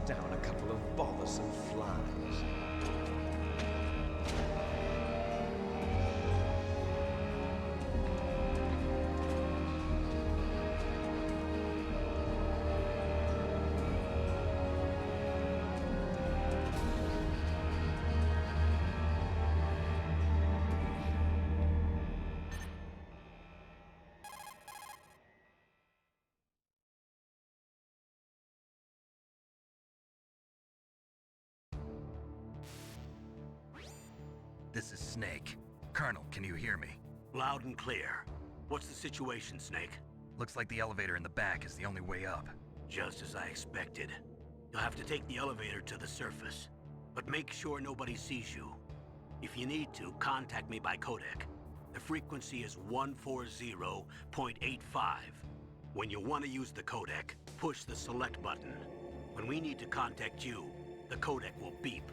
down a couple of bothersome flies. This is Snake. Colonel, can you hear me? Loud and clear. What's the situation, Snake? Looks like the elevator in the back is the only way up. Just as I expected. You'll have to take the elevator to the surface. But make sure nobody sees you. If you need to, contact me by codec. The frequency is 140.85. When you want to use the codec, push the select button. When we need to contact you, the codec will beep.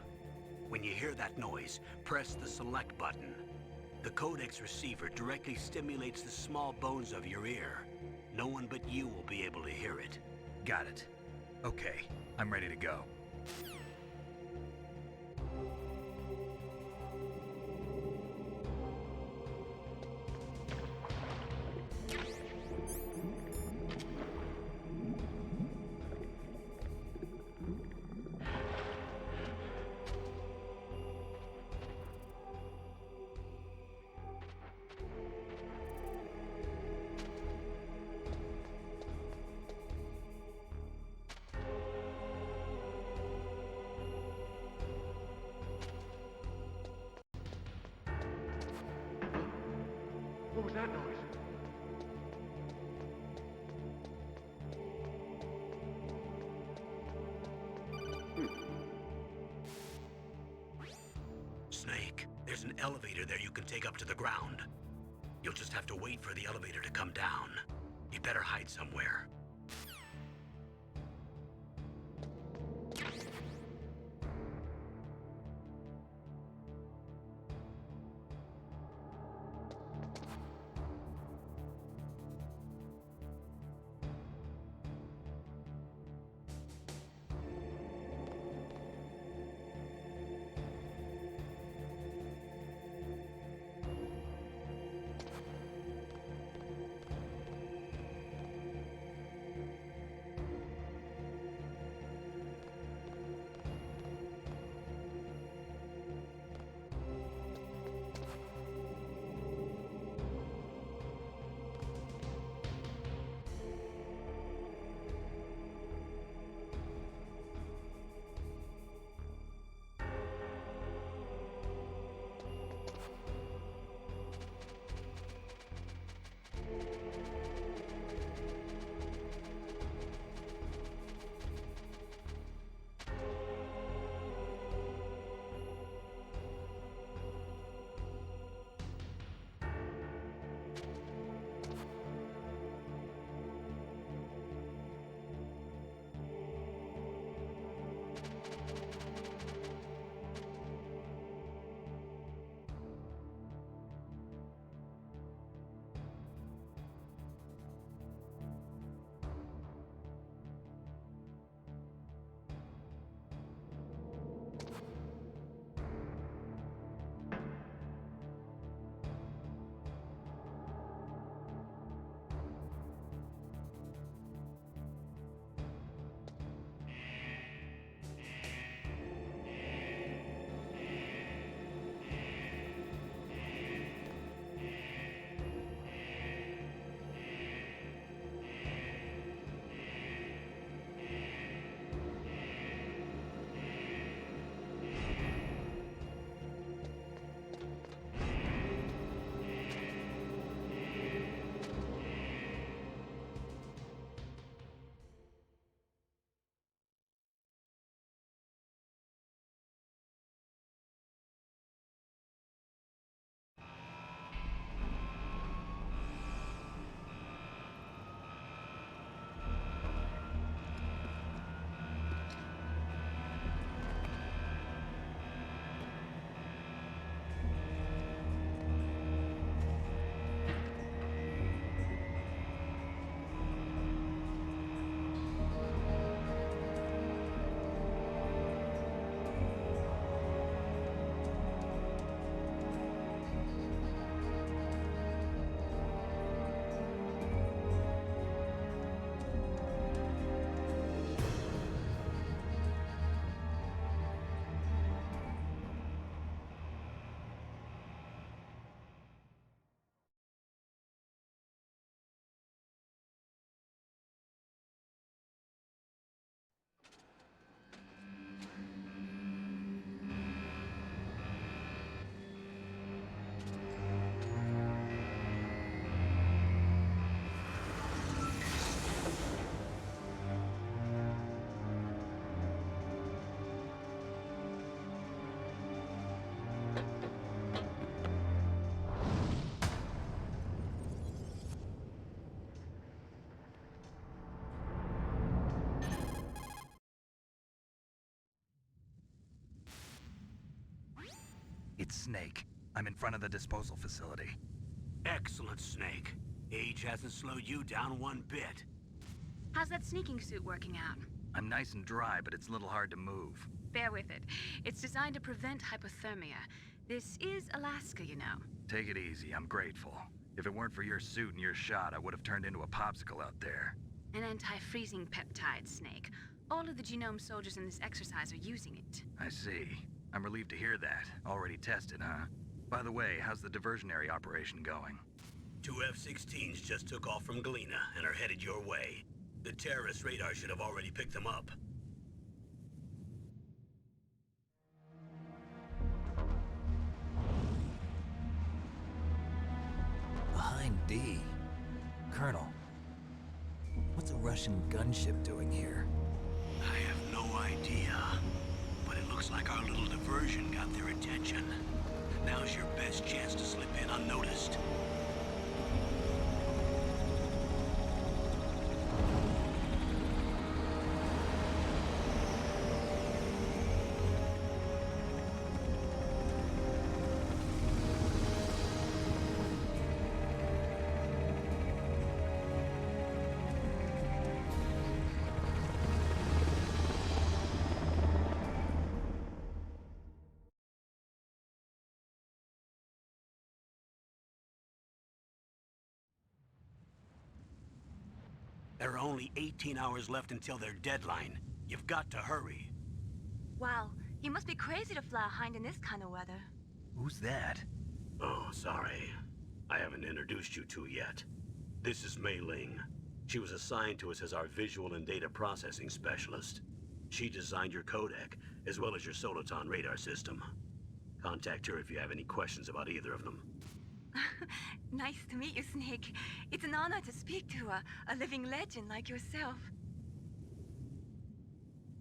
When you hear that noise, press the select button. The codec's receiver directly stimulates the small bones of your ear. No one but you will be able to hear it. Got it. Okay, I'm ready to go. What was that noise? Snake, there's an elevator there you can take up to the ground. You'll just have to wait for the elevator to come down. You better hide somewhere. It's Snake. I'm in front of the disposal facility. Excellent, Snake. Age hasn't slowed you down one bit. How's that sneaking suit working out? I'm nice and dry, but it's a little hard to move. Bear with it. It's designed to prevent hypothermia. This is Alaska, you know. Take it easy, I'm grateful. If it weren't for your suit and your shot, I would have turned into a popsicle out there. An anti-freezing peptide, Snake. All of the genome soldiers in this exercise are using it. I see. I'm relieved to hear that. Already tested, huh? By the way, how's the diversionary operation going? 2 F-16s just took off from Galena and are headed your way. The terrorist radar should have already picked them up. Behind D. Colonel, what's a Russian gunship doing here? I have no idea, but it looks like our little diversion got their attention. Now's your best chance to slip in unnoticed. There are only 18 hours left until their deadline. You've got to hurry. Wow, you must be crazy to fly a hind in this kind of weather. Who's that? Oh, sorry. I haven't introduced you two yet. This is Mei Ling. She was assigned to us as our visual and data processing specialist. She designed your codec, as well as your Soliton radar system. Contact her if you have any questions about either of them. Nice to meet you, Snake. It's an honor to speak to a living legend like yourself.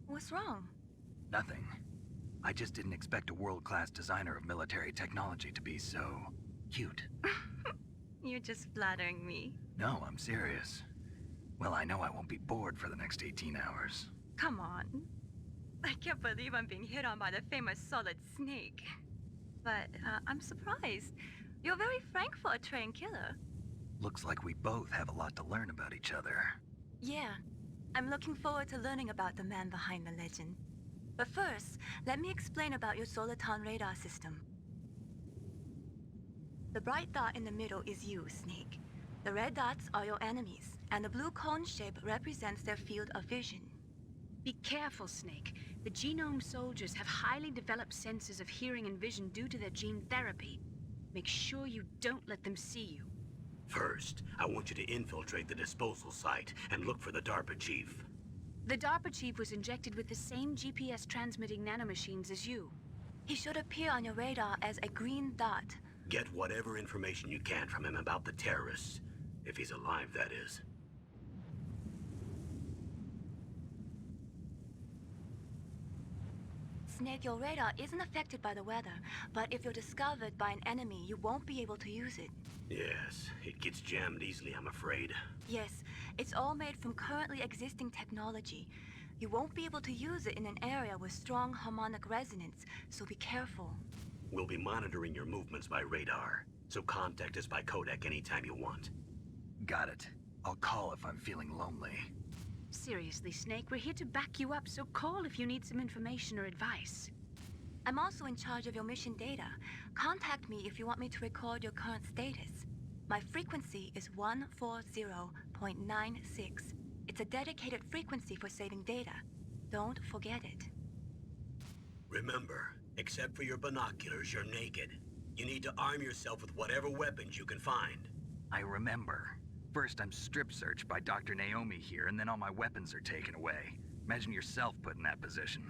What's wrong? Nothing. I just didn't expect a world-class designer of military technology to be so cute. You're just flattering me. No, I'm serious. Well, I know I won't be bored for the next 18 hours. Come on. I can't believe I'm being hit on by the famous Solid Snake. But I'm surprised. You're very frank for a trained killer. Looks like we both have a lot to learn about each other. Yeah, I'm looking forward to learning about the man behind the legend. But first, let me explain about your Soliton radar system. The bright dot in the middle is you, Snake. The red dots are your enemies, and the blue cone shape represents their field of vision. Be careful, Snake. The genome soldiers have highly developed senses of hearing and vision due to their gene therapy. Make sure you don't let them see you. First, I want you to infiltrate the disposal site and look for the DARPA chief. The DARPA chief was injected with the same GPS transmitting nanomachines as you. He should appear on your radar as a green dot. Get whatever information you can from him about the terrorists. If he's alive, that is. Snake, your radar isn't affected by the weather, but if you're discovered by an enemy, you won't be able to use it. Yes, it gets jammed easily, I'm afraid. Yes, it's all made from currently existing technology. You won't be able to use it in an area with strong harmonic resonance, so be careful. We'll be monitoring your movements by radar, so contact us by codec anytime you want. Got it. I'll call if I'm feeling lonely. Seriously, Snake, we're here to back you up, so call if you need some information or advice. I'm also in charge of your mission data. Contact me if you want me to record your current status. My frequency is 140.96. It's a dedicated frequency for saving data. Don't forget it. Remember, except for your binoculars, you're naked. You need to arm yourself with whatever weapons you can find. I remember. First, I'm strip searched by Dr. Naomi here, and then all my weapons are taken away. Imagine yourself put in that position.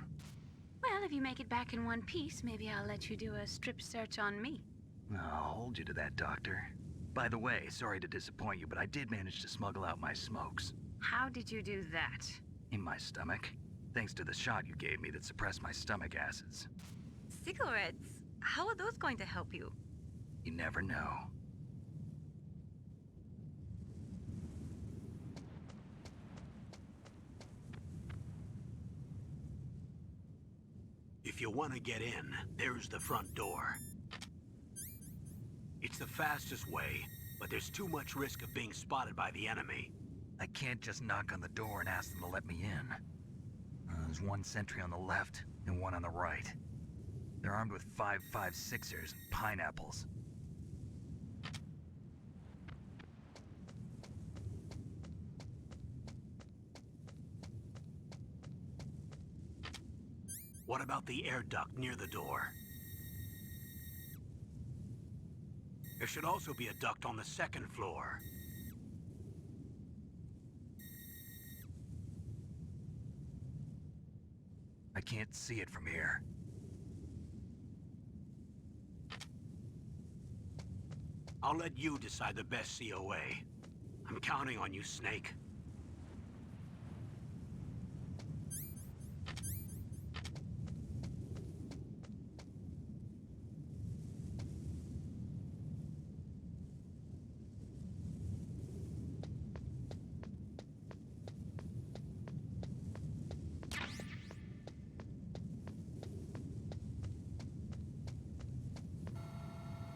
Well, if you make it back in one piece, maybe I'll let you do a strip search on me. I'll hold you to that, Doctor. By the way, sorry to disappoint you, but I did manage to smuggle out my smokes. How did you do that? In my stomach. Thanks to the shot you gave me that suppressed my stomach acids. Cigarettes? How are those going to help you? You never know. If you want to get in, there's the front door. It's the fastest way, but there's too much risk of being spotted by the enemy. I can't just knock on the door and ask them to let me in. There's one sentry on the left and one on the right. They're armed with 5.56ers and pineapples. What about the air duct near the door? There should also be a duct on the second floor. I can't see it from here. I'll let you decide the best COA. I'm counting on you, Snake.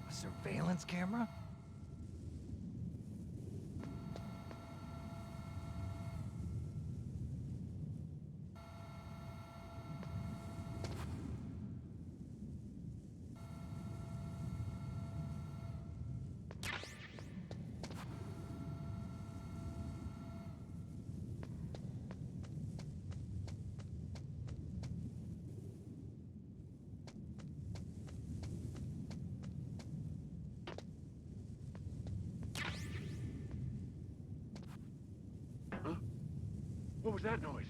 A surveillance camera? What was that noise?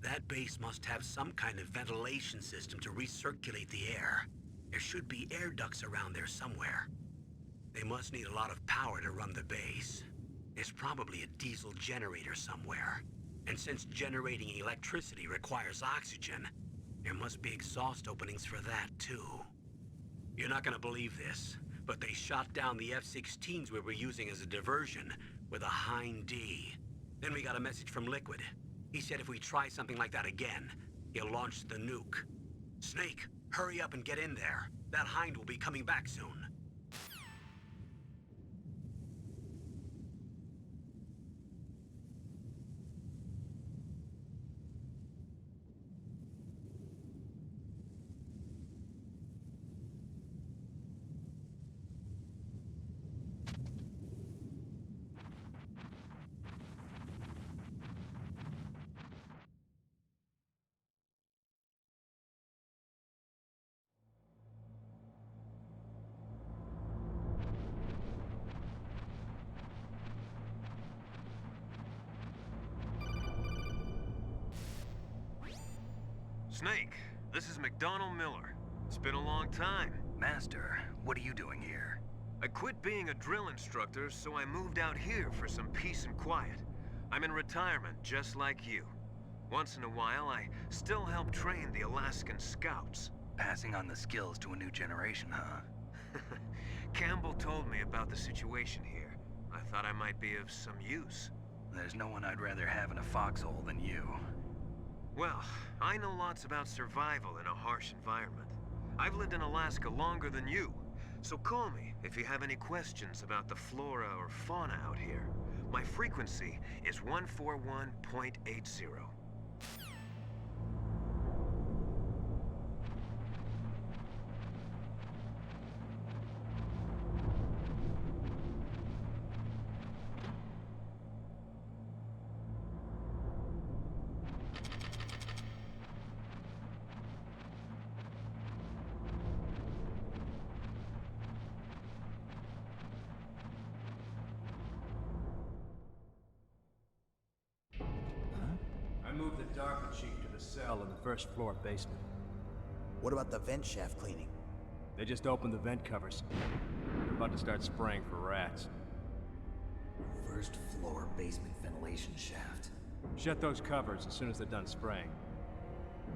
That base must have some kind of ventilation system to recirculate the air. There should be air ducts around there somewhere. They must need a lot of power to run the base. There's probably a diesel generator somewhere. And since generating electricity requires oxygen, there must be exhaust openings for that too. You're not gonna believe this, but they shot down the F-16s we were using as a diversion with a Hind D. Then we got a message from Liquid. He said if we try something like that again, he'll launch the nuke. Snake, hurry up and get in there. That Hind will be coming back soon. Snake, this is McDonald Miller. It's been a long time. Master, what are you doing here? I quit being a drill instructor, so I moved out here for some peace and quiet. I'm in retirement, just like you. Once in a while, I still help train the Alaskan Scouts. Passing on the skills to a new generation, huh? Campbell told me about the situation here. I thought I might be of some use. There's no one I'd rather have in a foxhole than you. Well, I know lots about survival in a harsh environment. I've lived in Alaska longer than you, So call me if you have any questions about the flora or fauna out here. My frequency is 141.80. I moved the DARPA chief to the cell in the first floor basement. What about the vent shaft cleaning? They just opened the vent covers. They're about to start spraying for rats. First floor basement ventilation shaft. Shut those covers as soon as they're done spraying.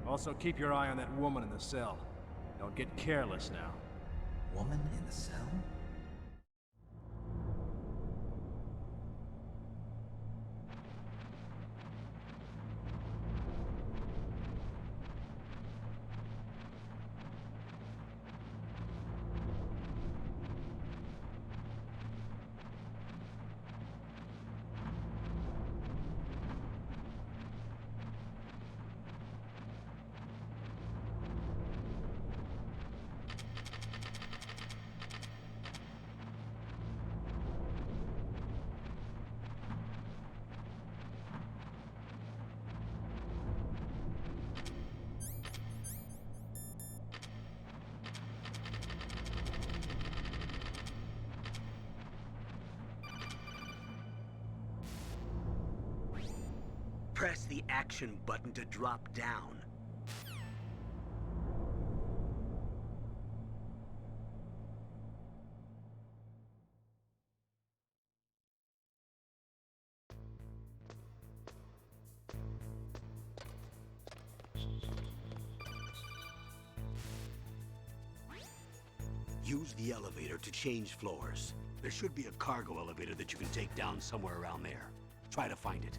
Also, keep your eye on that woman in the cell. Don't get careless now. Woman in the cell? Press the action button to drop down. Use the elevator to change floors. There should be a cargo elevator that you can take down somewhere around there. Try to find it.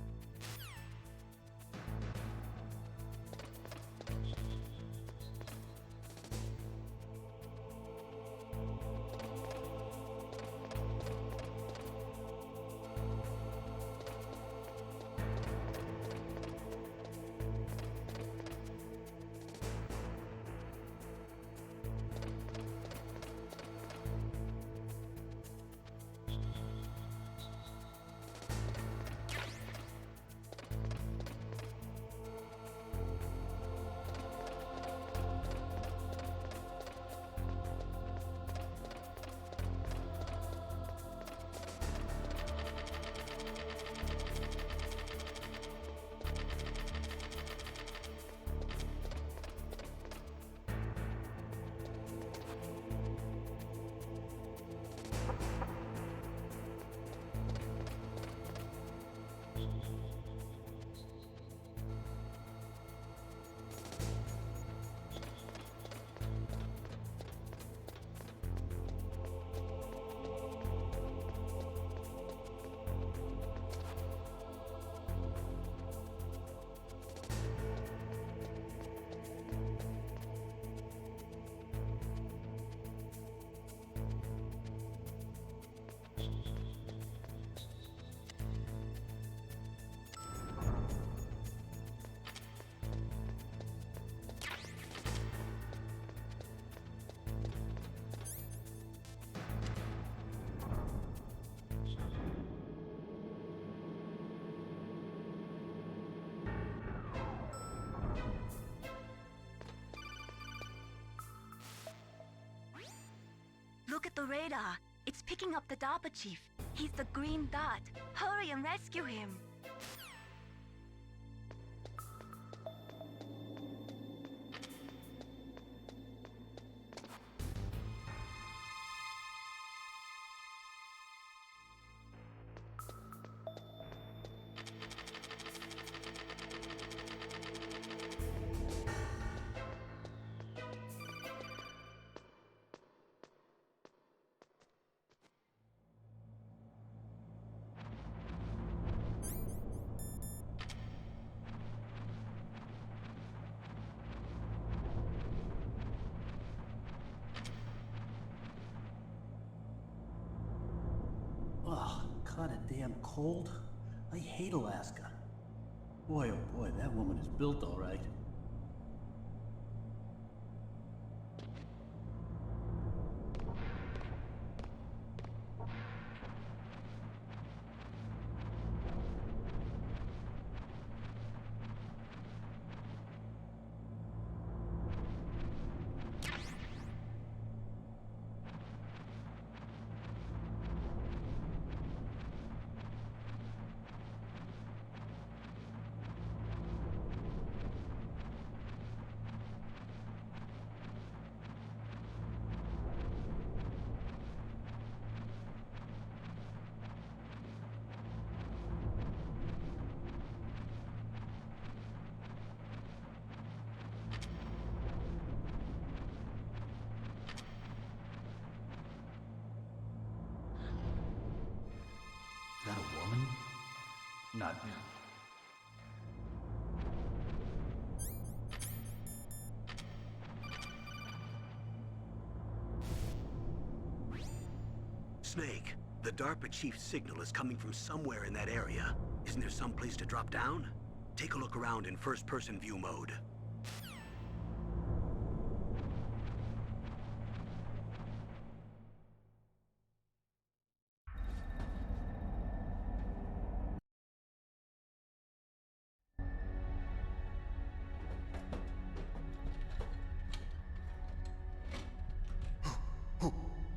Look at the radar. It's picking up the DARPA chief. He's the green dot. Hurry and rescue him. kinda damn cold. I hate Alaska. Boy, oh boy, that woman is built all right. Is that a woman? Not... Snake, the DARPA chief's signal is coming from somewhere in that area. Isn't there some place to drop down? Take a look around in first-person view mode.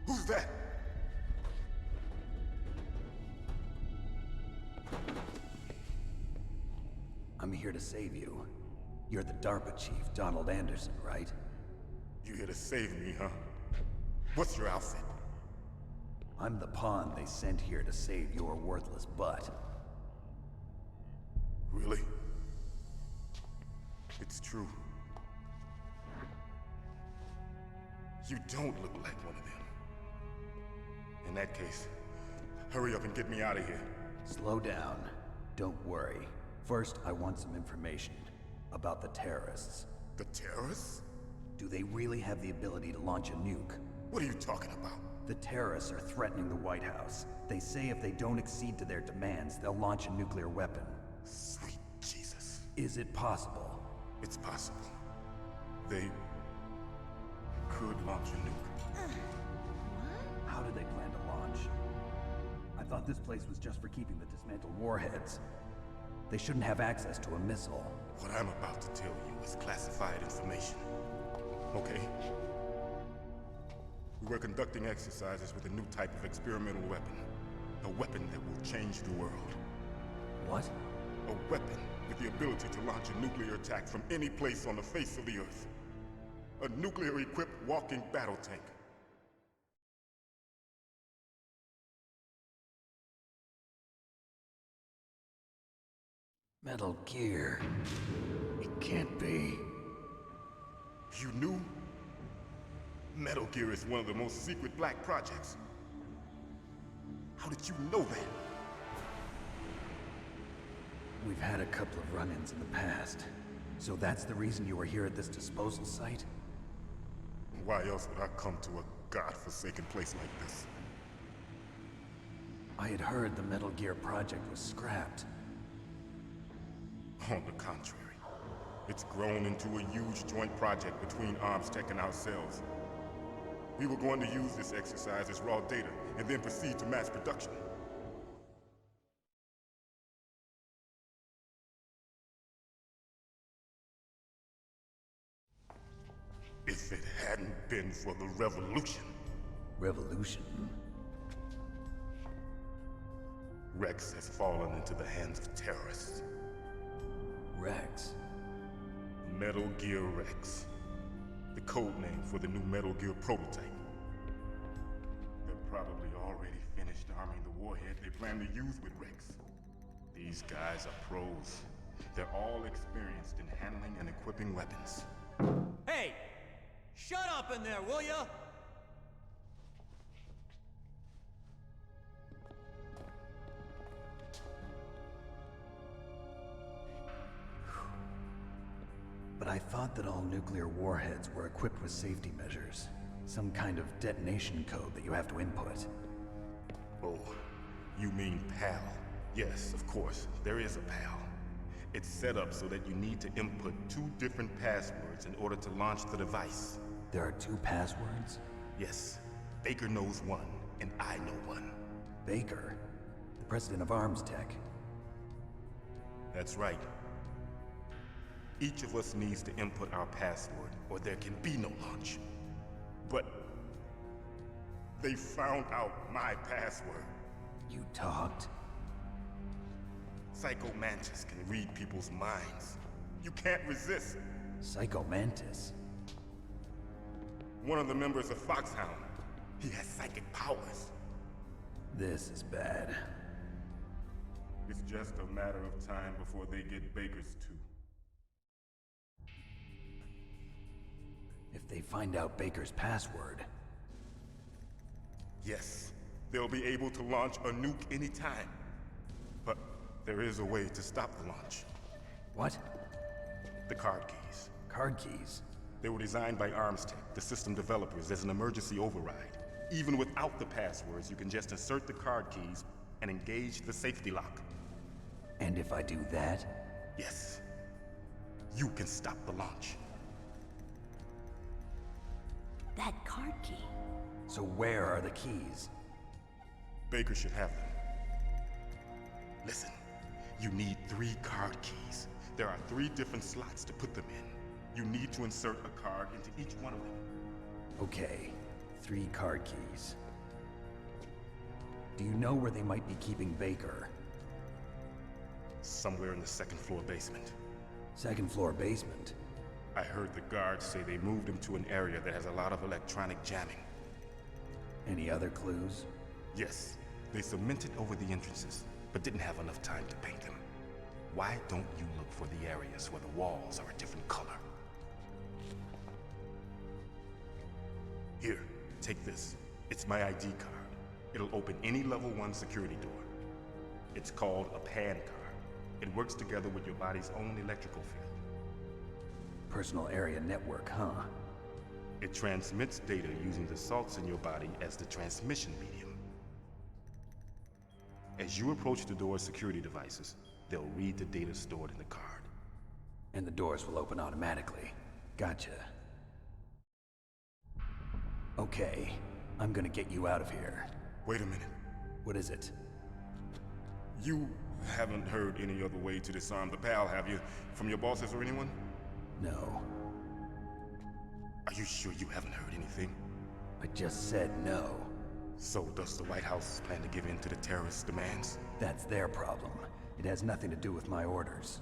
Who's that? I'm here to save you. You're the DARPA chief, Donald Anderson, right? You here to save me, huh? What's your outfit? I'm the pawn they sent here to save your worthless butt. Really? It's true. You don't look like one of them. In that case, hurry up and get me out of here. Slow down. Don't worry. First, I want some information about the terrorists. The terrorists? Do they really have the ability to launch a nuke? What are you talking about? The terrorists are threatening the White House. They say if they don't accede to their demands, they'll launch a nuclear weapon. Sweet Jesus. Is it possible? It's possible. They could launch a nuke. How do they plan to launch? I thought this place was just for keeping the dismantled warheads. They shouldn't have access to a missile. What I'm about to tell you is classified information. Okay? We were conducting exercises with a new type of experimental weapon. A weapon that will change the world. What? A weapon with the ability to launch a nuclear attack from any place on the face of the Earth. A nuclear-equipped walking battle tank. Metal Gear. It can't be. You knew? Metal Gear is one of the most secret black projects. How did you know that? We've had a couple of run-ins in the past. So that's the reason you were here at this disposal site? Why else would I come to a godforsaken place like this? I had heard the Metal Gear project was scrapped. On the contrary, it's grown into a huge joint project between ArmsTech and ourselves. We were going to use this exercise as raw data and then proceed to mass production. If it hadn't been for the revolution. Revolution? Rex has fallen into the hands of terrorists. Rex? Metal Gear Rex. The code name for the new Metal Gear prototype. They're probably already finished arming the warhead they plan to use with Rex. These guys are pros. They're all experienced in handling and equipping weapons. Hey! Shut up in there, will ya? But I thought that all nuclear warheads were equipped with safety measures. Some kind of detonation code that you have to input. Oh, You mean PAL? Yes, of course, there is a PAL. It's set up so that you need to input 2 different passwords in order to launch the device. There are 2 passwords? Yes. Baker knows one, and I know one. Baker? The president of Arms Tech. That's right. Each of us needs to input our password, or there can be no launch. But they found out my password. You talked? Psycho Mantis can read people's minds. You can't resist. Psycho Mantis? One of the members of Foxhound. He has psychic powers. This is bad. It's just a matter of time before they get Baker's too. If they find out Baker's password... Yes, they'll be able to launch a nuke anytime. But there is a way to stop the launch. What? The card keys. Card keys? They were designed by Arms Tech, the system developers, as an emergency override. Even without the passwords, you can just insert the card keys and engage the safety lock. And if I do that? Yes. You can stop the launch. That card key. So where are the keys? Baker should have them. Listen, you need 3 card keys. There are 3 different slots to put them in. You need to insert a card into each one of them. Okay, 3 card keys. Do you know where they might be keeping Baker? Somewhere in the 2nd floor basement. 2nd floor basement? I heard the guards say they moved him to an area that has a lot of electronic jamming. Any other clues? Yes. They cemented over the entrances, but didn't have enough time to paint them. Why don't you look for the areas where the walls are a different color? Here, take this. It's my ID card. It'll open any level 1 security door. It's called a PAN card. It works together with your body's own electrical field. Personal area network, huh? It transmits data using the salts in your body as the transmission medium. As you approach the door's security devices, they'll read the data stored in the card. And the doors will open automatically. Gotcha. Okay, I'm gonna get you out of here. Wait a minute. What is it? You haven't heard any other way to disarm the PAL, have you? From your bosses or anyone? No. Are you sure you haven't heard anything? I just said no. So does the White House plan to give in to the terrorists' demands? That's their problem. It has nothing to do with my orders.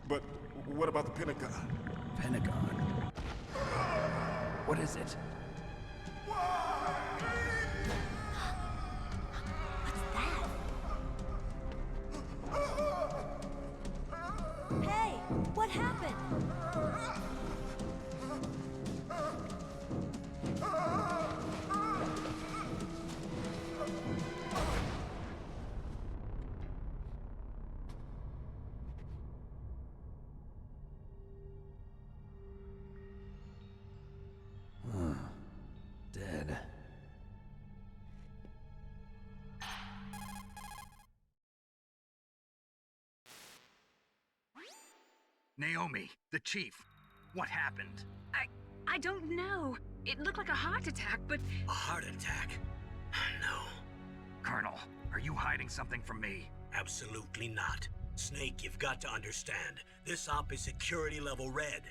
But what about the Pentagon? Pentagon? What is it? Hey, what happened? Dead. Naomi, the chief. What happened? I don't know. It looked like a heart attack, but... A heart attack? No. Colonel, are you hiding something from me? Absolutely not. Snake, you've got to understand. This op is security level red.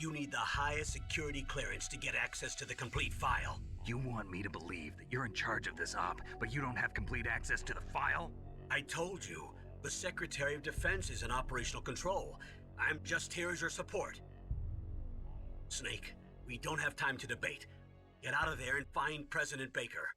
You need the highest security clearance to get access to the complete file. You want me to believe that you're in charge of this op, but you don't have complete access to the file? I told you, the Secretary of Defense is in operational control. I'm just here as your support. Snake, we don't have time to debate. Get out of there and find President Baker.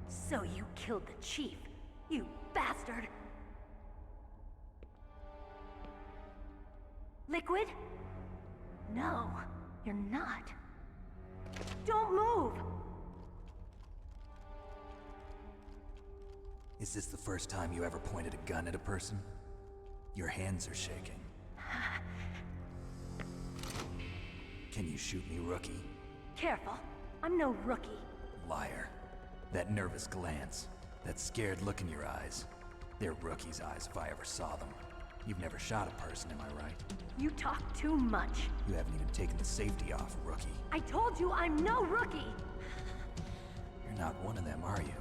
So you killed the chief, you bastard! Liquid? No, you're not. Don't move! Is this the first time you ever pointed a gun at a person? Your hands are shaking. Can you shoot me, rookie? Careful, I'm no rookie. Liar. That nervous glance, that scared look in your eyes. They're rookie's eyes if I ever saw them. You've never shot a person, am I right? You talk too much. You haven't even taken the safety off, rookie. I told you I'm no rookie! You're not one of them, are you?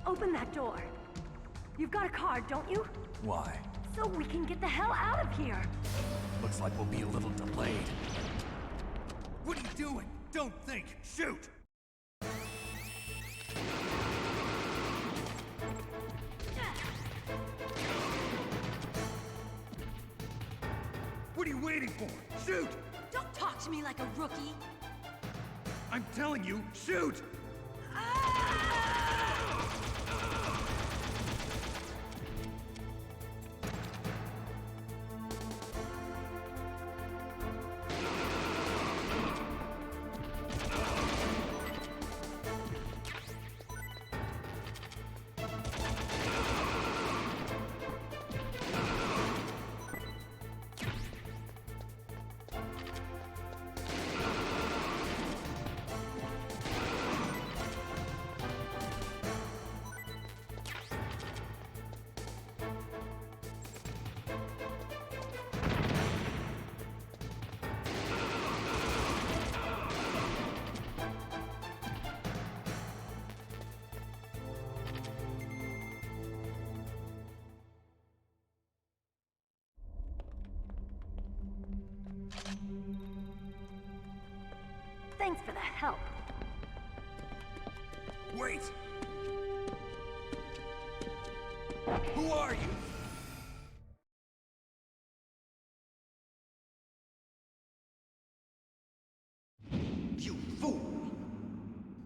Open that door. You've got a card, don't you? Why? So we can get the hell out of here! Looks like we'll be a little delayed. What are you doing? Don't think! Shoot! What are you waiting for? Shoot! Don't talk to me like a rookie! I'm telling you, shoot! Thanks for the help. Wait! Who are you? You fool!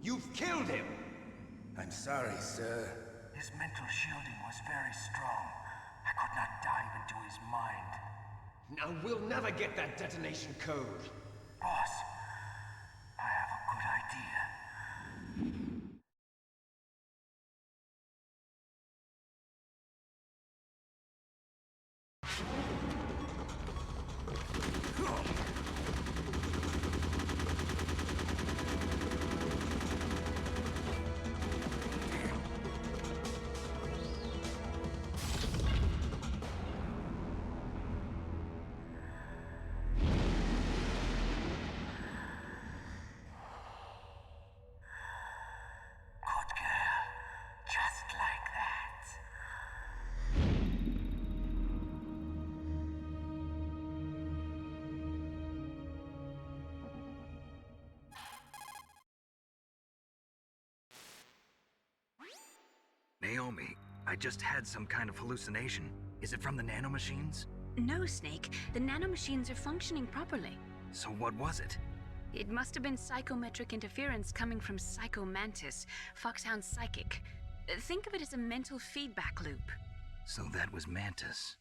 You've killed him! I'm sorry, sir. His mental shielding was very strong. I could not dive into his mind. Now we'll never get that detonation code. Boss, I have a good idea. Naomi, I just had some kind of hallucination. Is it from the nanomachines? No, Snake. The nanomachines are functioning properly. So what was it? It must have been psychometric interference coming from Psycho Mantis, Foxhound's psychic. Think of it as a mental feedback loop. So that was Mantis.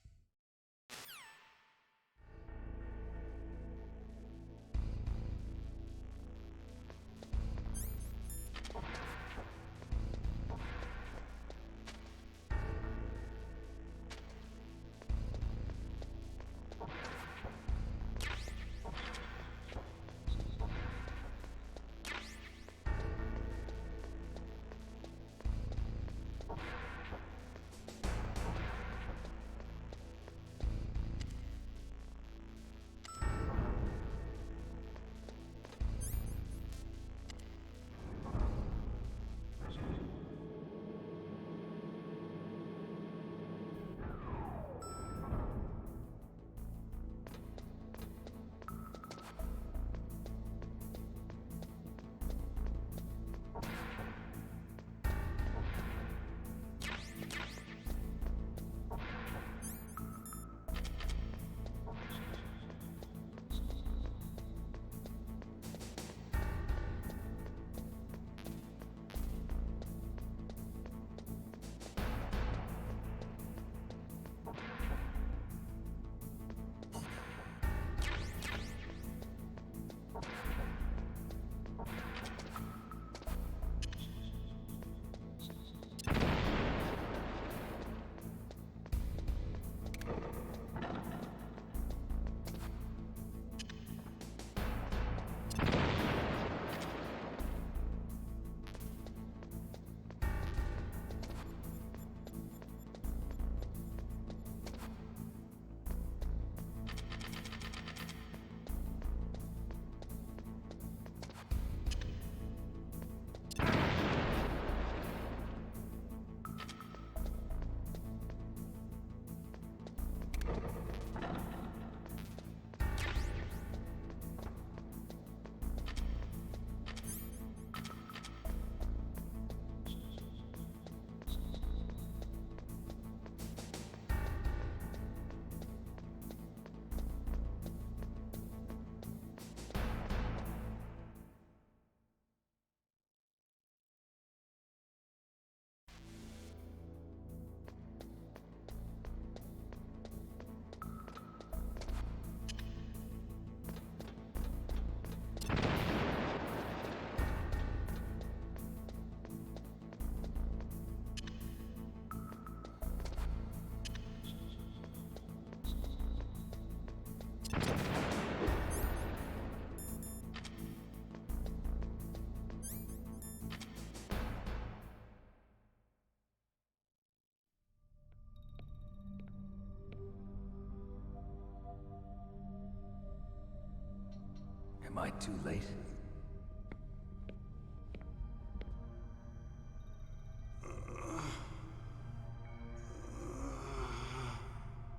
Am I too late?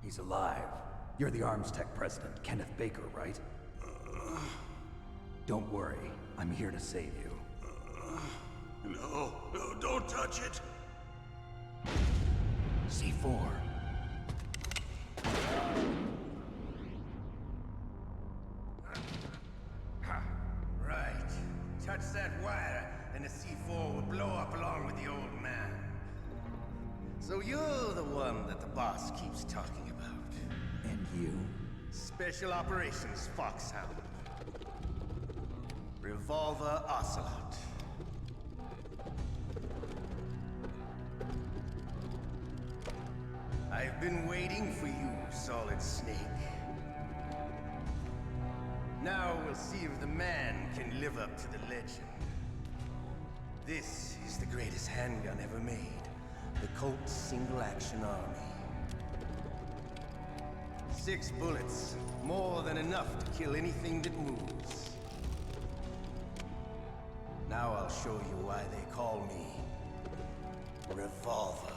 He's alive. You're the Arms Tech president, Kenneth Baker, right? Don't worry. I'm here to save you. No, don't touch it! C4. Right. Touch that wire, and the C4 will blow up along with the old man. So you're the one that the boss keeps talking about. And you? Special Operations Foxhound. Revolver Ocelot. I've been waiting for you, Solid Snake. Now we'll see if the man can live up to the legend. This is the greatest handgun ever made. The Colt Single Action Army. 6 bullets, more than enough to kill anything that moves. Now I'll show you why they call me Revolver.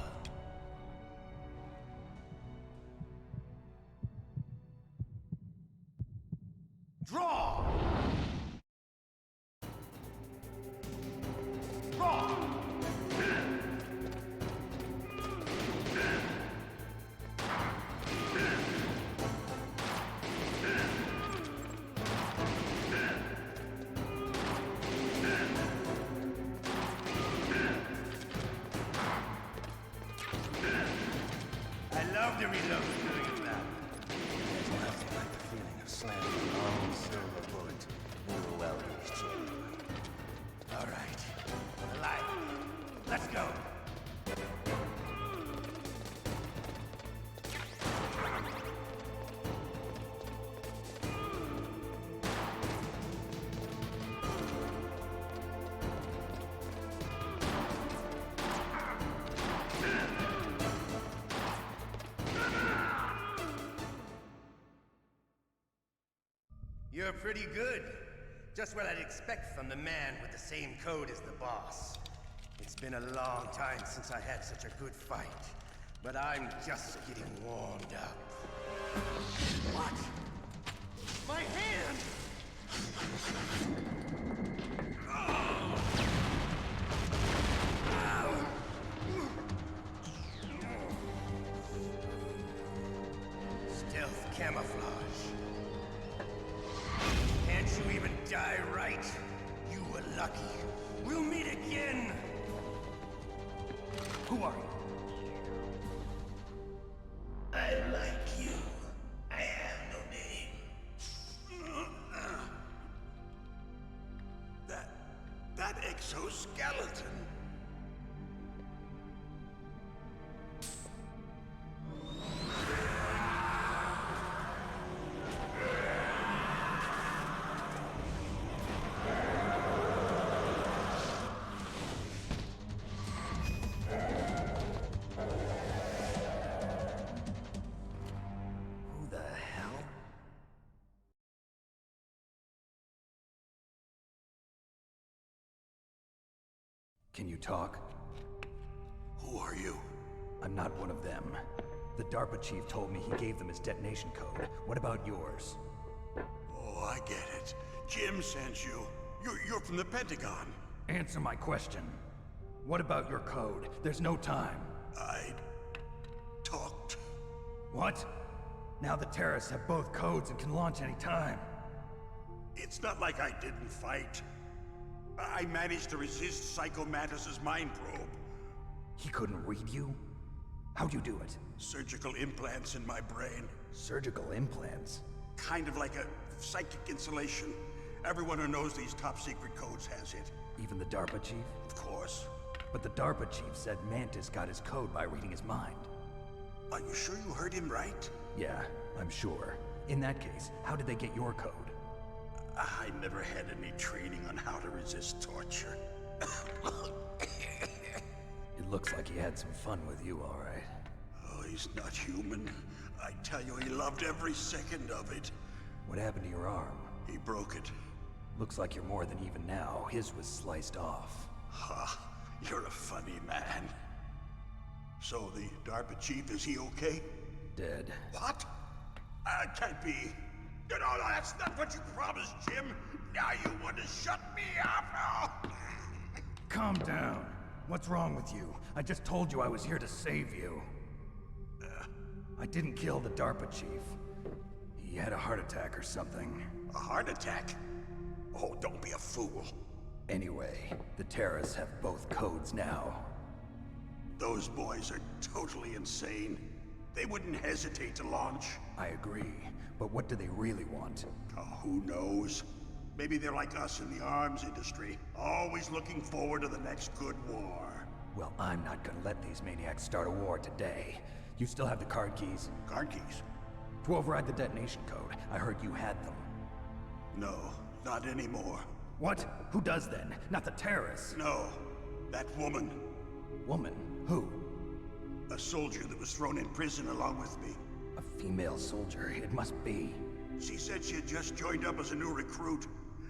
Draw! Draw! I love to reload during a battle. There's nothing like the feeling of slamming a long silver bullet into a well-used chamber. All right, alive. Let's go. You're pretty good. Just what I'd expect from the man with the same code as the boss. It's been a long time since I had such a good fight, but I'm just getting warmed up. What? My hand! Stealth camouflage. Can't you even die right? You were lucky. We'll meet again! Who are you? I'm like you. I have no name. That exoskeleton. Who the hell? Can you talk? Who are you? I'm not one of them. The DARPA chief told me he gave them his detonation code. What about yours? Oh, I get it. Jim sent you. You're from the Pentagon. Answer my question. What about your code? There's no time. I talked. What? Now the terrorists have both codes and can launch any time. It's not like I didn't fight. I managed to resist Psycho Mantis's mind probe. He couldn't read you? How'd you do it? Surgical implants in my brain. Surgical implants? Kind of like a psychic insulation. Everyone who knows these top secret codes has it. Even the DARPA chief? Of course. But the DARPA chief said Mantis got his code by reading his mind. Are you sure you heard him right? Yeah, I'm sure. In that case, how did they get your code? I never had any training on how to resist torture. It looks like he had some fun with you, all right. Oh, he's not human. I tell you, he loved every second of it. What happened to your arm? He broke it. Looks like you're more than even now. His was sliced off. Ha, you're a funny man. So the DARPA chief, is he okay? Dead. What? Can't be. No, that's not what you promised, Jim. Now you want to shut me up? Calm down. What's wrong with you? I just told you I was here to save you. I didn't kill the DARPA chief. He had a heart attack or something. A heart attack? Oh, don't be a fool. Anyway, the terrorists have both codes now. Those boys are totally insane. They wouldn't hesitate to launch. I agree, but what do they really want? Oh, who knows? Maybe they're like us in the arms industry, always looking forward to the next good war. Well, I'm not gonna let these maniacs start a war today. You still have the card keys? Card keys? To override the detonation code. I heard you had them. No, not anymore. What? Who does then? Not the terrorists? No, that woman. Woman? Who? A soldier that was thrown in prison along with me. A female soldier, it must be. She said she had just joined up as a new recruit.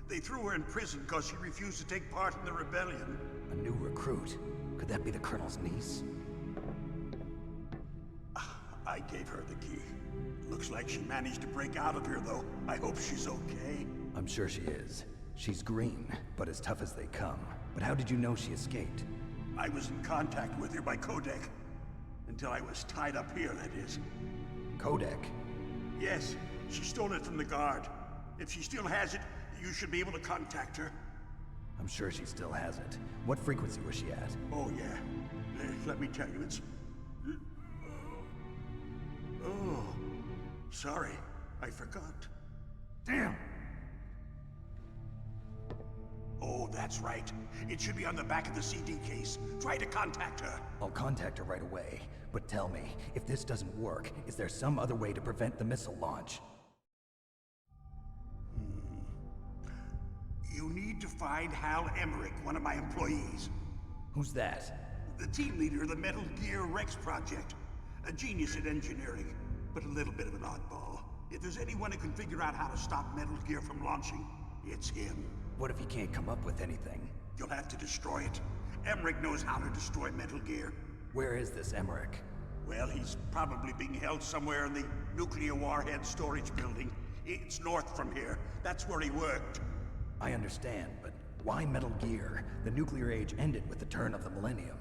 They threw her in prison because she refused to take part in the rebellion. A new recruit? Could that be the Colonel's niece? I gave her the key. Looks like she managed to break out of here, though. I hope she's okay. I'm sure she is. She's green, but as tough as they come. But how did you know she escaped? I was in contact with her by codec. Until I was tied up here, that is. Codec? Yes, she stole it from the guard. If she still has it, you should be able to contact her. I'm sure she still has it. What frequency was she at? Oh, yeah. Let me tell you, it's... Oh, sorry. I forgot. Damn! Oh, that's right. It should be on the back of the CD case. Try to contact her. I'll contact her right away. But tell me, if this doesn't work, is there some other way to prevent the missile launch? You need to find Hal Emmerich, one of my employees. Who's that? The team leader of the Metal Gear Rex project. A genius at engineering, but a little bit of an oddball. If there's anyone who can figure out how to stop Metal Gear from launching, it's him. What if he can't come up with anything? You'll have to destroy it. Emmerich knows how to destroy Metal Gear. Where is this Emmerich? Well, he's probably being held somewhere in the nuclear warhead storage building. It's north from here. That's where he worked. I understand, but why Metal Gear? The nuclear age ended with the turn of the millennium.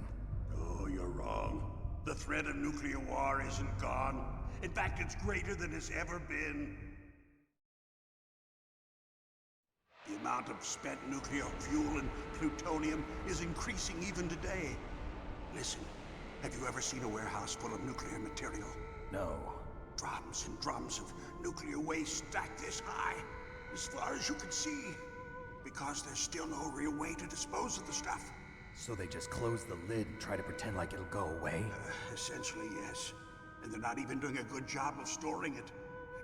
Oh, you're wrong. The threat of nuclear war isn't gone. In fact, it's greater than it's ever been. The amount of spent nuclear fuel and plutonium is increasing even today. Listen, have you ever seen a warehouse full of nuclear material? No. Drums and drums of nuclear waste stacked this high, as far as you can see. Because there's still no real way to dispose of the stuff. So they just close the lid and try to pretend like it'll go away? Essentially, yes. And they're not even doing a good job of storing it.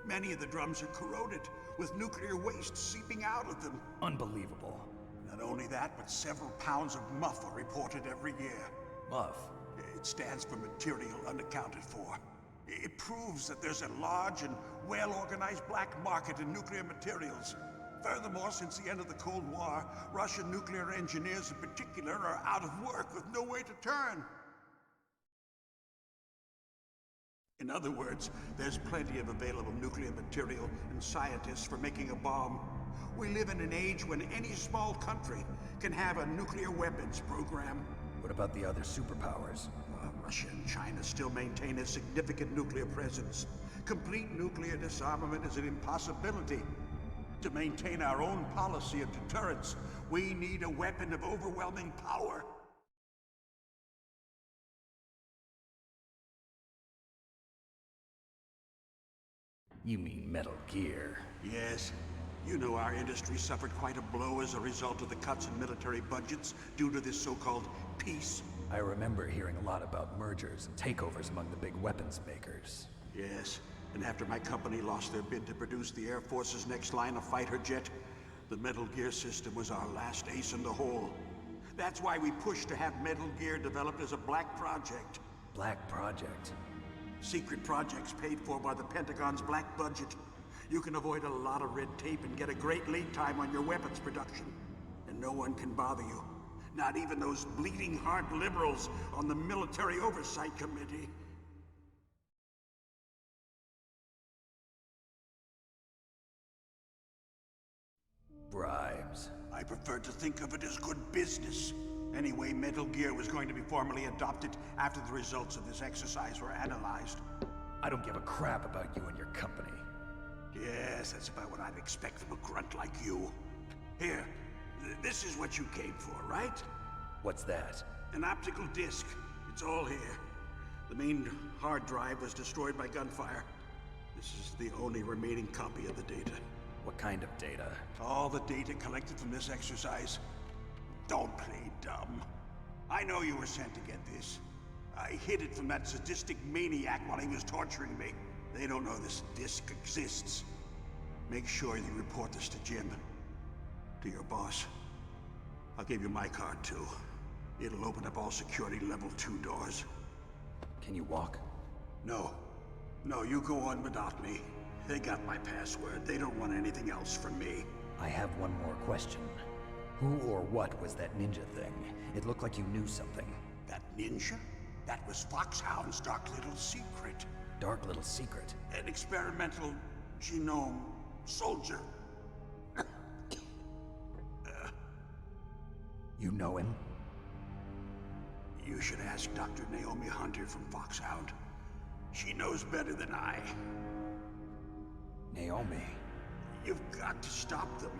Many of the drums are corroded, with nuclear waste seeping out of them. Unbelievable. Not only that, but several pounds of MUF are reported every year. MUF? It stands for material unaccounted for. It proves that there's a large and well-organized black market in nuclear materials. Furthermore, since the end of the Cold War, Russian nuclear engineers in particular are out of work with no way to turn. In other words, there's plenty of available nuclear material and scientists for making a bomb. We live in an age when any small country can have a nuclear weapons program. What about the other superpowers? Russia and China still maintain a significant nuclear presence. Complete nuclear disarmament is an impossibility. To maintain our own policy of deterrence, we need a weapon of overwhelming power. You mean Metal Gear? Yes. You know our industry suffered quite a blow as a result of the cuts in military budgets due to this so-called peace. I remember hearing a lot about mergers and takeovers among the big weapons makers. Yes, and after my company lost their bid to produce the Air Force's next line of fighter jet, the Metal Gear system was our last ace in the hole. That's why we pushed to have Metal Gear developed as a black project. Black project? Secret projects paid for by the Pentagon's black budget. you can avoid a lot of red tape and get a great lead time on your weapons production. And no one can bother you. Not even those bleeding heart liberals on the Military Oversight Committee. Bribes. I prefer to think of it as good business. Anyway, Metal Gear was going to be formally adopted after the results of this exercise were analyzed. I don't give a crap about you and your company. Yes, that's about what I'd expect from a grunt like you. Here, this is what you came for, right? What's that? An optical disc. It's all here. The main hard drive was destroyed by gunfire. This is the only remaining copy of the data. What kind of data? All the data collected from this exercise. Don't play dumb. I know you were sent to get this. I hid it from that sadistic maniac while he was torturing me. They don't know this disc exists. Make sure you report this to Jim. To your boss. I'll give you my card too. It'll open up all security level 2 doors. Can you walk? No. No, you go on without me. They got my password. They don't want anything else from me. I have one more question. Who or what was that ninja thing? It looked like you knew something. That ninja? That was Foxhound's dark little secret. Dark little secret? An experimental genome soldier. You know him? You should ask Dr. Naomi Hunter from Foxhound. She knows better than I. Naomi? You've got to stop them.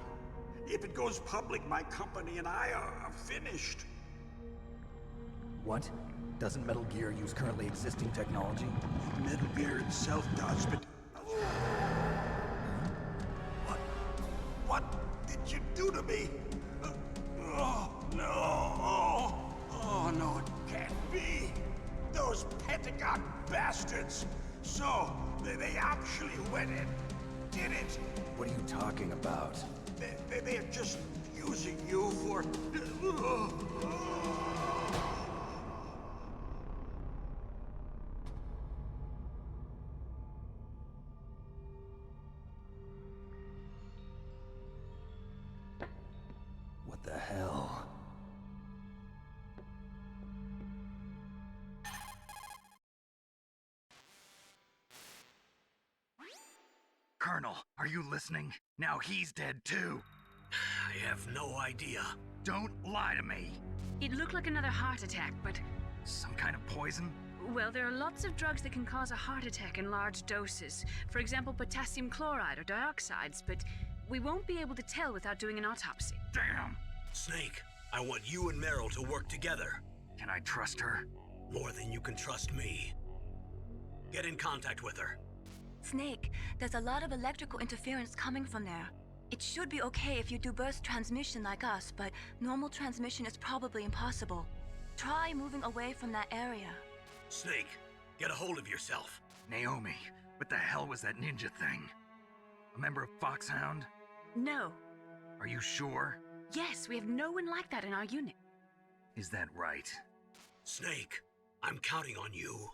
If it goes public, my company and I are finished. What? Doesn't Metal Gear use currently existing technology? Metal Gear itself does, but... What did you do to me? Oh, no. Oh, no, it can't be. Those Pentagon bastards. So, they actually went and did it. What are you talking about? They're just using you for... What the hell? Colonel, are you listening? Now he's dead too. I have no idea. Don't lie to me. It looked like another heart attack, but... Some kind of poison? Well, there are lots of drugs that can cause a heart attack in large doses. For example, potassium chloride or dioxides, but we won't be able to tell without doing an autopsy. Damn! Snake, I want you and Meryl to work together. Can I trust her? More than you can trust me. Get in contact with her. Snake, there's a lot of electrical interference coming from there. It should be okay if you do burst transmission like us, but normal transmission is probably impossible. Try moving away from that area. Snake, get a hold of yourself. Naomi, what the hell was that ninja thing? A member of Foxhound? No. Are you sure? Yes, we have no one like that in our unit. Is that right? Snake, I'm counting on you.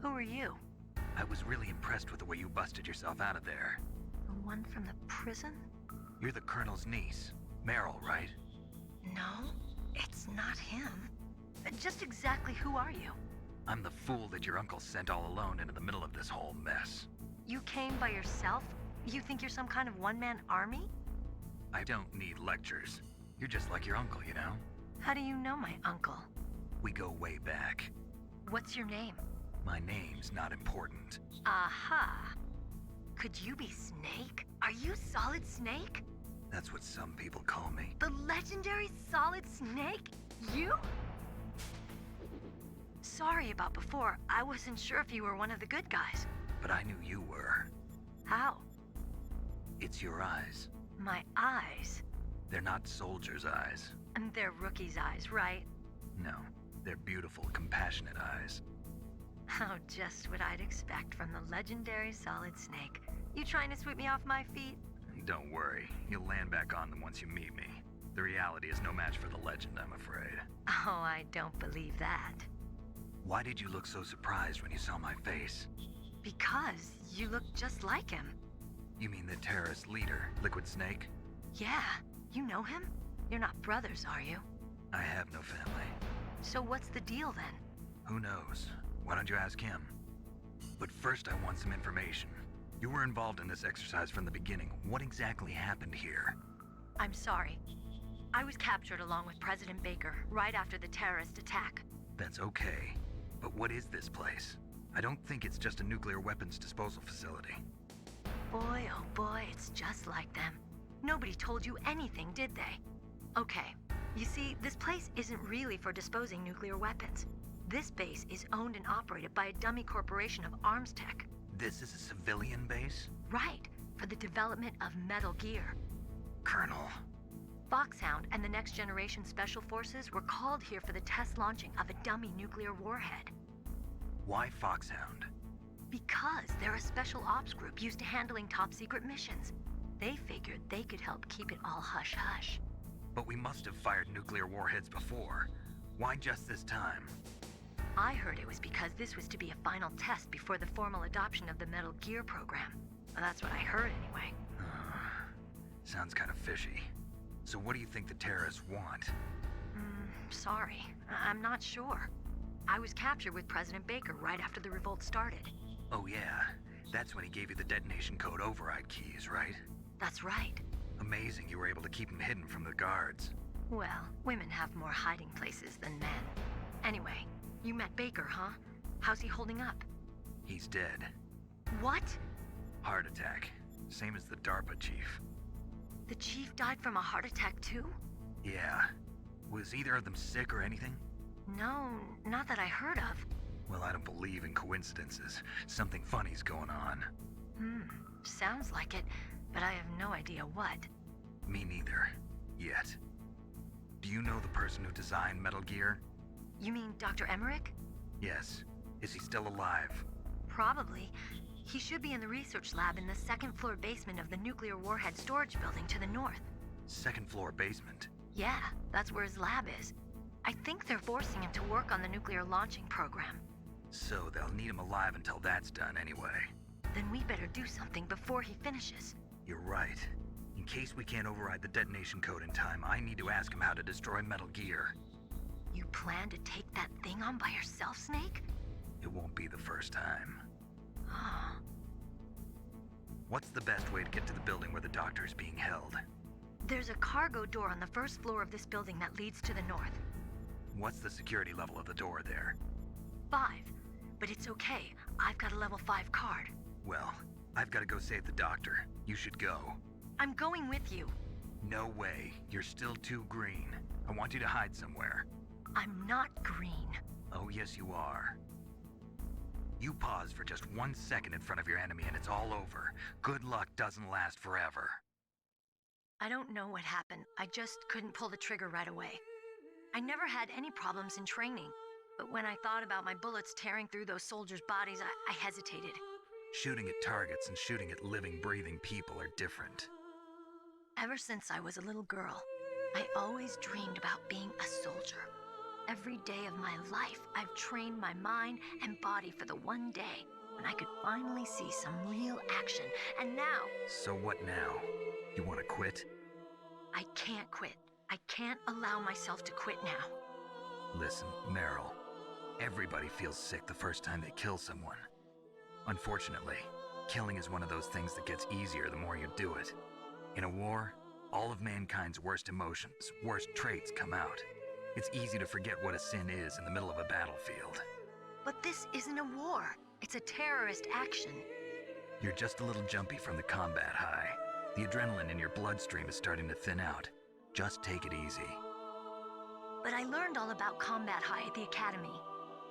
Who are you? I was really impressed with the way you busted yourself out of there. The one from the prison? You're the Colonel's niece, Meryl, right? No, it's not him. Just exactly who are you? I'm the fool that your uncle sent all alone into the middle of this whole mess. You came by yourself? You think you're some kind of one-man army? I don't need lectures. You're just like your uncle, you know? How do you know my uncle? We go way back. What's your name? My name's not important. Aha. Could you be Snake? Are you Solid Snake? That's what some people call me. The legendary Solid Snake? You? Sorry about before. I wasn't sure if you were one of the good guys. But I knew you were. How? It's your eyes. My eyes? They're not soldiers' eyes. And they're rookies' eyes, right? No, they're beautiful, compassionate eyes. Oh, just what I'd expect from the legendary Solid Snake. You trying to sweep me off my feet? Don't worry, you'll land back on them once you meet me. The reality is no match for the legend, I'm afraid. Oh, I don't believe that. Why did you look so surprised when you saw my face? Because you look just like him. You mean the terrorist leader, Liquid Snake? Yeah, you know him? You're not brothers, are you? I have no family. So what's the deal then? Who knows? Why don't you ask him? But first I want some information. You were involved in this exercise from the beginning. What exactly happened here? I'm sorry. I was captured along with President Baker right after the terrorist attack. That's okay. But what is this place? I don't think it's just a nuclear weapons disposal facility. Boy, oh boy, it's just like them. Nobody told you anything, did they? Okay, you see, this place isn't really for disposing nuclear weapons. This base is owned and operated by a dummy corporation of arms tech. This is a civilian base? Right, for the development of Metal Gear. Colonel. Foxhound and the Next Generation Special Forces were called here for the test launching of a dummy nuclear warhead. Why Foxhound? Because they're a special ops group used to handling top-secret missions. They figured they could help keep it all hush-hush. But we must have fired nuclear warheads before. Why just this time? I heard it was because this was to be a final test before the formal adoption of the Metal Gear program. Well, that's what I heard anyway. Sounds kind of fishy. So what do you think the terrorists want? Sorry. I'm not sure. I was captured with President Baker right after the revolt started. Oh yeah, that's when he gave you the detonation code override keys, right? That's right. Amazing you were able to keep him hidden from the guards. Well, women have more hiding places than men. Anyway, you met Baker, huh? How's he holding up? He's dead. What? Heart attack. Same as the DARPA chief. The chief died from a heart attack too? Yeah. Was either of them sick or anything? No, not that I heard of. Well, I don't believe in coincidences. Something funny's going on. Sounds like it, but I have no idea what. Me neither. Yet. Do you know the person who designed Metal Gear? You mean Dr. Emmerich? Yes. Is he still alive? Probably. He should be in the research lab in the second-floor basement of the nuclear warhead storage building to the north. Second-floor basement? Yeah, that's where his lab is. I think they're forcing him to work on the nuclear launching program. So they'll need him alive until that's done anyway. Then we better do something before he finishes. You're right. In case we can't override the detonation code in time, I need to ask him how to destroy Metal Gear. You plan to take that thing on by yourself, Snake? It won't be the first time. What's the best way to get to the building where the doctor is being held? There's a cargo door on the first floor of this building that leads to the north. What's the security level of the door there? 5. But it's okay. I've got a level 5 card. Well, I've got to go save the doctor. You should go. I'm going with you. No way. You're still too green. I want you to hide somewhere. I'm not green. Oh, yes, you are. You pause for just 1 second in front of your enemy and it's all over. Good luck doesn't last forever. I don't know what happened. I just couldn't pull the trigger right away. I never had any problems in training, but when I thought about my bullets tearing through those soldiers' bodies, I hesitated. Shooting at targets and shooting at living, breathing people are different. Ever since I was a little girl, I always dreamed about being a soldier. Every day of my life, I've trained my mind and body for the one day when I could finally see some real action, and now... So what now? You want to quit? I can't quit. I can't allow myself to quit now. Listen, Meryl. Everybody feels sick the first time they kill someone. Unfortunately, killing is one of those things that gets easier the more you do it. In a war, all of mankind's worst emotions, worst traits come out. It's easy to forget what a sin is in the middle of a battlefield. But this isn't a war. It's a terrorist action. You're just a little jumpy from the combat high. The adrenaline in your bloodstream is starting to thin out. Just take it easy. but I learned all about combat high at the academy.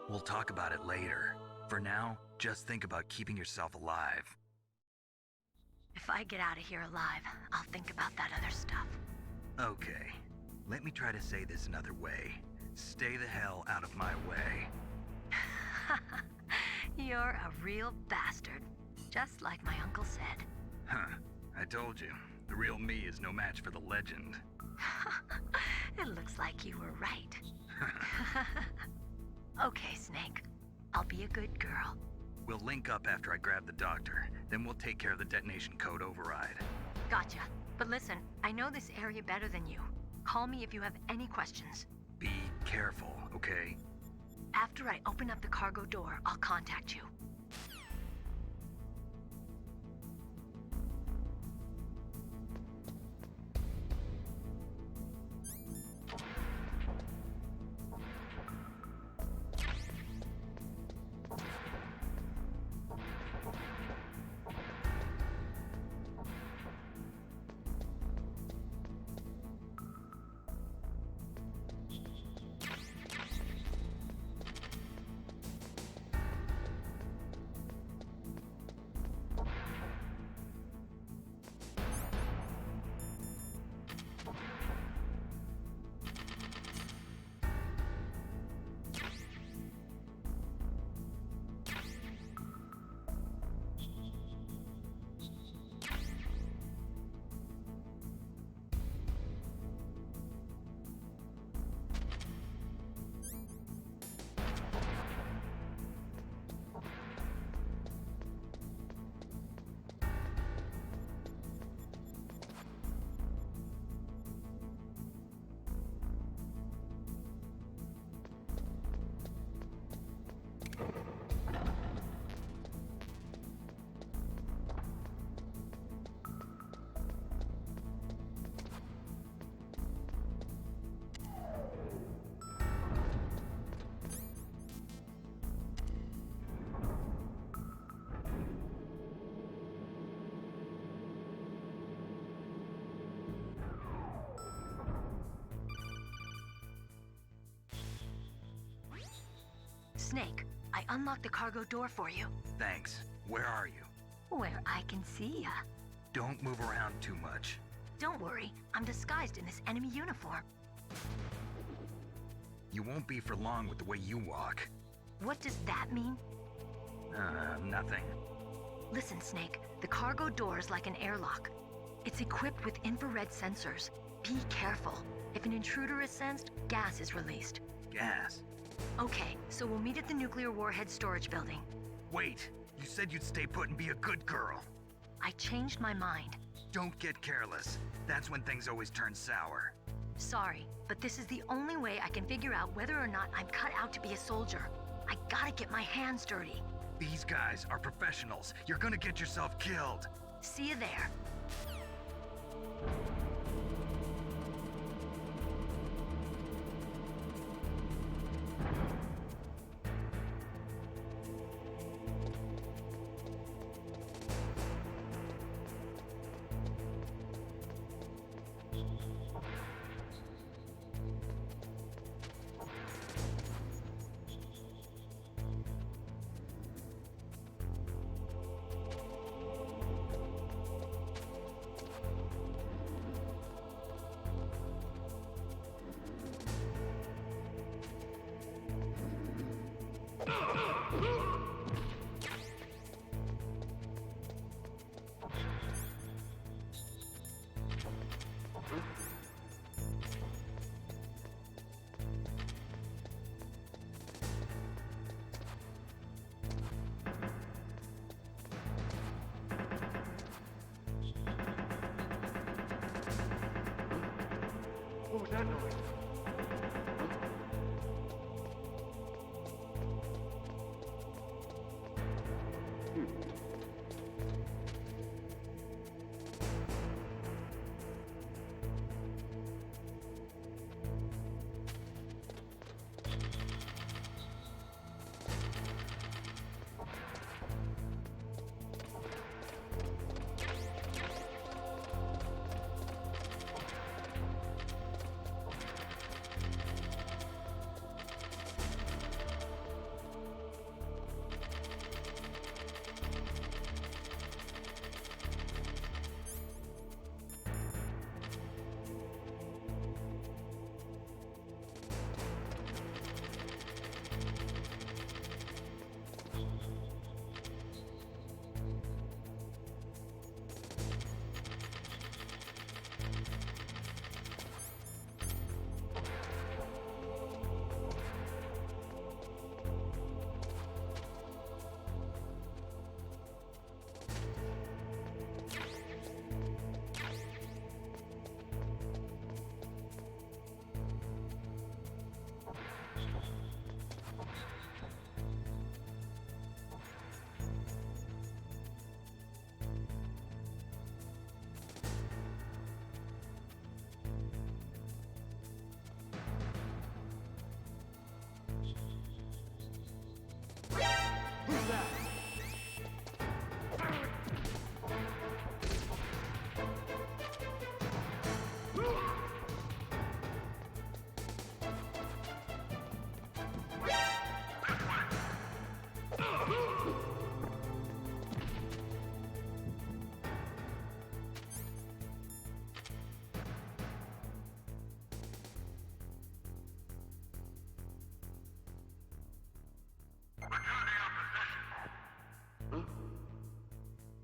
We'll talk about it later. For now, just think about keeping yourself alive. If I get out of here alive, I'll think about that other stuff. Okay, let me try to say this another way. Stay the hell out of my way. You're a real bastard, just like my uncle said. Huh, I told you. The real me is no match for the legend. It looks like you were right. Okay, Snake. I'll be a good girl. We'll link up after I grab the doctor. Then we'll take care of the detonation code override. Gotcha. But listen, I know this area better than you. Call me if you have any questions. Be careful, okay? After I open up the cargo door, I'll contact you. Snake, I unlocked the cargo door for you. Thanks. Where are you? Where I can see ya. Don't move around too much. Don't worry, I'm disguised in this enemy uniform. You won't be for long with the way you walk. What does that mean? Nothing. Listen, Snake, the cargo door is like an airlock. It's equipped with infrared sensors. Be careful. If an intruder is sensed, gas is released. Gas? Okay, so we'll meet at the nuclear warhead storage building. Wait, you said you'd stay put and be a good girl. I changed my mind. Don't get careless. That's when things always turn sour. Sorry, but this is the only way I can figure out whether or not I'm cut out to be a soldier. I gotta get my hands dirty. These guys are professionals. You're gonna get yourself killed. See you there.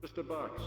Just a box.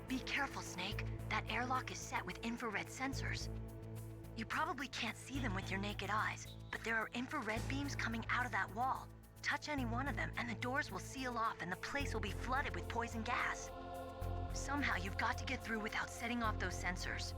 Be careful, Snake. That airlock is set with infrared sensors. You probably can't see them with your naked eyes, but there are infrared beams coming out of that wall. Touch any one of them, and the doors will seal off and the place will be flooded with poison gas. Somehow you've got to get through without setting off those sensors.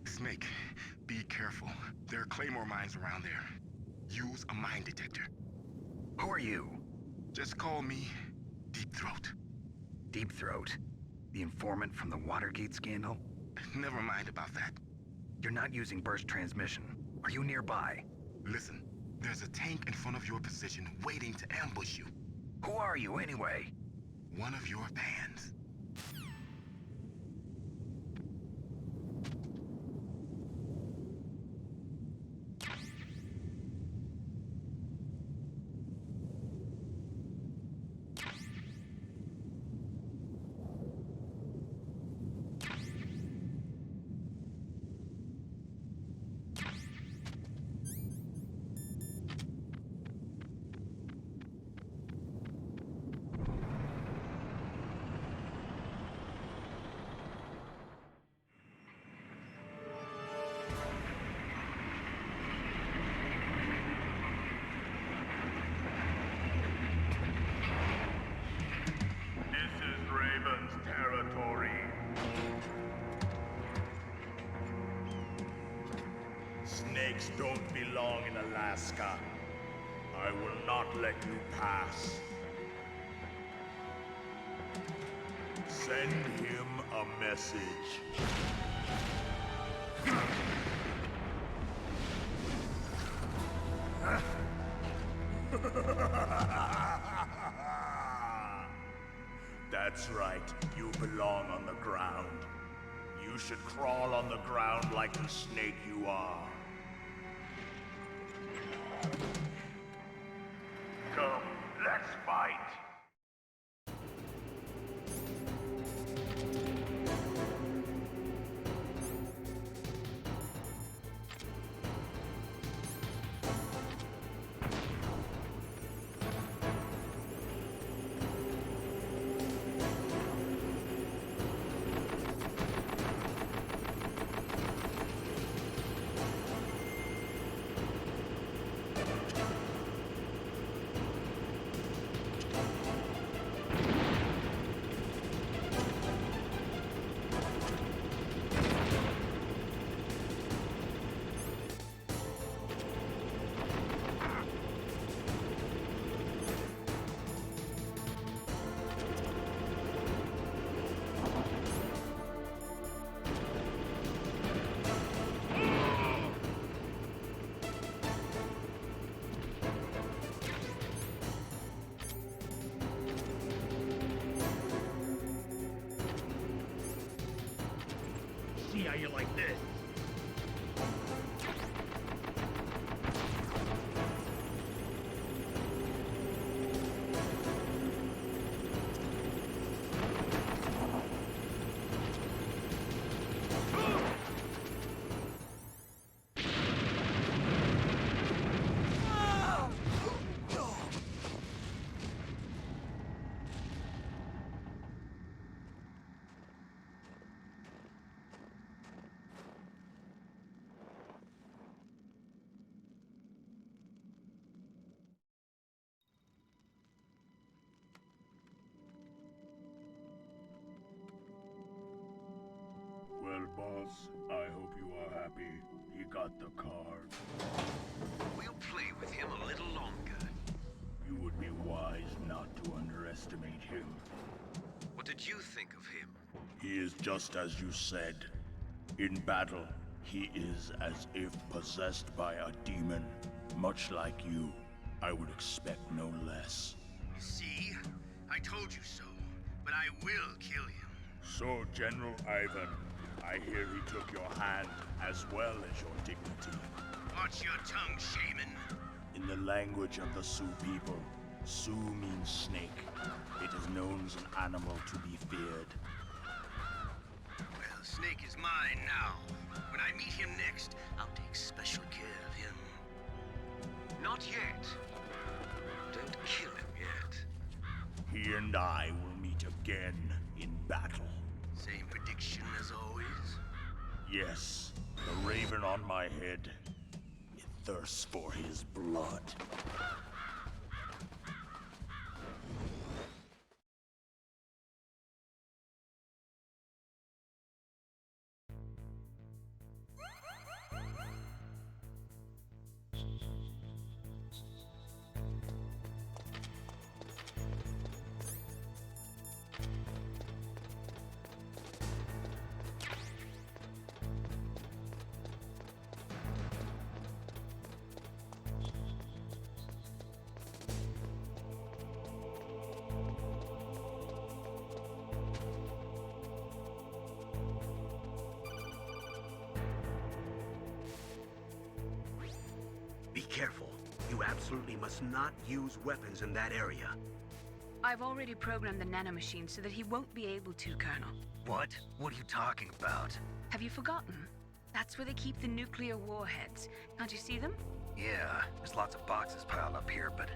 Snake, be careful. There are claymore mines around there. Use a mine detector. Who are you? Just call me Deep Throat. Deep Throat? The informant from the Watergate scandal? Never mind about that. You're not using burst transmission. Are you nearby? Listen, there's a tank in front of your position waiting to ambush you. Who are you anyway? One of your fans. Snakes don't belong in Alaska. I will not let you pass. Send him a message. That's right, you belong on the ground. You should crawl on the ground like the snake you are. Come, let's fight! you like this. Well, boss, I hope you are happy. He got the card. We'll play with him a little longer. You would be wise not to underestimate him. What did you think of him? He is just as you said. In battle, he is as if possessed by a demon. Much like you, I would expect no less. See? I told you so. But I will kill him. So, General Ivan, I hear he took your hand as well as your dignity. Watch your tongue, shaman. In the language of the Sioux people, Sioux means snake. It is known as an animal to be feared. Well, Snake is mine now. When I meet him next, I'll take special care of him. Not yet. Don't kill him yet. He and I will meet again in battle. Same prediction as always? Yes, the raven on my head. It thirsts for his blood. Be careful. You absolutely must not use weapons in that area. I've already programmed the nanomachine so that he won't be able to, Colonel. What? What are you talking about? Have you forgotten? That's where they keep the nuclear warheads. Can't you see them? Yeah, there's lots of boxes piled up here, but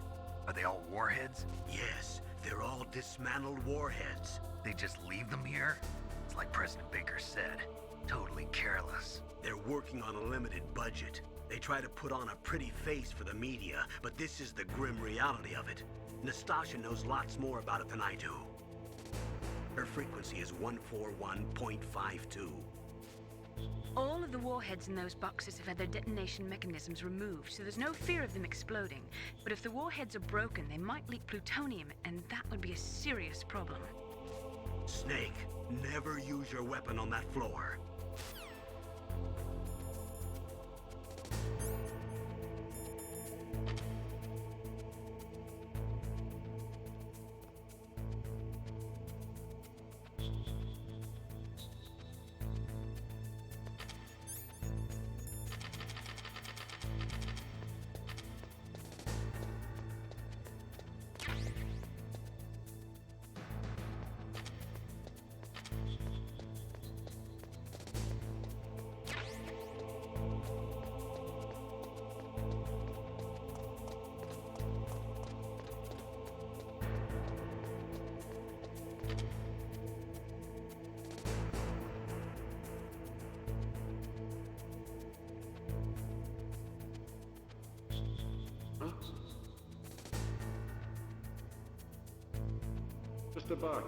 are they all warheads? Yes, they're all dismantled warheads. They just leave them here? It's like President Baker said. Totally careless. They're working on a limited budget. They try to put on a pretty face for the media, but this is the grim reality of it. Nastasha knows lots more about it than I do. Her frequency is 141.52. All of the warheads in those boxes have had their detonation mechanisms removed, so there's no fear of them exploding. But if the warheads are broken, they might leak plutonium, and that would be a serious problem. Snake, never use your weapon on that floor. Just a box.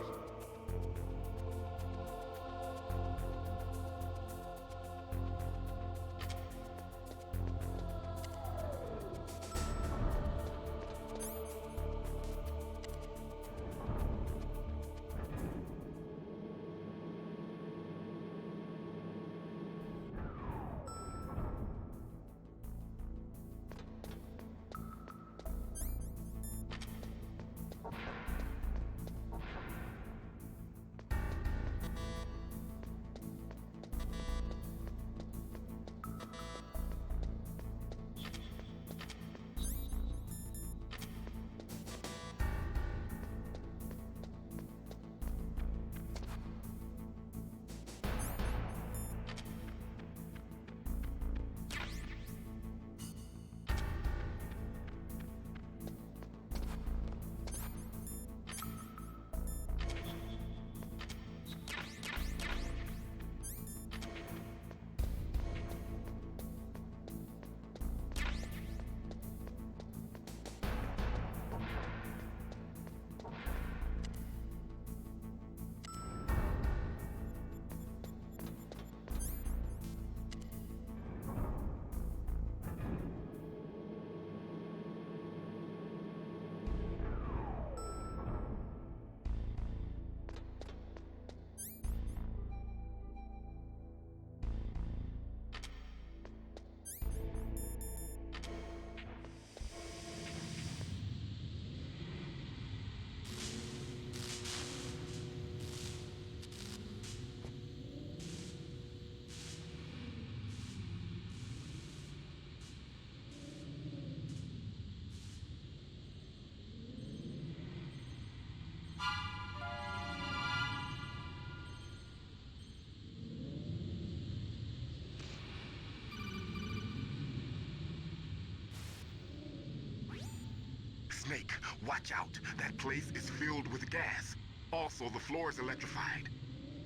watch out. That place is filled with gas. Also, the floor is electrified.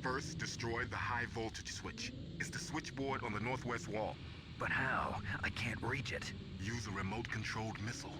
First, destroy the high voltage switch. It's the switchboard on the northwest wall. But how? I can't reach it. Use a remote-controlled missile.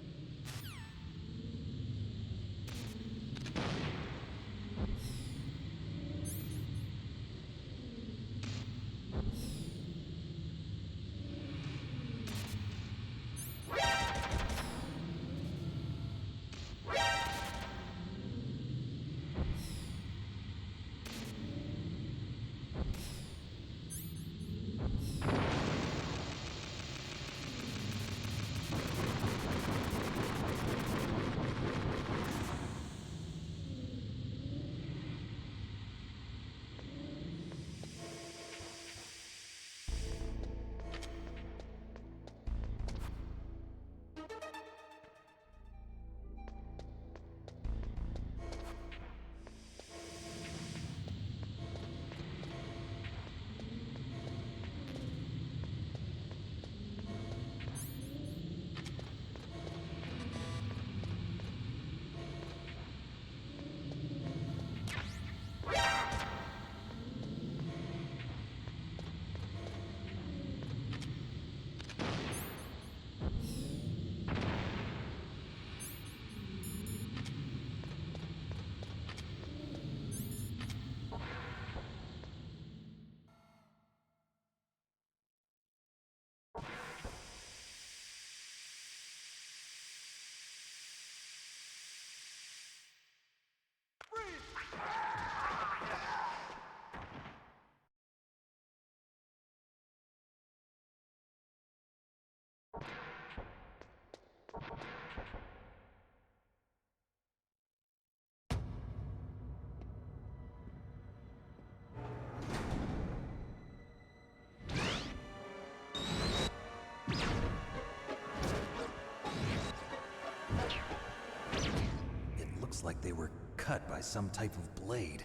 Looks like they were cut by some type of blade.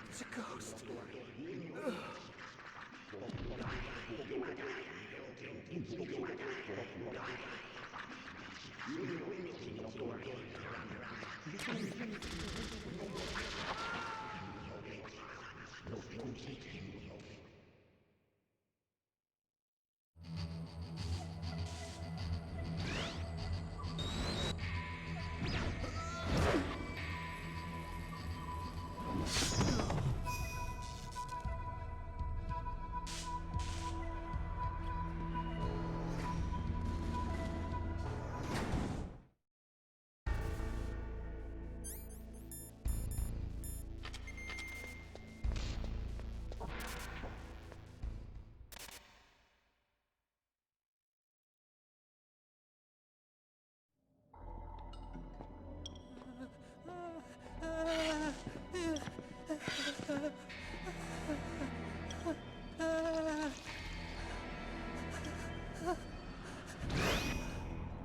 It's a ghost.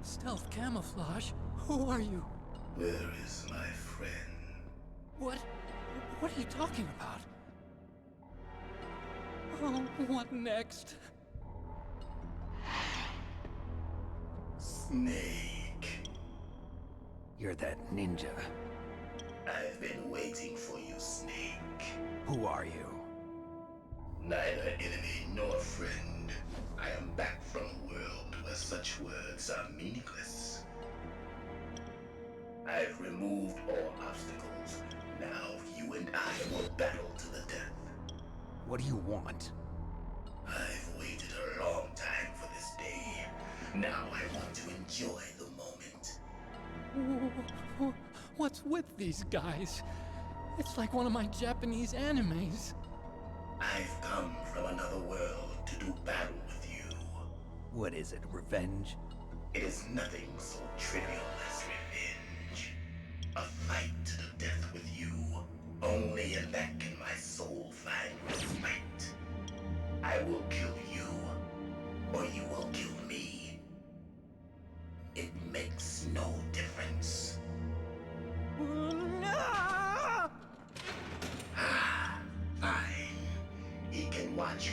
Stealth camouflage? Who are you? Where is my friend? What are you talking about? Oh, what next? Snake. You're that ninja. I've been waiting for you, Snake. Who are you? Neither enemy nor friend. I am back from a world where such words are meaningless. I've removed all obstacles. Now you and I will battle to the death. What do you want? I've waited a long time for this day. Now I want to enjoy the moment. What's with these guys? It's like one of my Japanese animes. I've come from another world to do battle with you. What is it, revenge? It is nothing so trivial as revenge. A fight to the death with you. Only in that can my soul find respite. I will kill you, or you will kill me. It makes no difference. Fine. He can watch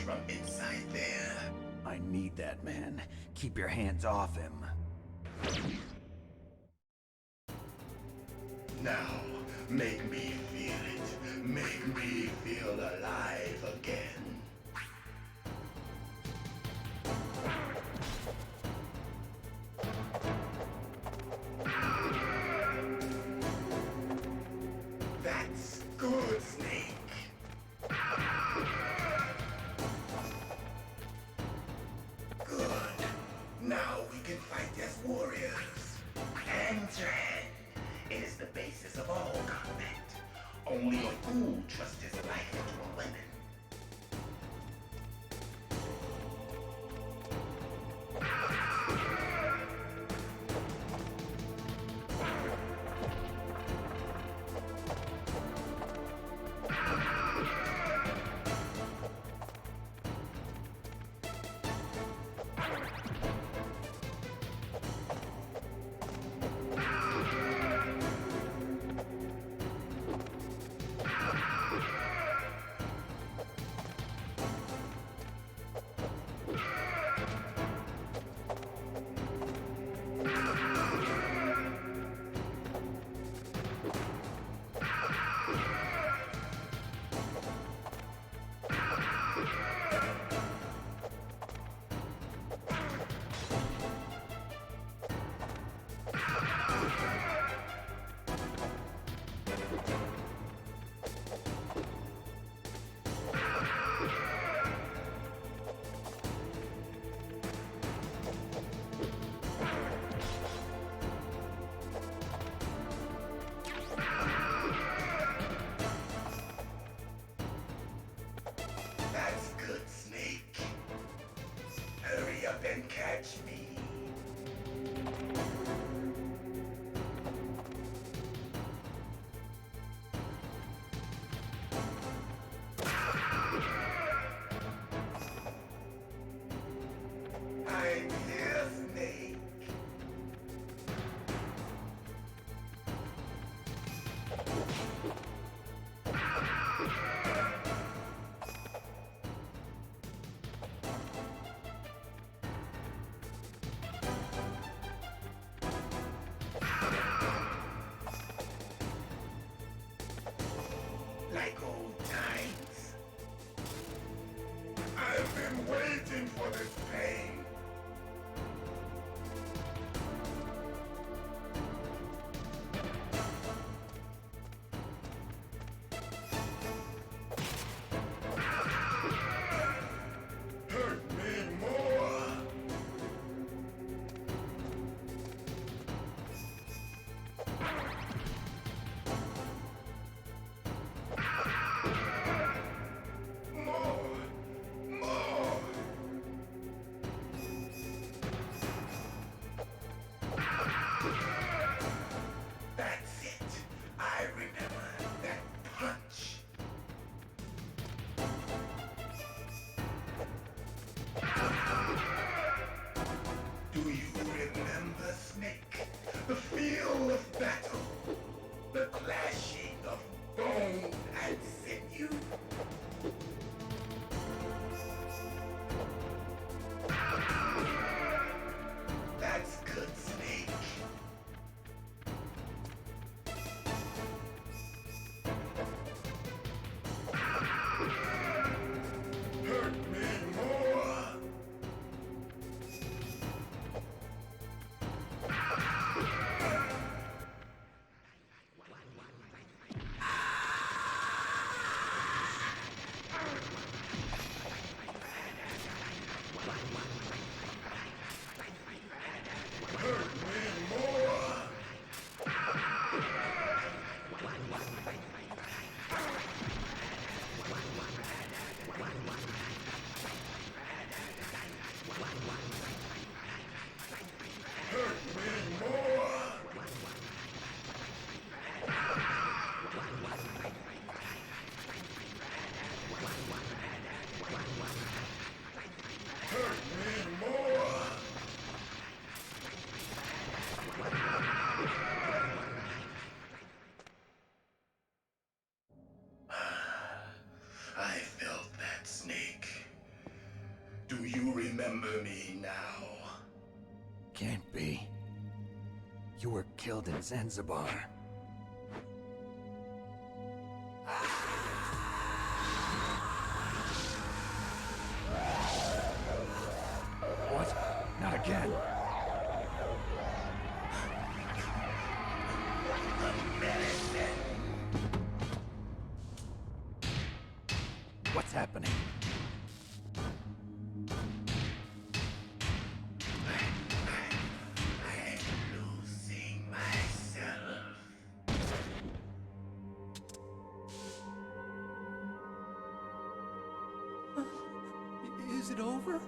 Keep your hands off him. Now, make me feel it. Make me feel alive again. That's good, Snake. Good. Now we can fight as warriors. Hand to hand. It is the basis of all combat. Only a fool trusts his life to a weapon. That's good, Snake. Hurry up and catch me. I'm here, Snake. can't be. You were killed in Zanzibar. What? Not again. What's happening? Is it over?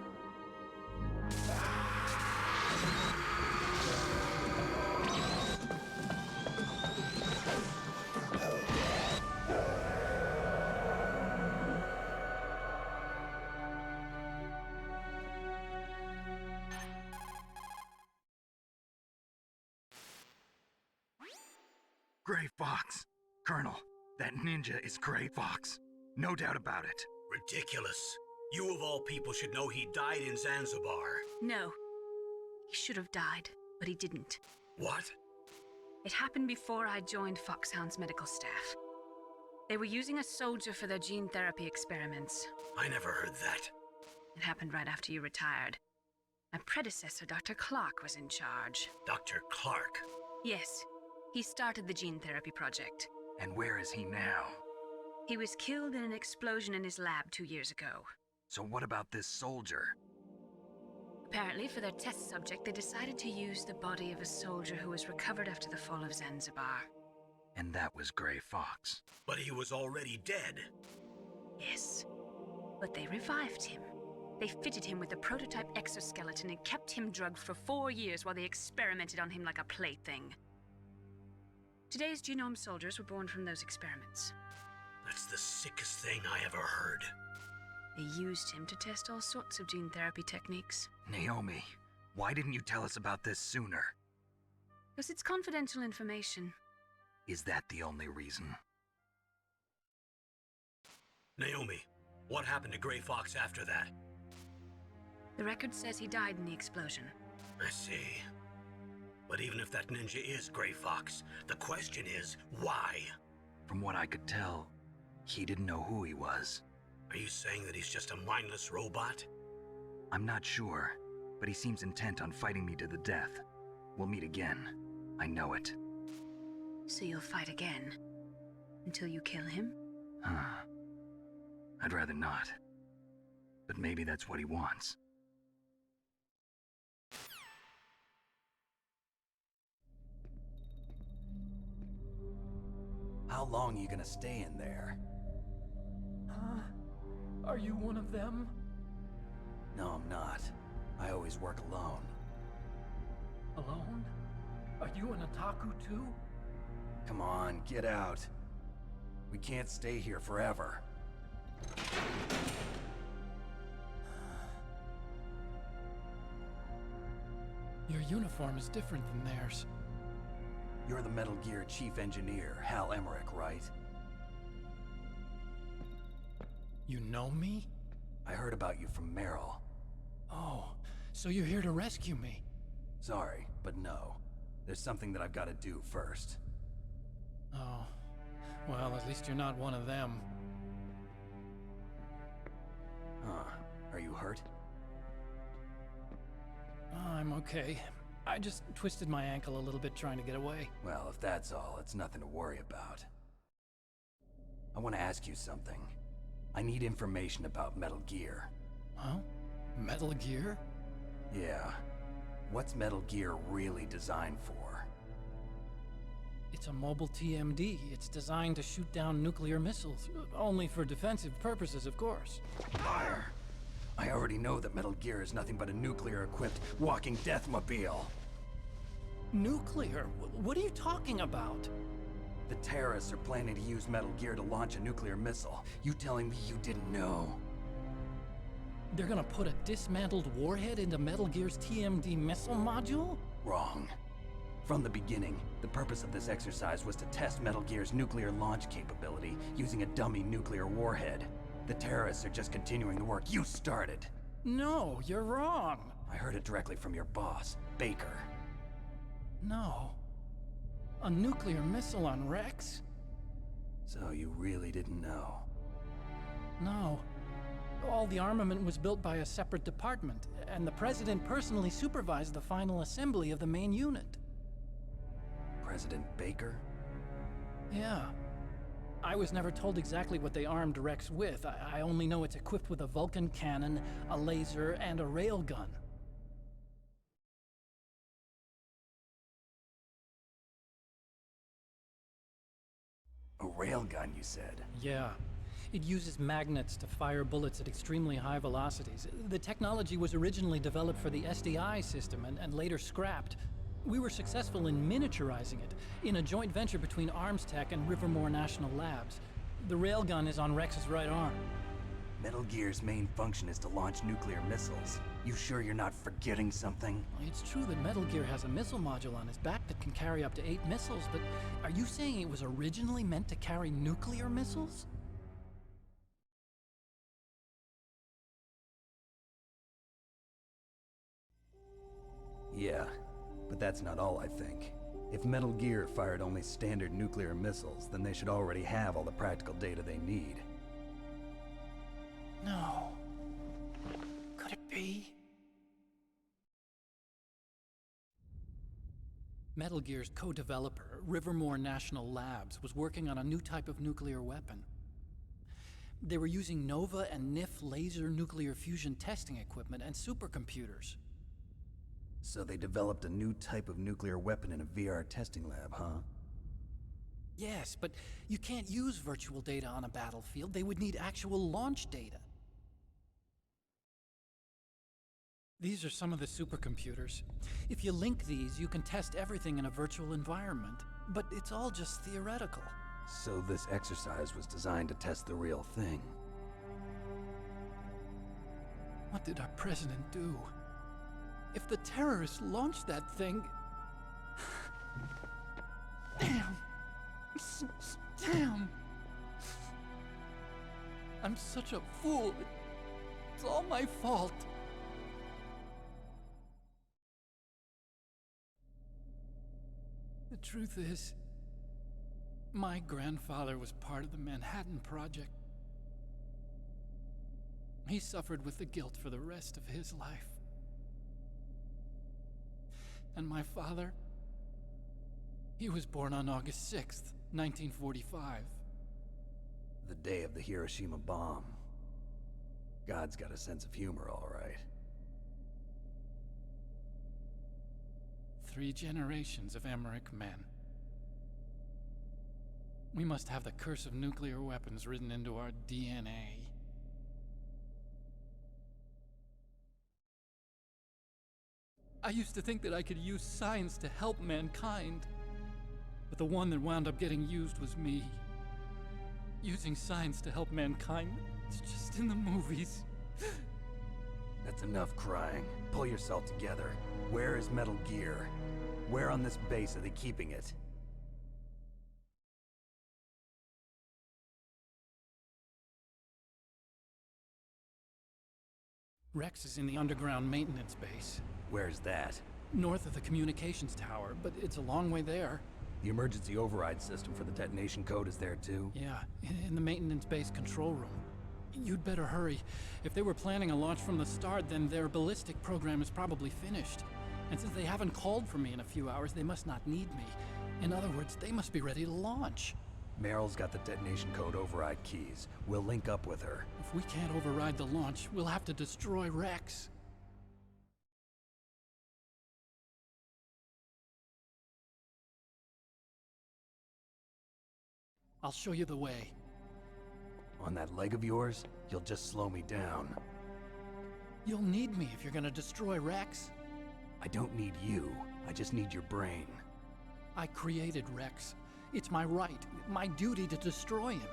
Gray Fox. Colonel, that ninja is Gray Fox. No doubt about it. Ridiculous. You of all people should know he died in Zanzibar. No. He should have died, but he didn't. What? It happened before I joined Foxhound's medical staff. They were using a soldier for their gene therapy experiments. I never heard that. It happened right after you retired. My predecessor, Dr. Clark, was in charge. Dr. Clark? Yes. He started the gene therapy project. And where is he now? He was killed in an explosion in his lab 2 years ago. So what about this soldier? Apparently, for their test subject, they decided to use the body of a soldier who was recovered after the fall of Zanzibar. And that was Gray Fox. But he was already dead. Yes. But they revived him. They fitted him with a prototype exoskeleton and kept him drugged for 4 years while they experimented on him like a plaything. Today's genome soldiers were born from those experiments. That's the sickest thing I ever heard. They used him to test all sorts of gene therapy techniques. Naomi, why didn't you tell us about this sooner? Because it's confidential information. Is that the only reason? Naomi, what happened to Gray Fox after that? The record says he died in the explosion. I see. But even if that ninja is Gray Fox, the question is, why? From what I could tell, he didn't know who he was. Are you saying that he's just a mindless robot? I'm not sure, but he seems intent on fighting me to the death. We'll meet again. I know it. So you'll fight again? Until you kill him? I'd rather not. But maybe that's what he wants. How long are you gonna stay in there? Are you one of them? No, I'm not. I always work alone. Alone? Are you an otaku too? Come on, get out. We can't stay here forever. Your uniform is different than theirs. You're the Metal Gear Chief Engineer, Hal Emmerich, right? You know me? I heard about you from Meryl. Oh, so you're here to rescue me? Sorry, but no. There's something that I've got to do first. Oh, well, at least you're not one of them. Huh. Are you hurt? I'm okay. I just twisted my ankle a little bit trying to get away. Well, if that's all, it's nothing to worry about. I want to ask you something. I need information about Metal Gear. Huh? Metal Gear? Yeah. What's Metal Gear really designed for? It's a mobile TMD. It's designed to shoot down nuclear missiles. Only for defensive purposes, of course. Fire! I already know that Metal Gear is nothing but a nuclear-equipped walking deathmobile. Nuclear? What are you talking about? The terrorists are planning to use Metal Gear to launch a nuclear missile. You telling me you didn't know? They're gonna put a dismantled warhead into Metal Gear's TMD missile module? Wrong. From the beginning, the purpose of this exercise was to test Metal Gear's nuclear launch capability using a dummy nuclear warhead. The terrorists are just continuing the work you started. No, you're wrong. I heard it directly from your boss, Baker. No. A nuclear missile on Rex? So you really didn't know? No. All the armament was built by a separate department, and the President personally supervised the final assembly of the main unit. President Baker? Yeah. I was never told exactly what they armed Rex with. I only know it's equipped with a Vulcan cannon, a laser, and a railgun. A railgun, you said? Yeah. It uses magnets to fire bullets at extremely high velocities. The technology was originally developed for the SDI system and later scrapped. We were successful in miniaturizing it in a joint venture between ArmsTech and Rivermore National Labs. The railgun is on Rex's right arm. Metal Gear's main function is to launch nuclear missiles. You sure you're not forgetting something? It's true that Metal Gear has a missile module on his back that can carry up to 8 missiles, but are you saying it was originally meant to carry nuclear missiles? Yeah, but that's not all I think. If Metal Gear fired only standard nuclear missiles, then they should already have all the practical data they need. No. Could it be? Metal Gear's co-developer, Rivermore National Labs, was working on a new type of nuclear weapon. They were using Nova and NIF laser nuclear fusion testing equipment and supercomputers. So they developed a new type of nuclear weapon in a VR testing lab, huh? Yes, but you can't use virtual data on a battlefield. They would need actual launch data. These are some of the supercomputers. If you link these, you can test everything in a virtual environment. But it's all just theoretical. So this exercise was designed to test the real thing. What did our president do? If the terrorists launched that thing... Damn. Damn. I'm such a fool. It's all my fault. The truth is, my grandfather was part of the Manhattan Project. He suffered with the guilt for the rest of his life. And my father, he was born on August 6th, 1945. The day of the Hiroshima bomb. God's got a sense of humor, all right. 3 generations of Emmerich men. We must have the curse of nuclear weapons written into our DNA. I used to think that I could use science to help mankind, but the one that wound up getting used was me. Using science to help mankind, it's just in the movies. That's enough crying. Pull yourself together. Where is Metal Gear? Where on this base are they keeping it? Rex is in the underground maintenance base. Where's that? North of the communications tower, but it's a long way there. The emergency override system for the detonation code is there too? Yeah, in the maintenance base control room. You'd better hurry. If they were planning a launch from the start, then their ballistic program is probably finished. And since they haven't called for me in a few hours, they must not need me. In other words, they must be ready to launch. Meryl's got the detonation code override keys. We'll link up with her. If we can't override the launch, we'll have to destroy Rex. I'll show you the way. On that leg of yours, you'll just slow me down. You'll need me if you're gonna destroy Rex. I don't need you. I just need your brain. I created Rex. It's my right, my duty to destroy him.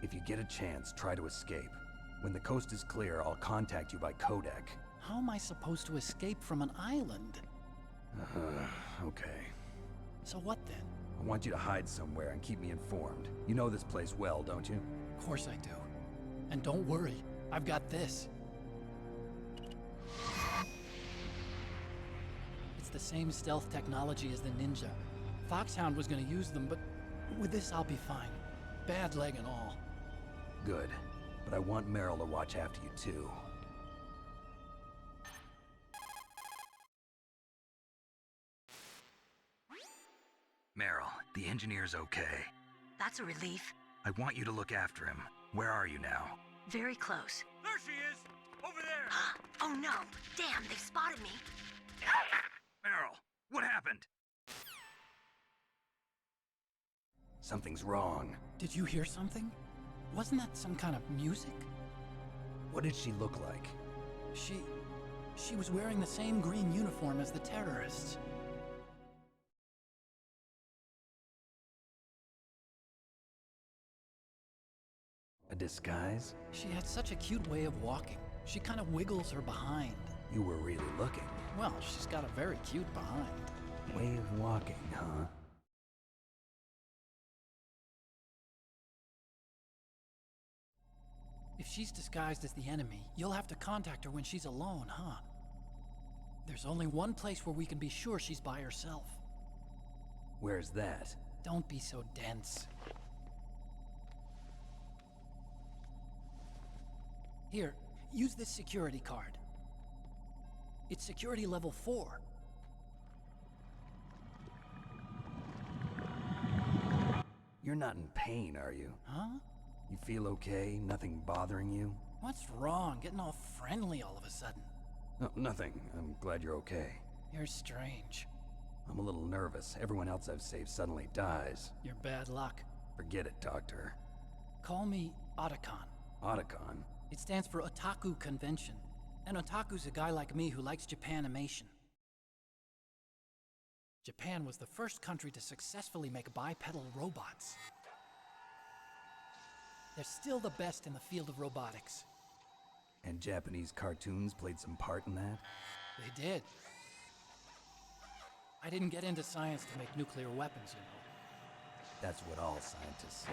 If you get a chance, try to escape. When the coast is clear, I'll contact you by codec. How am I supposed to escape from an island? Okay. So what then? I want you to hide somewhere and keep me informed. You know this place well, don't you? Of course I do. And don't worry, I've got this. It's the same stealth technology as the Ninja. Foxhound was gonna use them, but with this I'll be fine. Bad leg and all. Good. But I want Meryl to watch after you too. Meryl, the engineer's okay. That's a relief. I want you to look after him. Where are you now? Very close. There she is! Over there! Oh no! Damn, they've spotted me. Meryl, what happened? Something's wrong. Did you hear something? Wasn't that some kind of music? What did she look like? She was wearing the same green uniform as the terrorists. A disguise? She had such a cute way of walking. She kind of wiggles her behind. You were really looking. Well, she's got a very cute behind. Way of walking, huh? If she's disguised as the enemy, you'll have to contact her when she's alone, huh? There's only one place where we can be sure she's by herself. Where's that? Don't be so dense. Here, use this security card. It's security level 4. You're not in pain, are you? Huh? You feel okay? Nothing bothering you? What's wrong? Getting all friendly all of a sudden. No, nothing. I'm glad you're okay. You're strange. I'm a little nervous. Everyone else I've saved suddenly dies. You're bad luck. Forget it, Doctor. Call me Otacon. Otacon? It stands for Otaku Convention. An otaku's a guy like me who likes Japanimation. Japan was the first country to successfully make bipedal robots. They're still the best in the field of robotics. And Japanese cartoons played some part in that? They did. I didn't get into science to make nuclear weapons, you know. That's what all scientists say.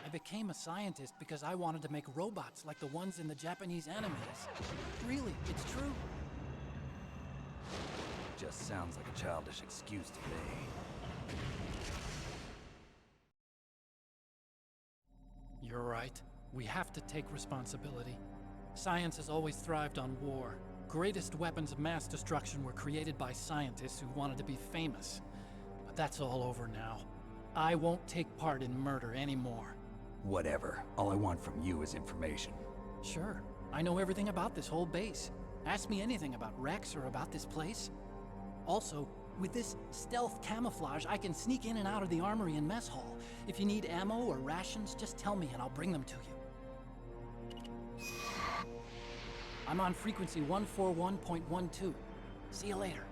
I became a scientist because I wanted to make robots like the ones in the Japanese animes. Really, it's true. Just sounds like a childish excuse to me. You're right. We have to take responsibility. Science has always thrived on war. Greatest weapons of mass destruction were created by scientists who wanted to be famous. But that's all over now. I won't take part in murder anymore. Whatever. All I want from you is information. Sure. I know everything about this whole base. Ask me anything about Rex or about this place. Also, with this stealth camouflage, I can sneak in and out of the armory and mess hall. If you need ammo or rations, just tell me and I'll bring them to you. I'm on frequency 141.12. See you later.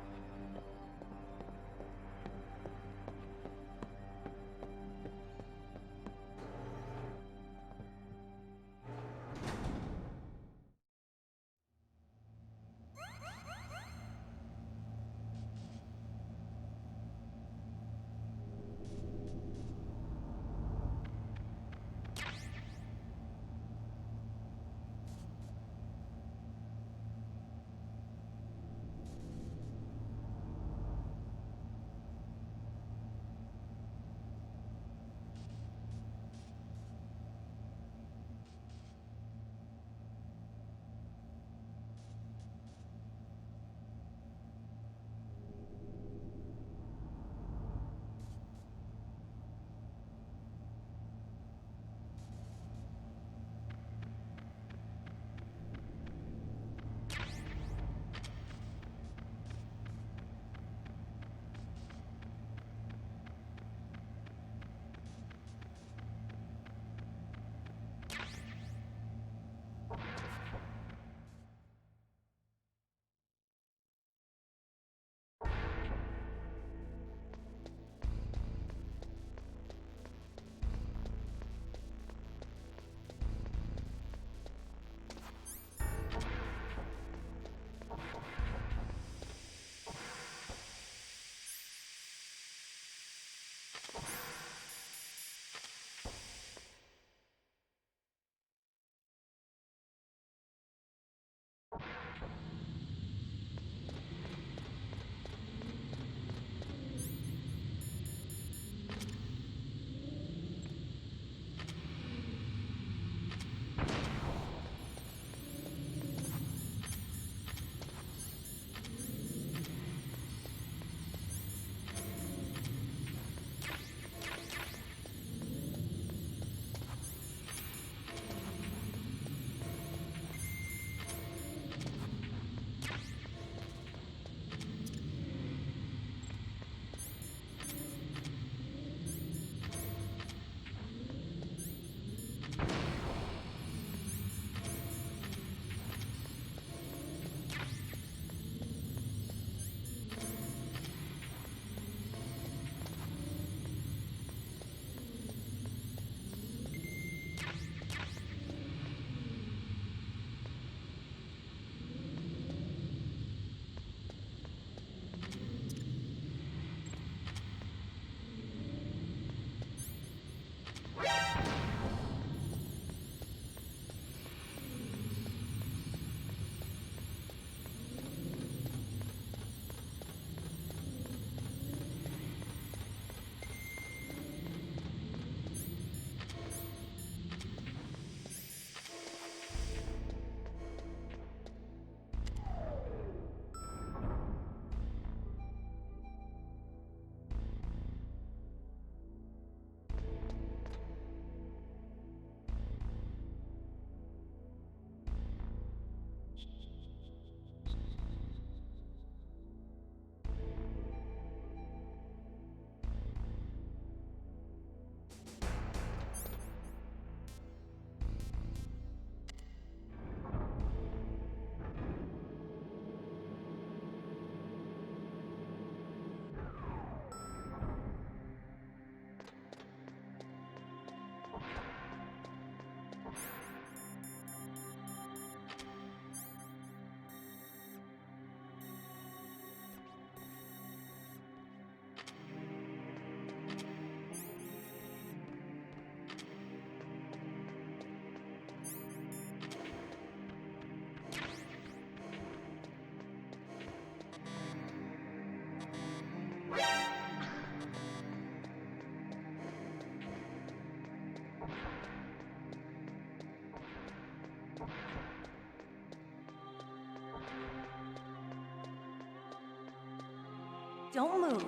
Don't move.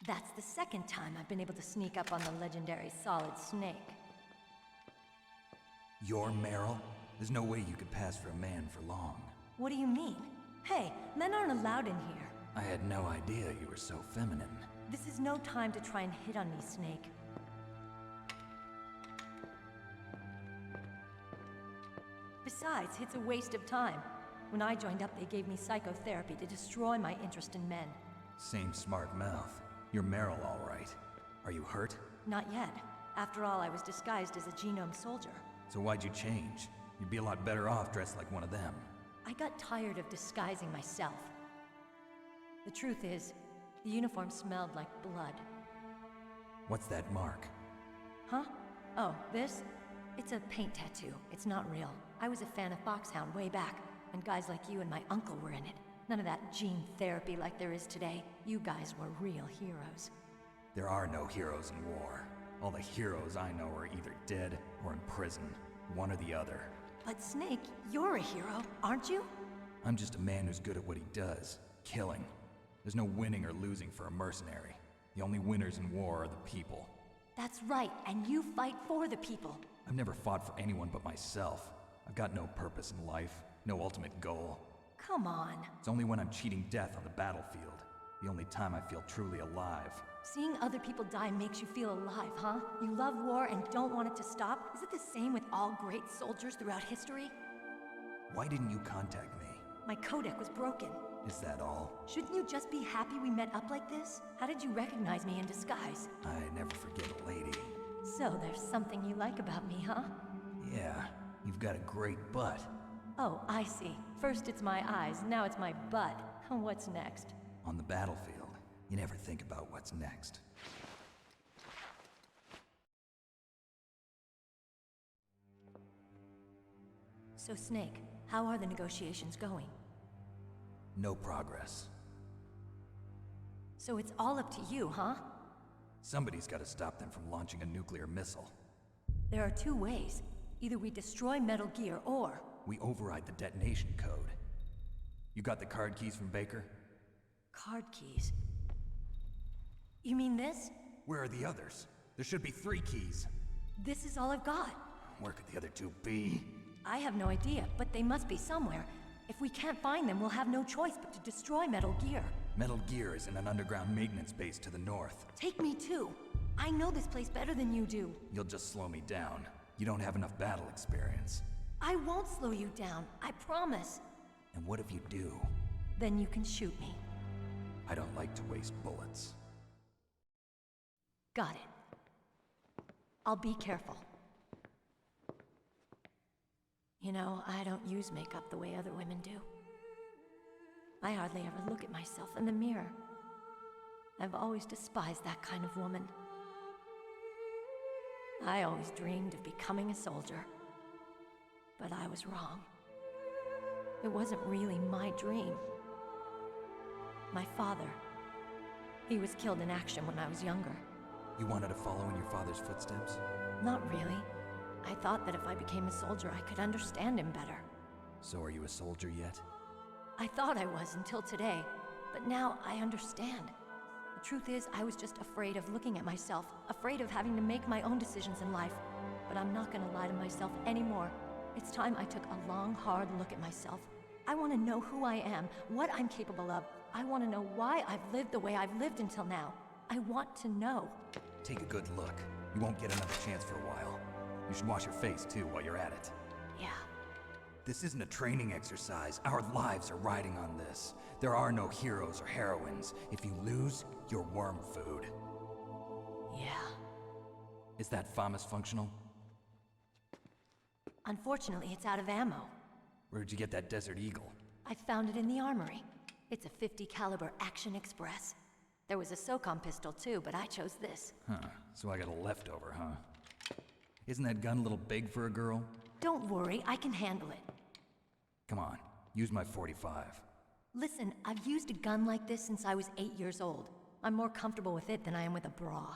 That's the second time I've been able to sneak up on the legendary Solid Snake. You're Meryl? There's no way you could pass for a man for long. What do you mean? Hey, men aren't allowed in here. I had no idea you were so feminine. This is no time to try and hit on me, Snake. Besides, it's a waste of time. When I joined up, they gave me psychotherapy to destroy my interest in men. Same smart mouth. You're Meryl, all right. Are you hurt? Not yet. After all, I was disguised as a genome soldier. So why'd you change? You'd be a lot better off dressed like one of them. I got tired of disguising myself. The truth is, the uniform smelled like blood. What's that mark? Huh? Oh, this? It's a paint tattoo. It's not real. I was a fan of Foxhound way back, and guys like you and my uncle were in it. None of that gene therapy like there is today. You guys were real heroes. There are no heroes in war. All the heroes I know are either dead or in prison. One or the other. But Snake, you're a hero, aren't you? I'm just a man who's good at what he does. Killing. There's no winning or losing for a mercenary. The only winners in war are the people. That's right, and you fight for the people. I've never fought for anyone but myself. I've got no purpose in life, no ultimate goal. Come on. It's only when I'm cheating death on the battlefield. The only time I feel truly alive. Seeing other people die makes you feel alive, huh? You love war and don't want it to stop? Is it the same with all great soldiers throughout history? Why didn't you contact me? My codec was broken. Is that all? Shouldn't you just be happy we met up like this? How did you recognize me in disguise? I never forget a lady. So there's something you like about me, huh? Yeah, you've got a great butt. Oh, I see. First it's my eyes, now it's my butt. What's next? On the battlefield, you never think about what's next. So Snake, how are the negotiations going? No progress. So it's all up to you, huh? Somebody's got to stop them from launching a nuclear missile. There are two ways. Either we destroy Metal Gear, or... we override the detonation code. You got the card keys from Baker? Card keys? You mean this? Where are the others? There should be 3 keys. This is all I've got. Where could the other 2 be? I have no idea, but they must be somewhere. If we can't find them, we'll have no choice but to destroy Metal Gear. Metal Gear is in an underground maintenance base to the north. Take me too. I know this place better than you do. You'll just slow me down. You don't have enough battle experience. I won't slow you down, I promise. And what if you do? Then you can shoot me. I don't like to waste bullets. Got it. I'll be careful. You know, I don't use makeup the way other women do. I hardly ever look at myself in the mirror. I've always despised that kind of woman. I always dreamed of becoming a soldier. But I was wrong. It wasn't really my dream. My father, he was killed in action when I was younger. You wanted to follow in your father's footsteps? Not really. I thought that if I became a soldier, I could understand him better. So are you a soldier yet? I thought I was until today, but now I understand. The truth is, I was just afraid of looking at myself, afraid of having to make my own decisions in life. But I'm not gonna lie to myself anymore. It's time I took a long, hard look at myself. I want to know who I am, what I'm capable of. I want to know why I've lived the way I've lived until now. I want to know. Take a good look. You won't get another chance for a while. You should wash your face, too, while you're at it. Yeah. This isn't a training exercise. Our lives are riding on this. There are no heroes or heroines. If you lose, you're worm food. Yeah. Is that FAMAS functional? Unfortunately, it's out of ammo. Where'd you get that Desert Eagle? I found it in the armory. It's a .50 caliber Action Express. There was a SOCOM pistol too, but I chose this. Huh, so I got a leftover, huh? Isn't that gun a little big for a girl? Don't worry, I can handle it. Come on, use my .45. Listen, I've used a gun like this since I was 8 years old. I'm more comfortable with it than I am with a bra.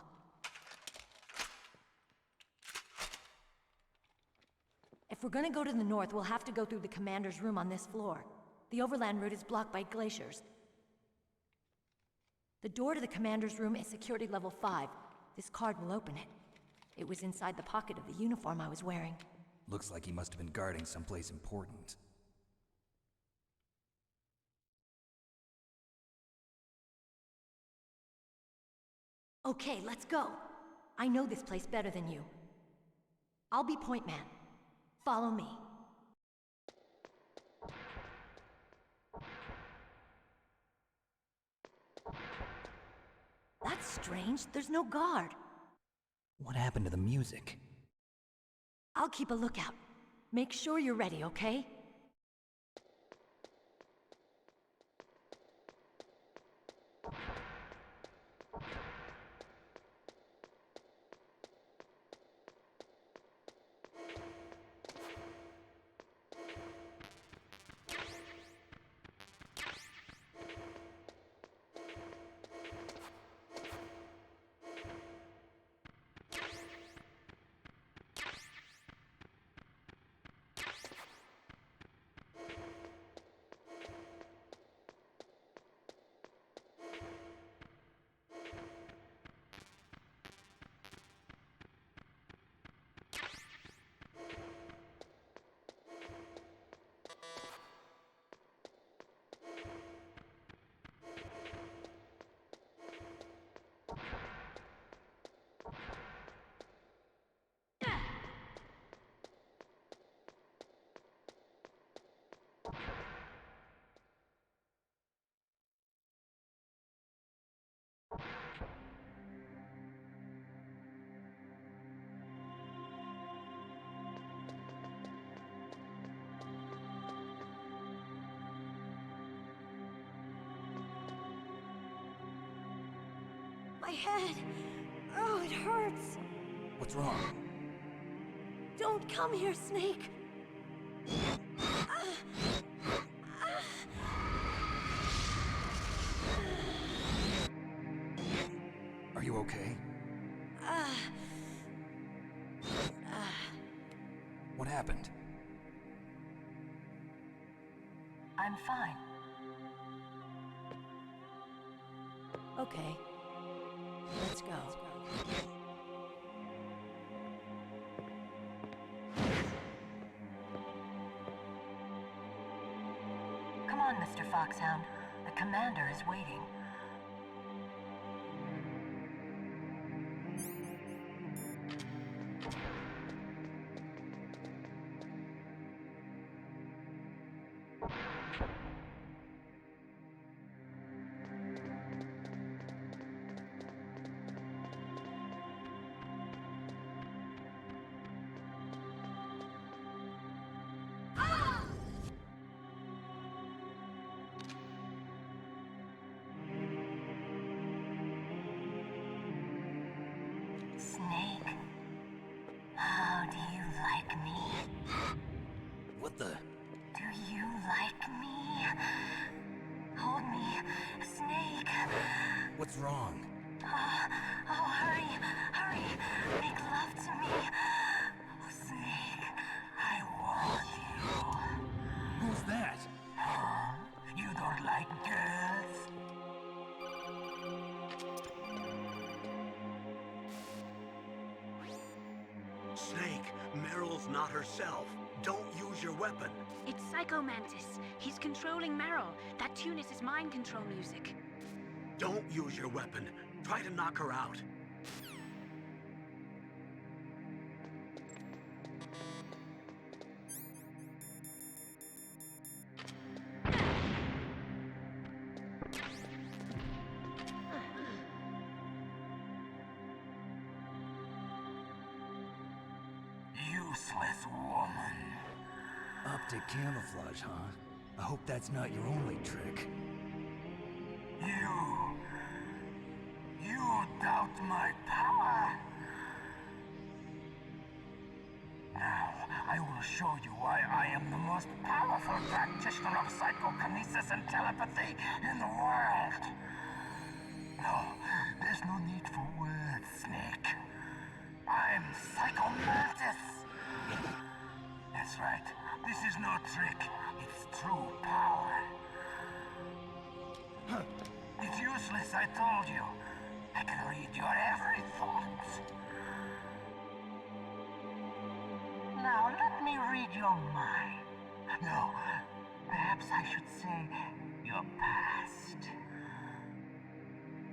If we're gonna go to the north, we'll have to go through the commander's room on this floor. The overland route is blocked by glaciers. The door to the commander's room is security level 5. This card will open it. It was inside the pocket of the uniform I was wearing. Looks like he must have been guarding someplace important. Okay, let's go. I know this place better than you. I'll be point man. Follow me. That's strange. There's no guard. What happened to the music? I'll keep a lookout. Make sure you're ready, okay? My head! Oh, it hurts! What's wrong? Don't come here, Snake! Are you okay? What happened? I'm fine. Okay. Let's go. Come on, Mr. Foxhound. The commander is waiting. Snake, how do you like me? What the? Do you like me? Hold me, Snake. What's wrong? Oh, hurry, hurry. Make love to me. Oh, Snake, I want you. Who's that? Oh, you don't like girls? Snake, Meryl's not herself. Don't use your weapon. It's Psycho Mantis. He's controlling Meryl. That tune is his mind control music. Don't use your weapon. Try to knock her out. Useless woman. Optic camouflage, huh? I hope that's not your only trick. You doubt my power? Now, I will show you why I am the most powerful practitioner of psychokinesis and telepathy in the world. No, there's no need for words, Snake. I'm Psycho Mantis. That's no trick. It's true power. It's useless, I told you. I can read your every thought. Now let me read your mind. No, perhaps I should say your past.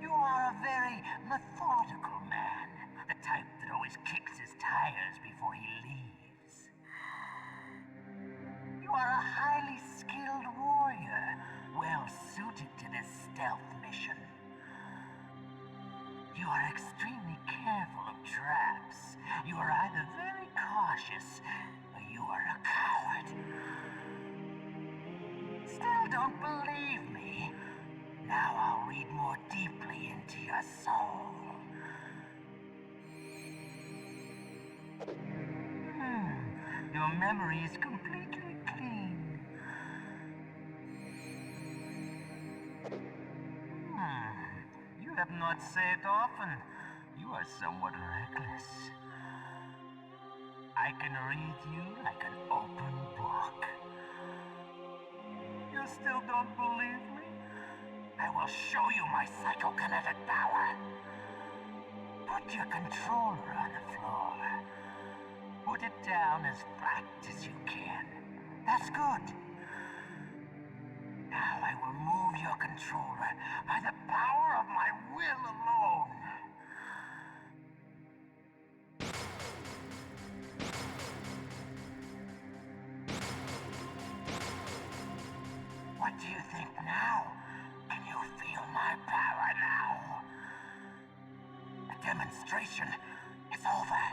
You are a very methodical man. The type that always kicks his tires before he leaves. You are a highly skilled warrior, well suited to this stealth mission. You are extremely careful of traps. You are either very cautious, or you are a coward. Still don't believe me? Now I'll read more deeply into your soul. Your memory is completely clean. You have not saved often. You are somewhat reckless. I can read you like an open book. You still don't believe me? I will show you my psychokinetic power. Put your controller on the floor. Put it down as flat as you can. That's good. Now I will move your controller by the power of my will alone. What do you think now? Can you feel my power now? The demonstration is over.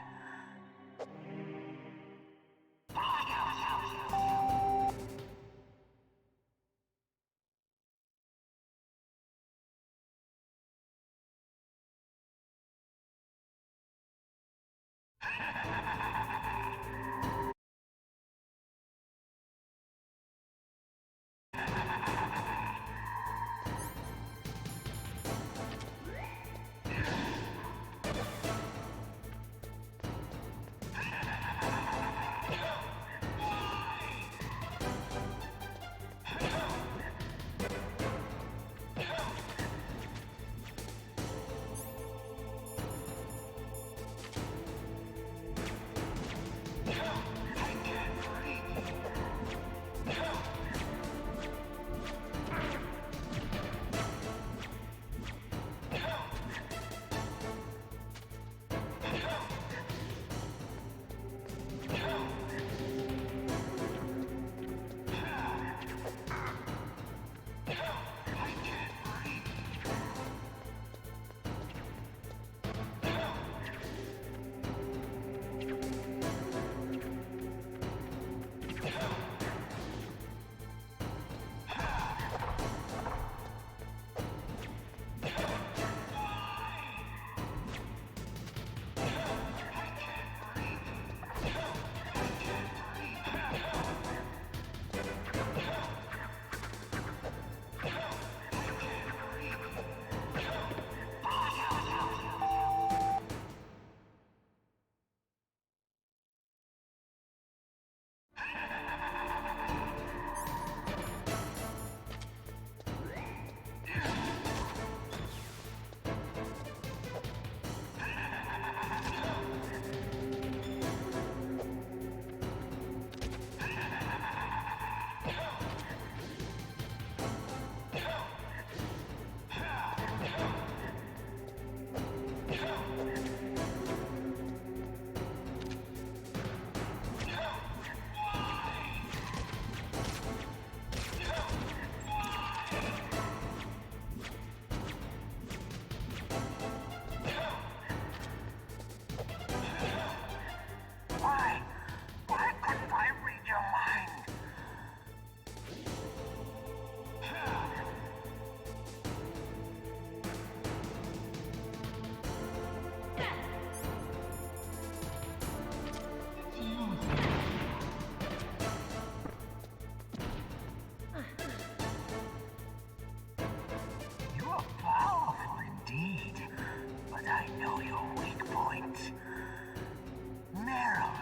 Meryl,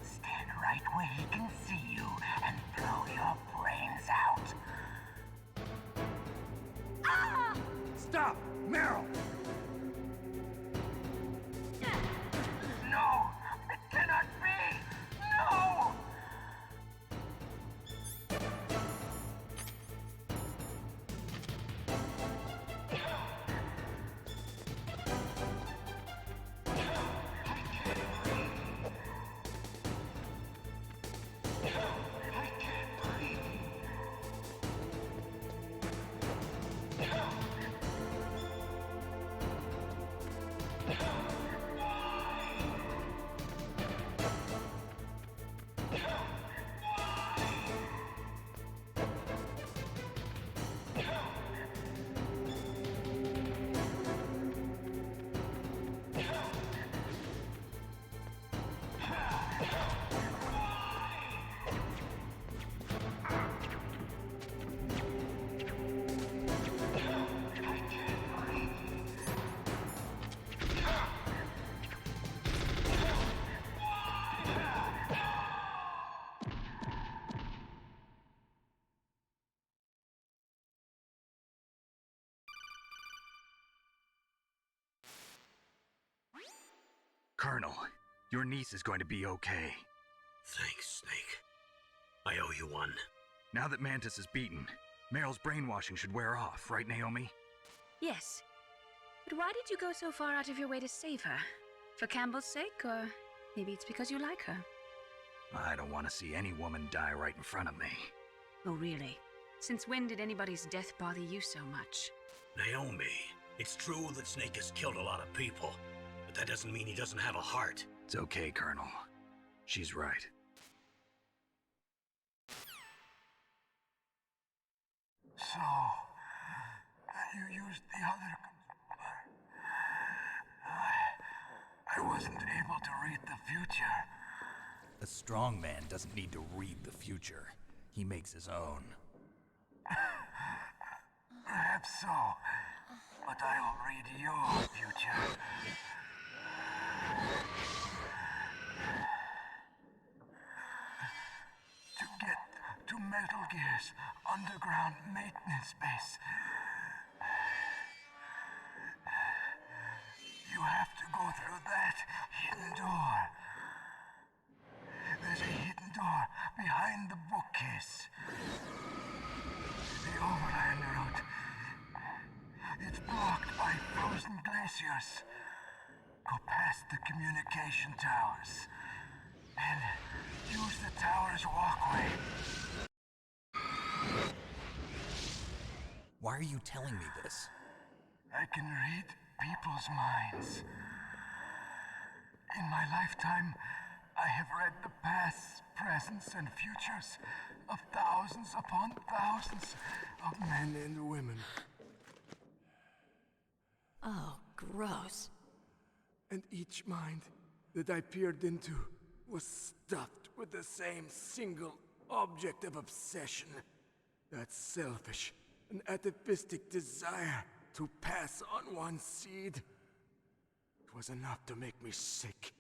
stand right where he can see you and Colonel, your niece is going to be okay. Thanks, Snake. I owe you one. Now that Mantis is beaten, Meryl's brainwashing should wear off, right, Naomi? Yes. But why did you go so far out of your way to save her? For Campbell's sake, or maybe it's because you like her? I don't want to see any woman die right in front of me. Oh, really? Since when did anybody's death bother you so much? Naomi, it's true that Snake has killed a lot of people, but that doesn't mean he doesn't have a heart. It's okay, Colonel. She's right. So, you used the other... I wasn't able to read the future. A strong man doesn't need to read the future. He makes his own. Perhaps so, but I'll read your future. To get to Metal Gear's underground maintenance base, you have to go through that hidden door. There's a hidden door behind the bookcase. The overland route. It's blocked by frozen glaciers. Go past the communication towers and use the tower's walkway. Why are you telling me this? I can read people's minds. In my lifetime, I have read the pasts, presents, and futures of thousands upon thousands of men and women. Oh, gross. And each mind that I peered into was stuffed with the same single object of obsession. That selfish and atavistic desire to pass on one seed. It was enough to make me sick.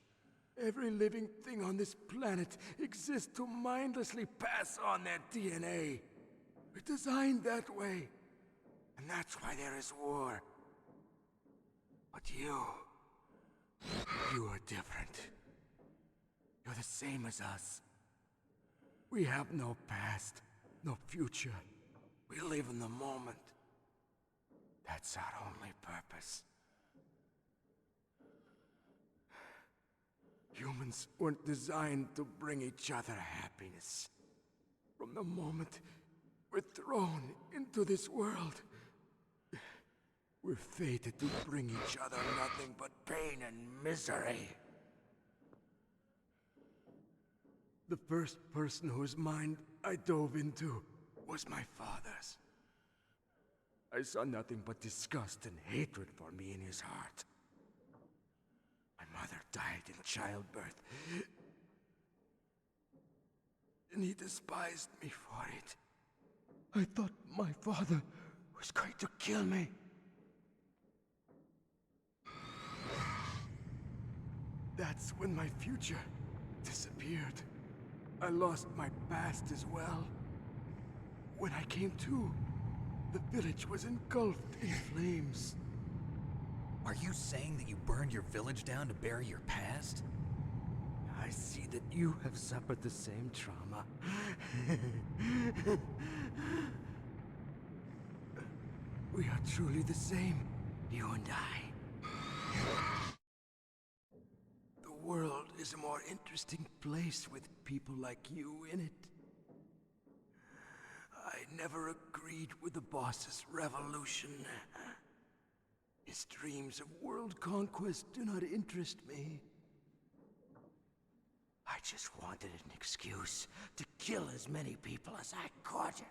Every living thing on this planet exists to mindlessly pass on their DNA. We're designed that way. And that's why there is war. But you are different. You're the same as us. We have no past, no future. We live in the moment. That's our only purpose. Humans weren't designed to bring each other happiness. From the moment we're thrown into this world, we're fated to bring each other nothing but pain and misery. The first person whose mind I dove into was my father's. I saw nothing but disgust and hatred for me in his heart. My mother died in childbirth, and he despised me for it. I thought my father was going to kill me. That's when my future disappeared. I lost my past as well. When I came to, the village was engulfed in flames. Are you saying that you burned your village down to bury your past? I see that you have suffered the same trauma. We are truly the same, you and I. The world is a more interesting place with people like you in it. I never agreed with the boss's revolution. His dreams of world conquest do not interest me. I just wanted an excuse to kill as many people as I could.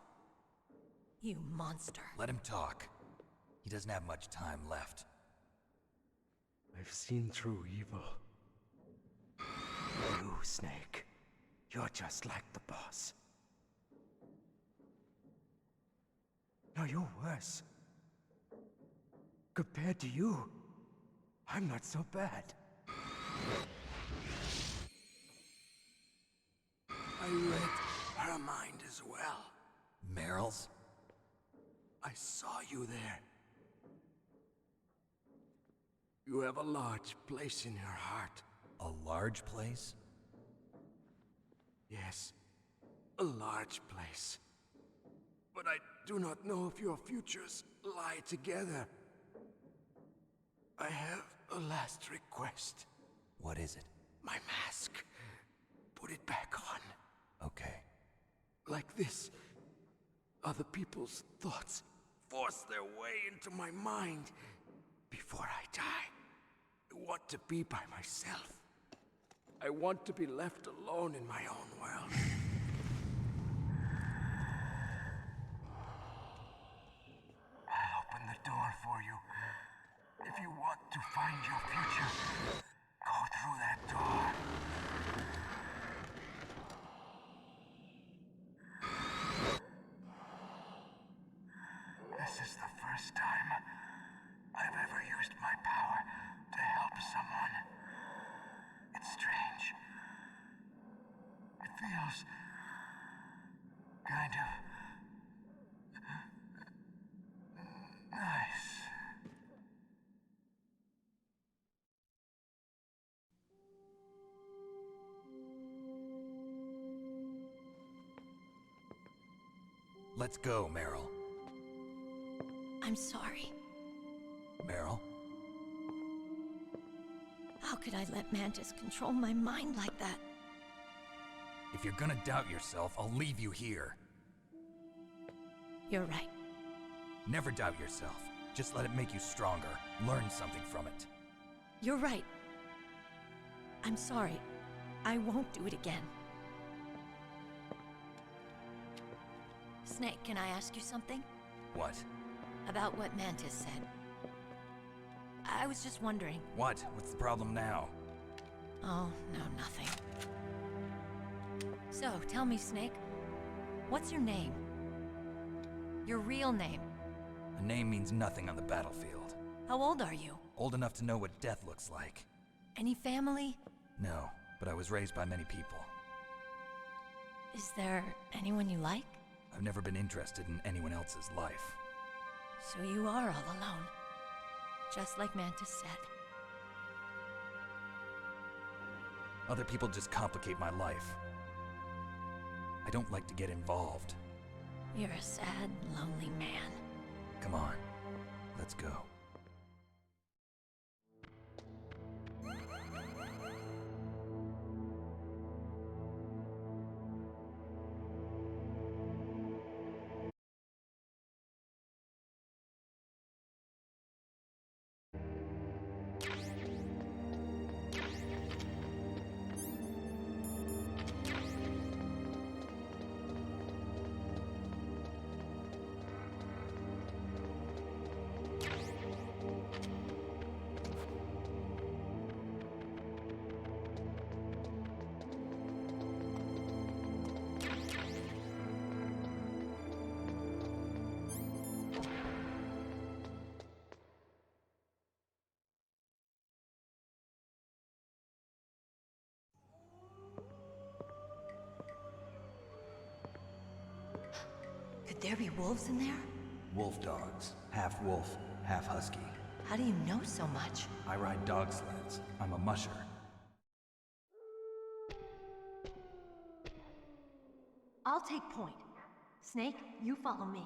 You monster. Let him talk. He doesn't have much time left. I've seen true evil. You, Snake, you're just like the boss. No, you're worse. Compared to you, I'm not so bad. I read her mind as well. Meryl's? I saw you there. You have a large place in her heart A large place? Yes, a large place. But I do not know if your futures lie together. I have a last request. What is it? My mask. Put it back on. Okay. Like this, other people's thoughts force their way into my mind before I die. I want to be by myself. I want to be left alone in my own world. I'll open the door for you. If you want to find your future, go through that door. This is the first time I've ever used my power to help someone. It's strange. It feels kind of nice. Let's go, Meryl. I'm sorry. Meryl? How could I let Mantis control my mind like that? If you're gonna doubt yourself, I'll leave you here. You're right. Never doubt yourself. Just let it make you stronger. Learn something from it. You're right. I'm sorry. I won't do it again. Snake, can I ask you something? What? About what Mantis said. I was just wondering. What? What's the problem now? Oh, no, nothing. So, tell me, Snake. What's your name? Your real name? A name means nothing on the battlefield. How old are you? Old enough to know what death looks like. Any family? No, but I was raised by many people. Is there anyone you like? I've never been interested in anyone else's life. So you are all alone. Just like Mantis said. Other people just complicate my life. I don't like to get involved. You're a sad, lonely man. Come on, let's go. Could there be wolves in there? Wolf dogs. Half wolf, half husky. How do you know so much? I ride dog sleds. I'm a musher. I'll take point. Snake, you follow me.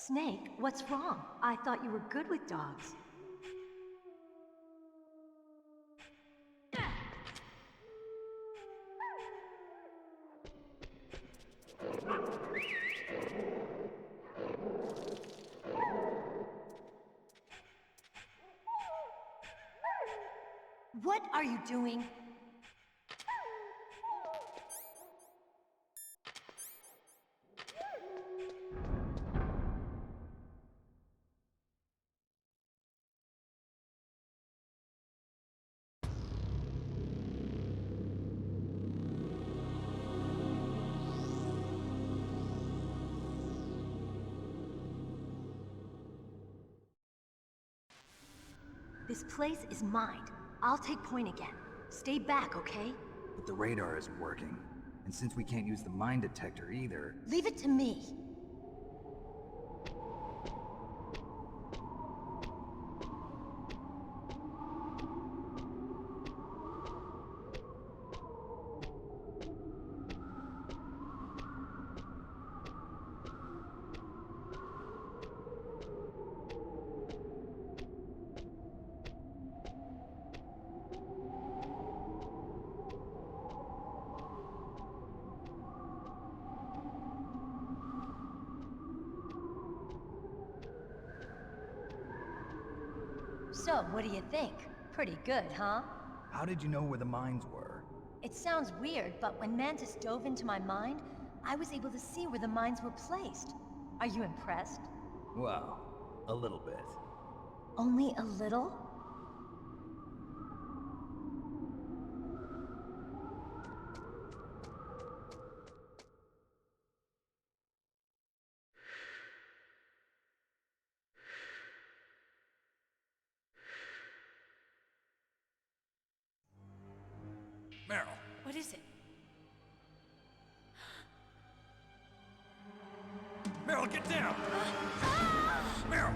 Snake, what's wrong? I thought you were good with dogs. What are you doing? This place is mine. I'll take point again. Stay back, okay? But the radar isn't working. And since we can't use the mine detector either... Leave it to me. So, what do you think? Pretty good, huh? How did you know where the mines were? It sounds weird, but when Mantis dove into my mind, I was able to see where the mines were placed. Are you impressed? Well, a little bit. Only a little? Meryl! What is it? Meryl, get down! Meryl!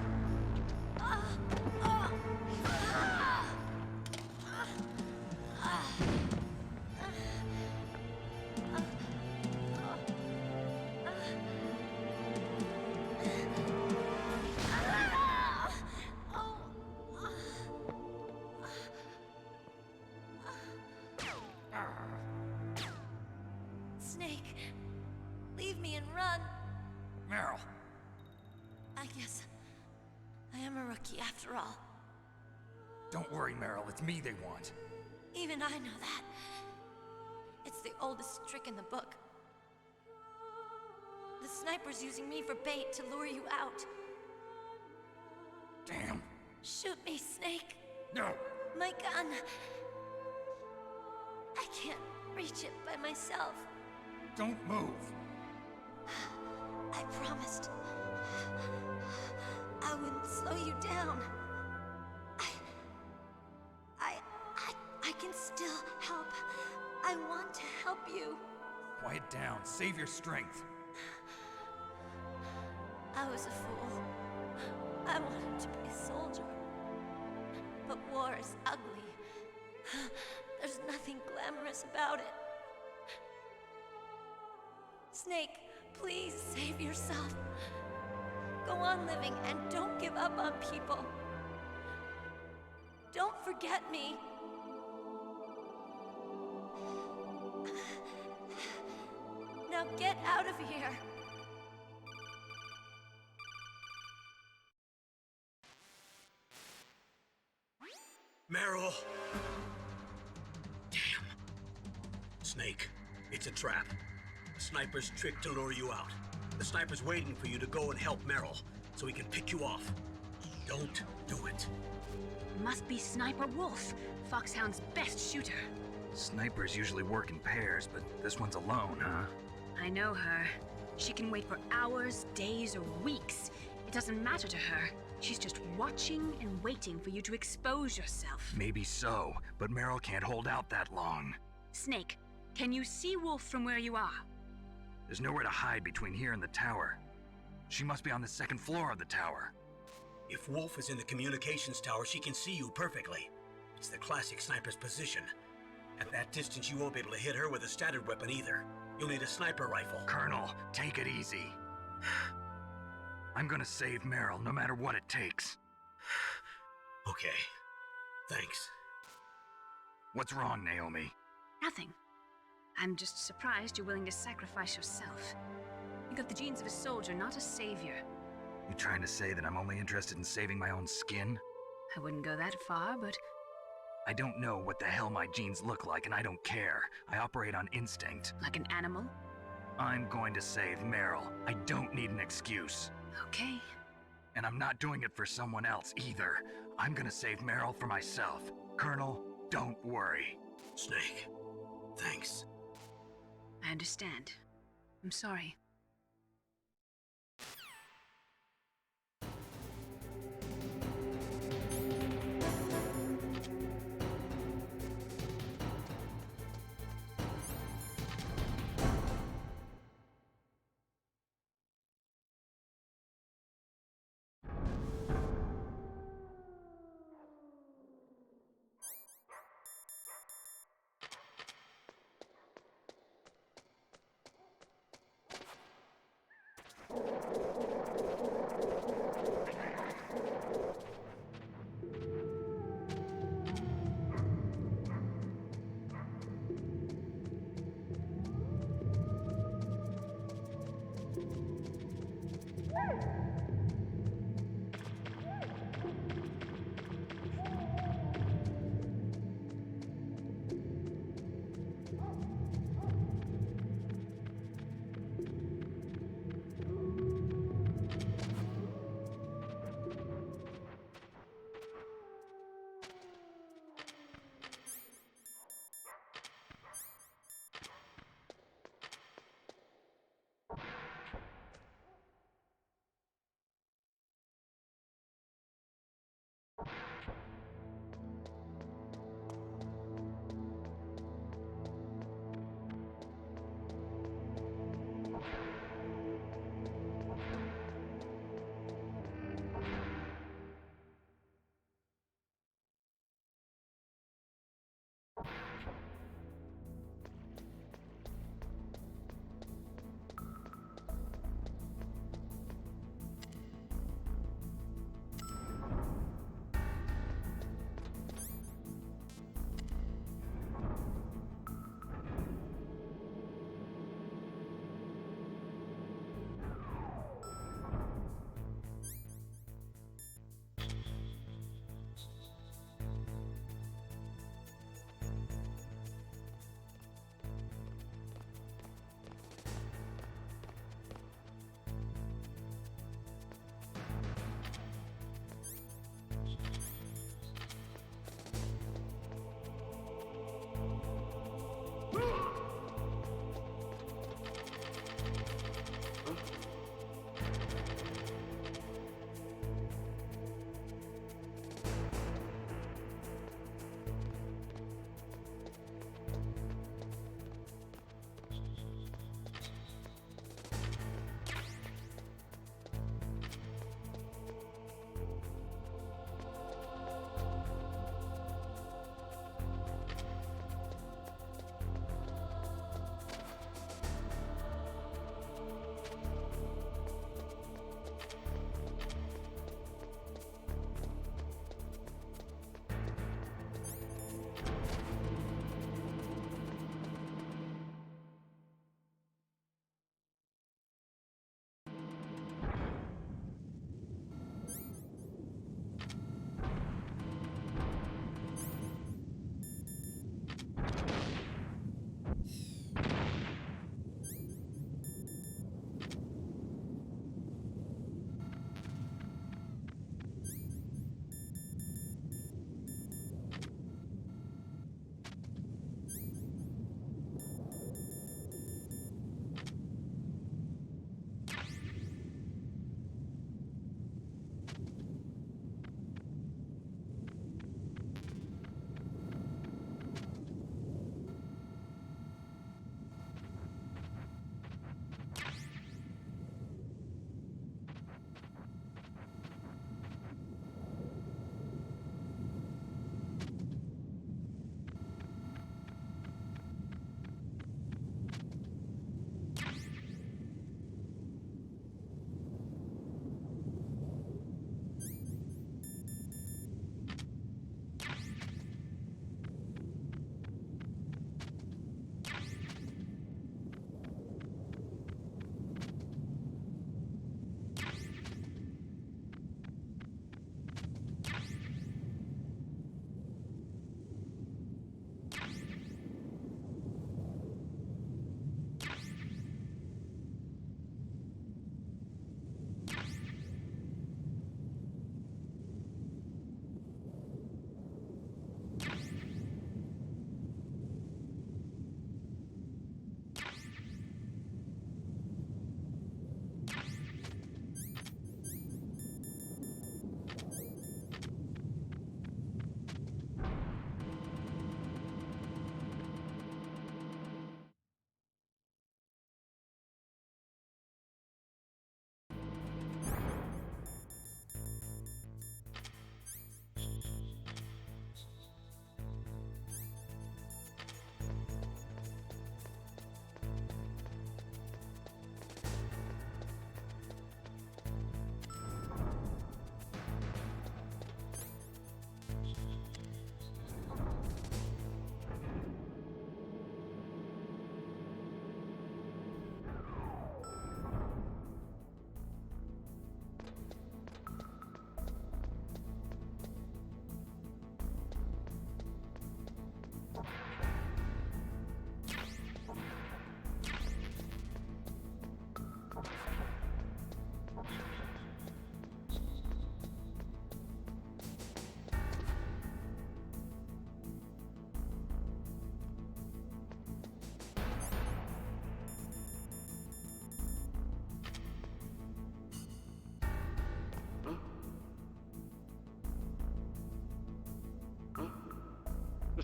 Snake, leave me and run. Meryl! I guess I am a rookie after all. Don't worry, Meryl. It's me they want. Even I know that. It's the oldest trick in the book. The sniper's using me for bait to lure you out. Damn. Shoot me, Snake. No! My gun. I can't reach it by myself. Don't move. I promised. I wouldn't slow you down. I can still help. I want to help you. Quiet down. Save your strength. I was a fool. I wanted to be a soldier. But war is ugly. There's nothing glamorous about it. Snake, please save yourself. Go on living and don't give up on people. Don't forget me. Now get out of here. Meryl! Damn. Snake, it's a trap. The sniper's trick to lure you out. The sniper's waiting for you to go and help Meryl, so he can pick you off. Don't do it. Must be Sniper Wolf, Foxhound's best shooter. Snipers usually work in pairs, but this one's alone, huh? I know her. She can wait for hours, days, or weeks. It doesn't matter to her. She's just watching and waiting for you to expose yourself. Maybe so, but Meryl can't hold out that long. Snake, can you see Wolf from where you are? There's nowhere to hide between here and the tower. She must be on the second floor of the tower. If Wolf is in the communications tower, she can see you perfectly. It's the classic sniper's position. At that distance, you won't be able to hit her with a standard weapon either. You'll need a sniper rifle. Colonel, take it easy. I'm gonna save Meryl, no matter what it takes. Okay. Thanks. What's wrong, Naomi? Nothing. I'm just surprised you're willing to sacrifice yourself. You got the genes of a soldier, not a savior. You trying to say that I'm only interested in saving my own skin? I wouldn't go that far, but I don't know what the hell my genes look like, and I don't care. I operate on instinct. like an animal? I'm going to save Meryl. I don't need an excuse. Okay. And I'm not doing it for someone else either. I'm gonna save Meryl for myself. Colonel, don't worry. Snake, thanks. I understand. I'm sorry.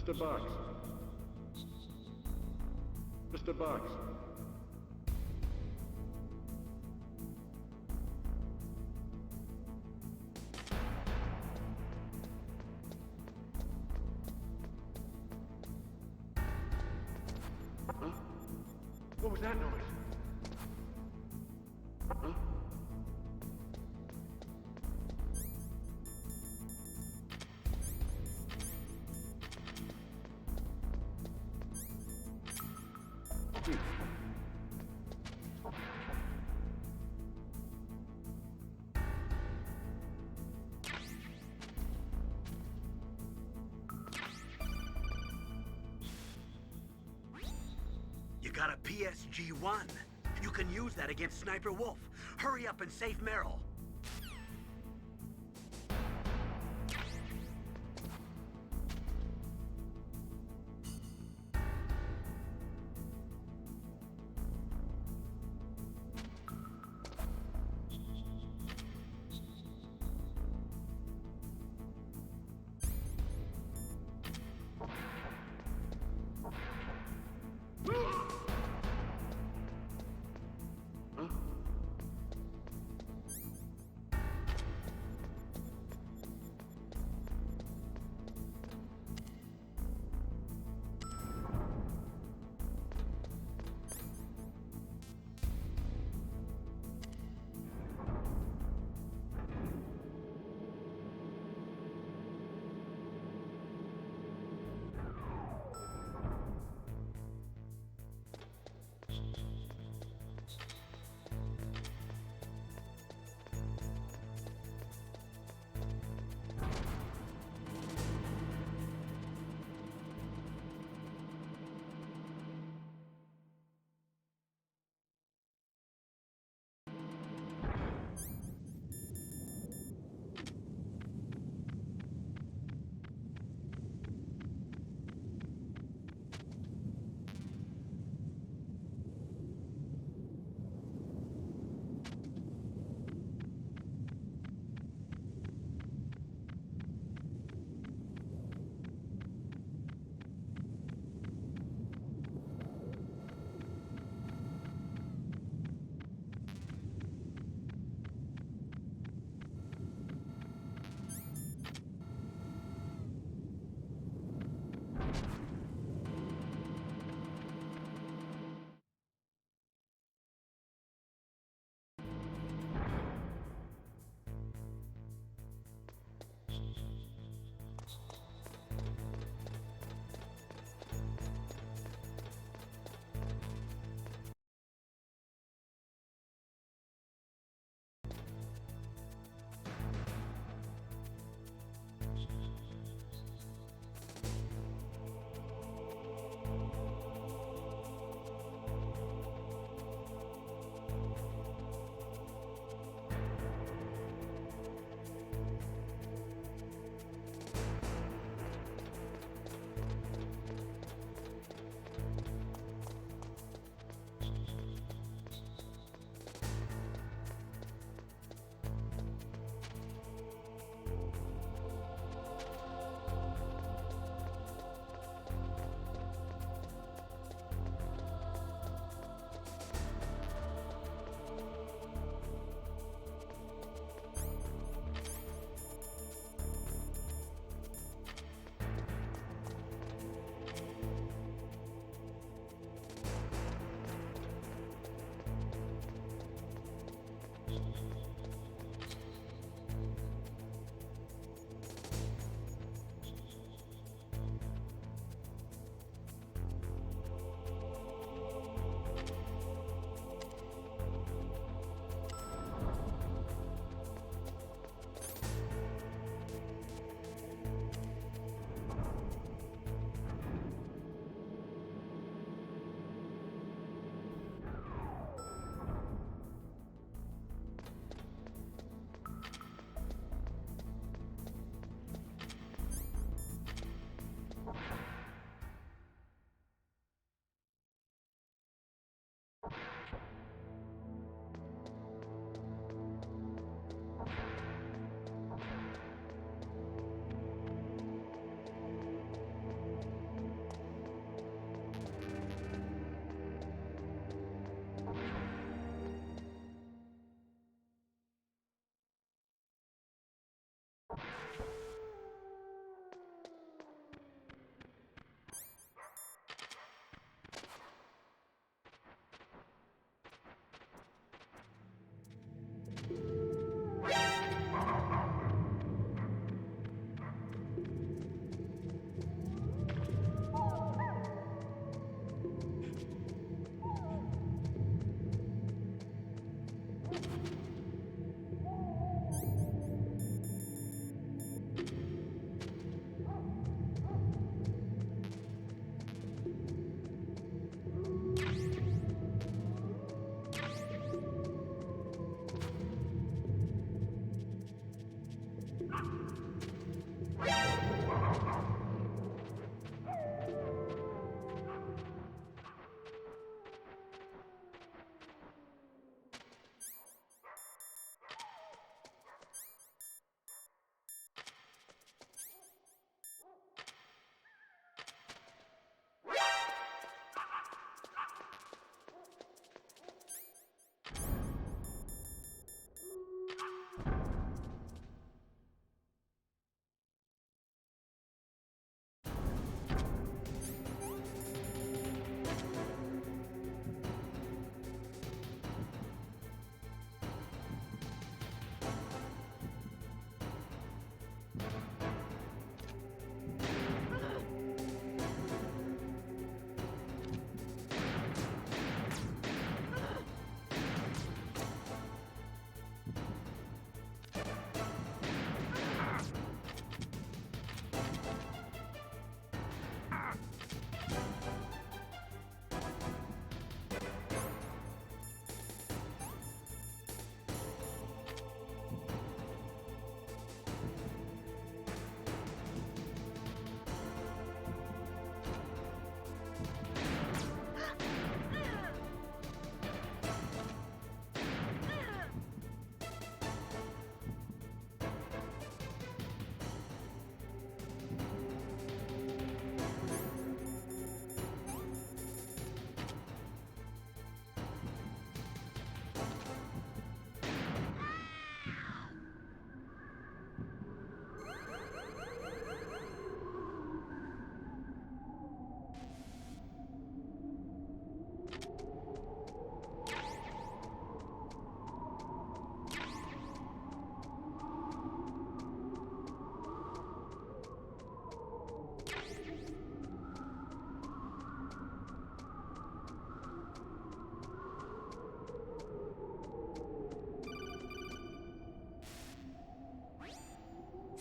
Mr. Buck. Mr. Buck. Huh? What was that noise? Huh? You got a PSG-1. You can use that against Sniper Wolf. Hurry up and save Merrill.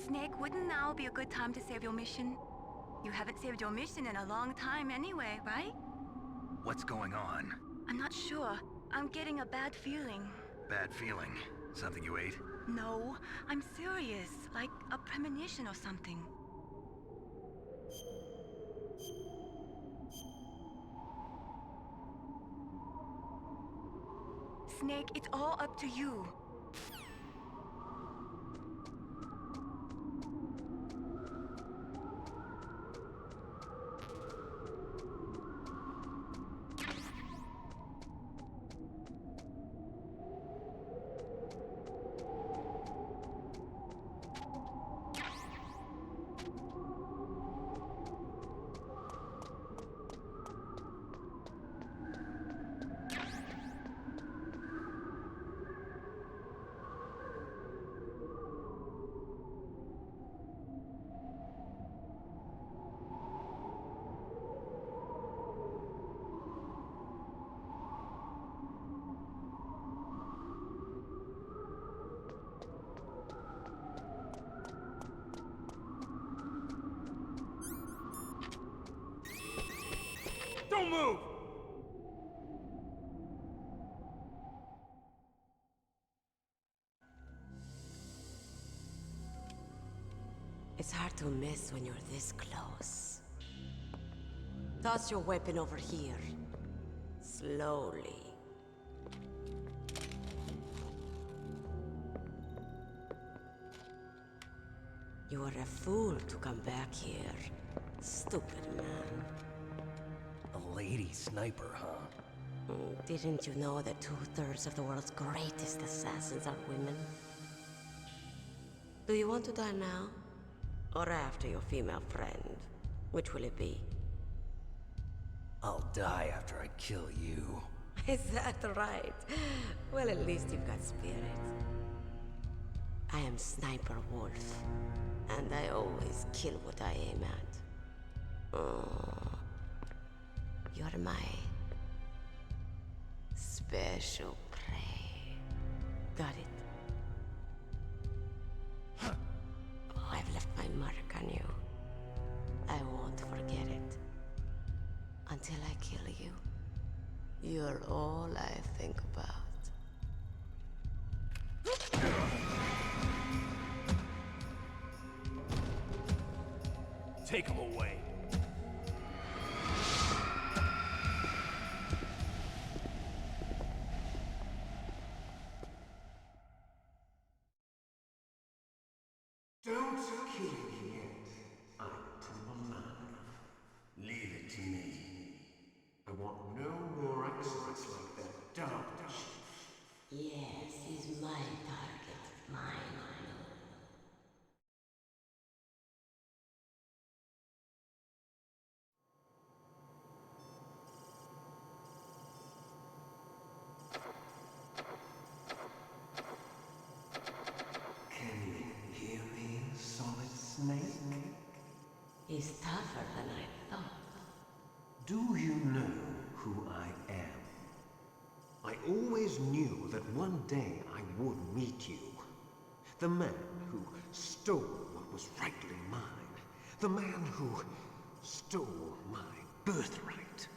Snake, wouldn't now be a good time to save your mission? You haven't saved your mission in a long time anyway, right? What's going on? I'm not sure. I'm getting a bad feeling. Bad feeling? Something you ate? No, I'm serious. Like a premonition or something. Snake, it's all up to you. Don't move! It's hard to miss when you're this close. Toss your weapon over here. Slowly. You were a fool to come back here. Stupid man. A lady sniper, huh? Didn't you know that 2/3 of the world's greatest assassins are women? Do you want to die now? Or after your female friend? Which will it be? I'll die after I kill you. Is that right? Well, at least you've got spirit. I am Sniper Wolf, and I always kill what I aim at. Oh, you're my special prey. Got it? I've left my mark on you. I won't forget it. Until I kill you, you're all I think about. Take him away. Don't kill me yet. I'm Timberman. Leave it to me. I want no more accidents like that dark chief. Yes, he's my target. Mine. Can you hear me, Solid Snake? He's tougher than I thought. Do you know who I am? I always knew that one day I would meet you. The man who stole what was rightly mine. The man who stole my birthright.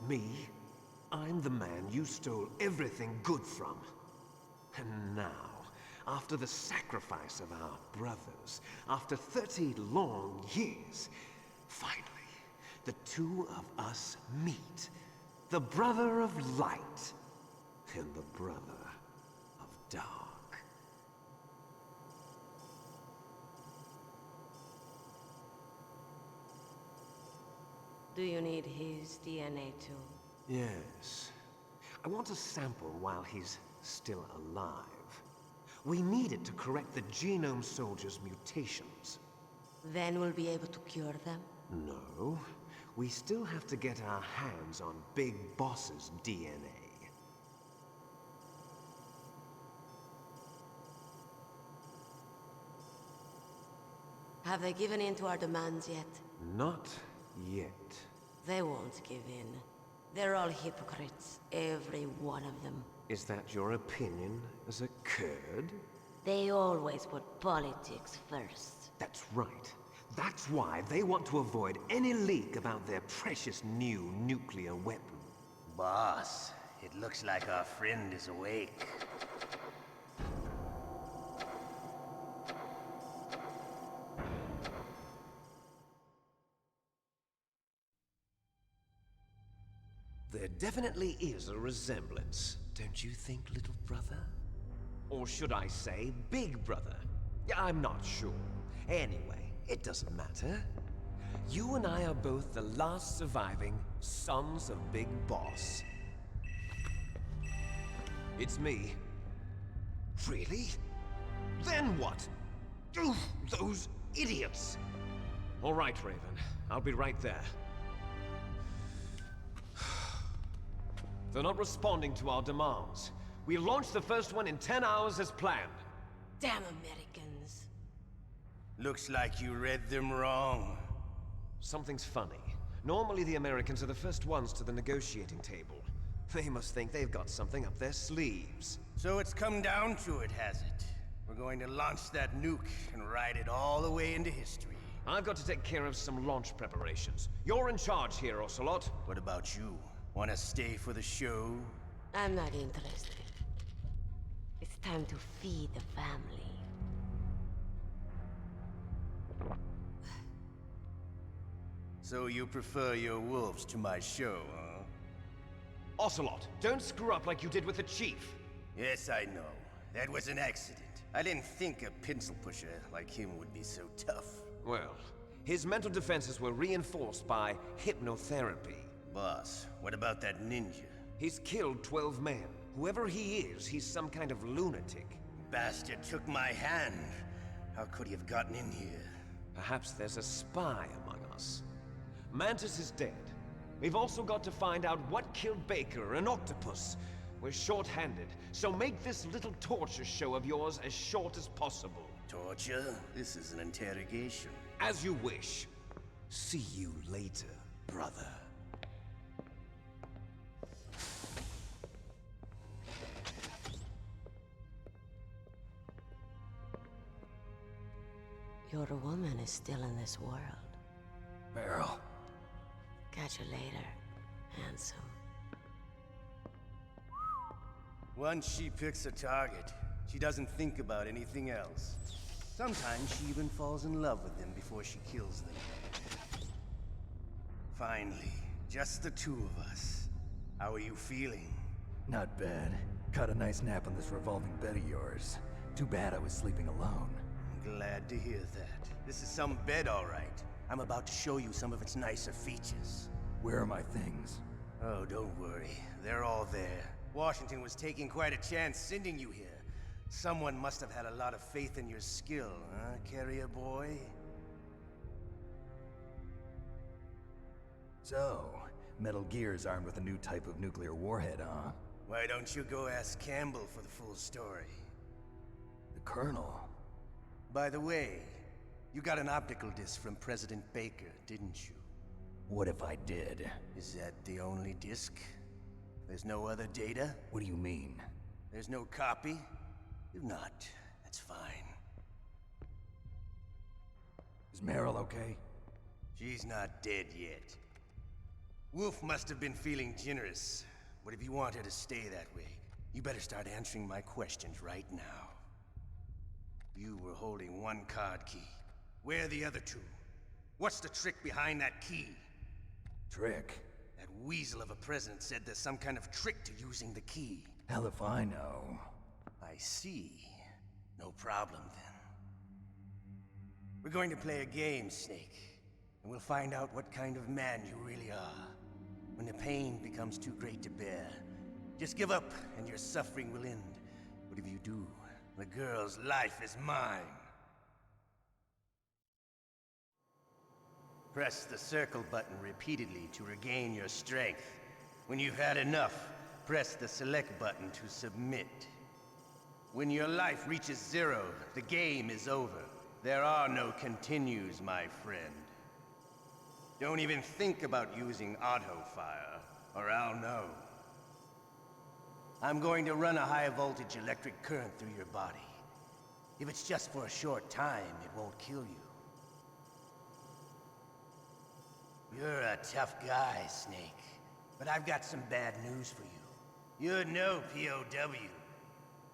Me? I'm the man you stole everything good from. And now, after the sacrifice of our brothers, after 30 long years, finally, the two of us meet. The brother of light and the brother of dark. Do you need his DNA too? Yes. I want a sample while he's still alive. We need it to correct the Genome Soldier's mutations. Then we'll be able to cure them? No. We still have to get our hands on Big Boss's DNA. Have they given in to our demands yet? Not yet. They won't give in. They're all hypocrites, every one of them. Is that your opinion as a Kurd? They always put politics first. That's right. That's why they want to avoid any leak about their precious new nuclear weapon. Boss, it looks like our friend is awake. There definitely is a resemblance, don't you think, little brother? Or should I say, big brother? I'm not sure. Anyway, it doesn't matter. You and I are both the last surviving sons of Big Boss. It's me. Really? Then what? Oof, those idiots! All right, Raven. I'll be right there. They're not responding to our demands. We launched the first one in 10 hours as planned. Damn Americans. Looks like you read them wrong. Something's funny. Normally the Americans are the first ones to the negotiating table. They must think they've got something up their sleeves. So it's come down to it, has it? We're going to launch that nuke and ride it all the way into history. I've got to take care of some launch preparations. You're in charge here, Ocelot. What about you? Want to stay for the show? I'm not interested. It's time to feed the family. So you prefer your wolves to my show, huh? Ocelot, don't screw up like you did with the Chief. Yes, I know. That was an accident. I didn't think a pencil pusher like him would be so tough. Well, his mental defenses were reinforced by hypnotherapy. Boss, what about that ninja? He's killed 12 men. Whoever he is, he's some kind of lunatic. Bastard took my hand. How could he have gotten in here? Perhaps there's a spy among us. Mantis is dead. We've also got to find out what killed Baker and Octopus. We're short-handed, so make this little torture show of yours as short as possible. Torture? This is an interrogation. As you wish. See you later, brother. Your woman is still in this world. Meryl. Catch you later, handsome. Once she picks a target, she doesn't think about anything else. Sometimes she even falls in love with them before she kills them. Finally, just the two of us. How are you feeling? Not bad. Caught a nice nap on this revolving bed of yours. Too bad I was sleeping alone. Glad to hear that. This is some bed, all right. I'm about to show you some of its nicer features. Where are my things? Oh, don't worry. They're all there. Washington was taking quite a chance sending you here. Someone must have had a lot of faith in your skill, huh, carrier boy? So, Metal Gear's armed with a new type of nuclear warhead, huh? Why don't you go ask Campbell for the full story? The Colonel? By the way, you got an optical disc from President Baker, didn't you? What if I did? Is that the only disc? There's no other data? What do you mean? There's no copy? If not, that's fine. Is Meryl okay? She's not dead yet. Wolf must have been feeling generous. But if you want her to stay that way, you better start answering my questions right now. You were holding one card key. Where are the other two? What's the trick behind that key? Trick? That weasel of a president said there's some kind of trick to using the key. Hell if I know. I see. No problem then. We're going to play a game, Snake. And we'll find out what kind of man you really are. When the pain becomes too great to bear, just give up and your suffering will end. But if you do, the girl's life is mine. Press the circle button repeatedly to regain your strength. When you've had enough, press the select button to submit. When your life reaches 0, the game is over. There are no continues, my friend. Don't even think about using auto-fire. or I'll know. I'm going to run a high-voltage electric current through your body. If it's just for a short time, it won't kill you. You're a tough guy, Snake. But I've got some bad news for you. You're no POW.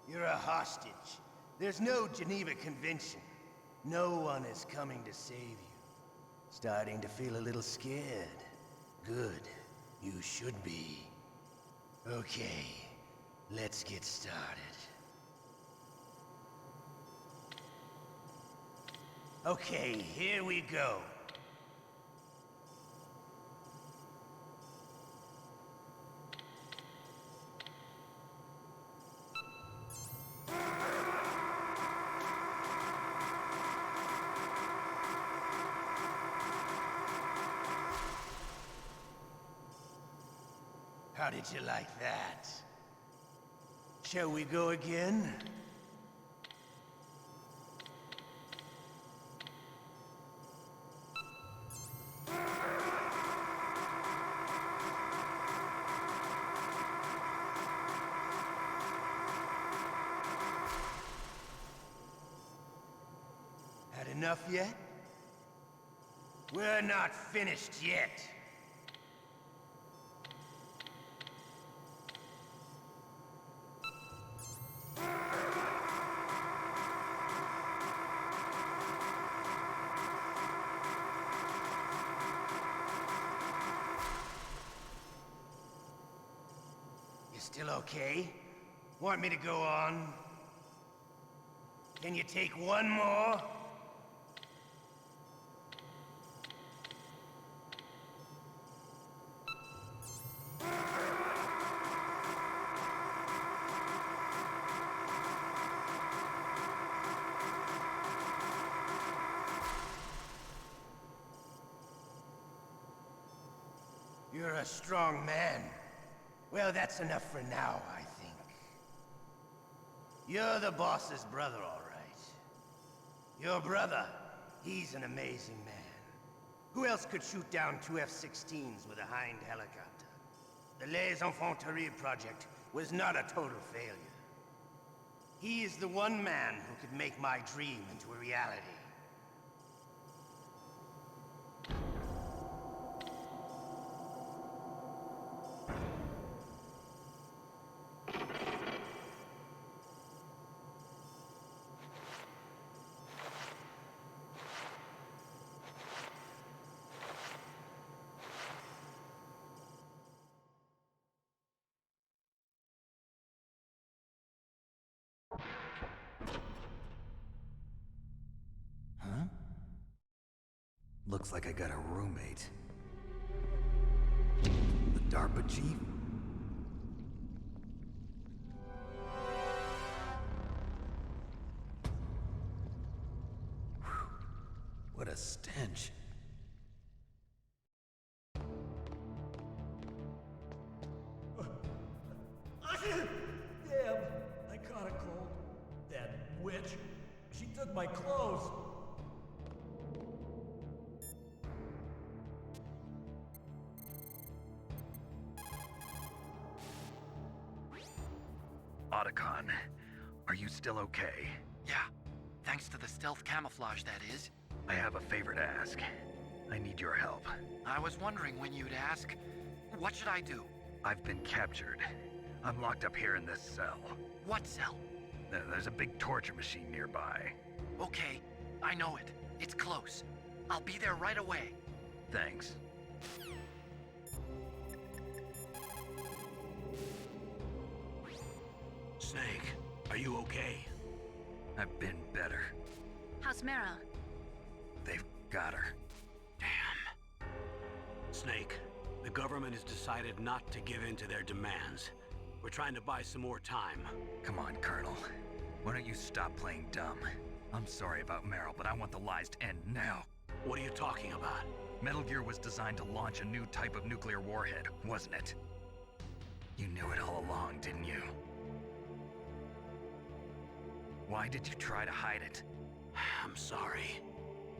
You're a hostage. There's no Geneva Convention. No one is coming to save you. Starting to feel a little scared. Good. You should be. Okay, let's get started. Okay, here we go. How did you like that? Shall we go again? Had enough yet? We're not finished yet. Still okay? Want me to go on? Can you take one more? You're a strong man. Well, that's enough for now, I think. You're the boss's brother, all right. Your brother, he's an amazing man. Who else could shoot down two F-16s with a Hind helicopter? The Les Infanteries project was not a total failure. He is the one man who could make my dream into a reality. Huh? Looks like I got a roommate. The DARPA chief? Whew. What a stench. Damn, I caught a cold. That witch, she took my clothes. Otacon, are you still okay? Yeah, thanks to the stealth camouflage, that is. I have a favor to ask. I need your help. I was wondering when you'd ask. What should I do? I've been captured. I'm locked up here in this cell. What cell? There's a big torture machine nearby. Okay, I know it. It's close. I'll be there right away. Thanks. Snake, are you okay? I've been better. How's Meryl? They've got her. Damn. Snake, the government has decided not to give in to their demands. We're trying to buy some more time. Come on, Colonel. Why don't you stop playing dumb? I'm sorry about Meryl, but I want the lies to end now. What are you talking about? Metal Gear was designed to launch a new type of nuclear warhead, wasn't it? You knew it all along, didn't you? Why did you try to hide it? I'm sorry.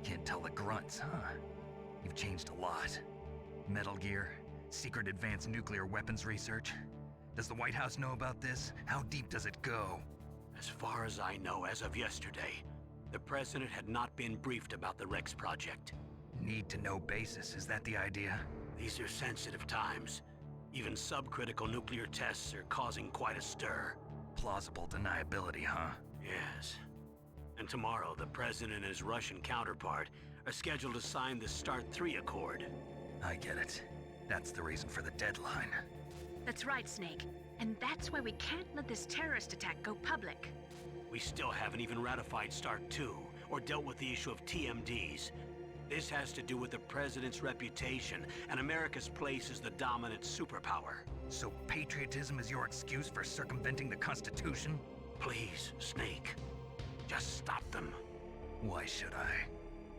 Can't tell the grunts, huh? You've changed a lot. Metal Gear, Secret advanced nuclear weapons research? Does the White House know about this? How deep does it go? As far as I know, as of yesterday, the president had not been briefed about the Rex project. Need-to-know basis, is that the idea? These are sensitive times. Even subcritical nuclear tests are causing quite a stir. Plausible deniability, huh? Yes. And tomorrow, the president and his Russian counterpart are scheduled to sign the START 3 Accord. I get it. That's the reason for the deadline. That's right, Snake. And that's why we can't let this terrorist attack go public. We still haven't even ratified START 2 or dealt with the issue of TMDs. This has to do with the president's reputation and America's place as the dominant superpower. So patriotism is your excuse for circumventing the Constitution? Please, Snake. Just stop them. Why should I?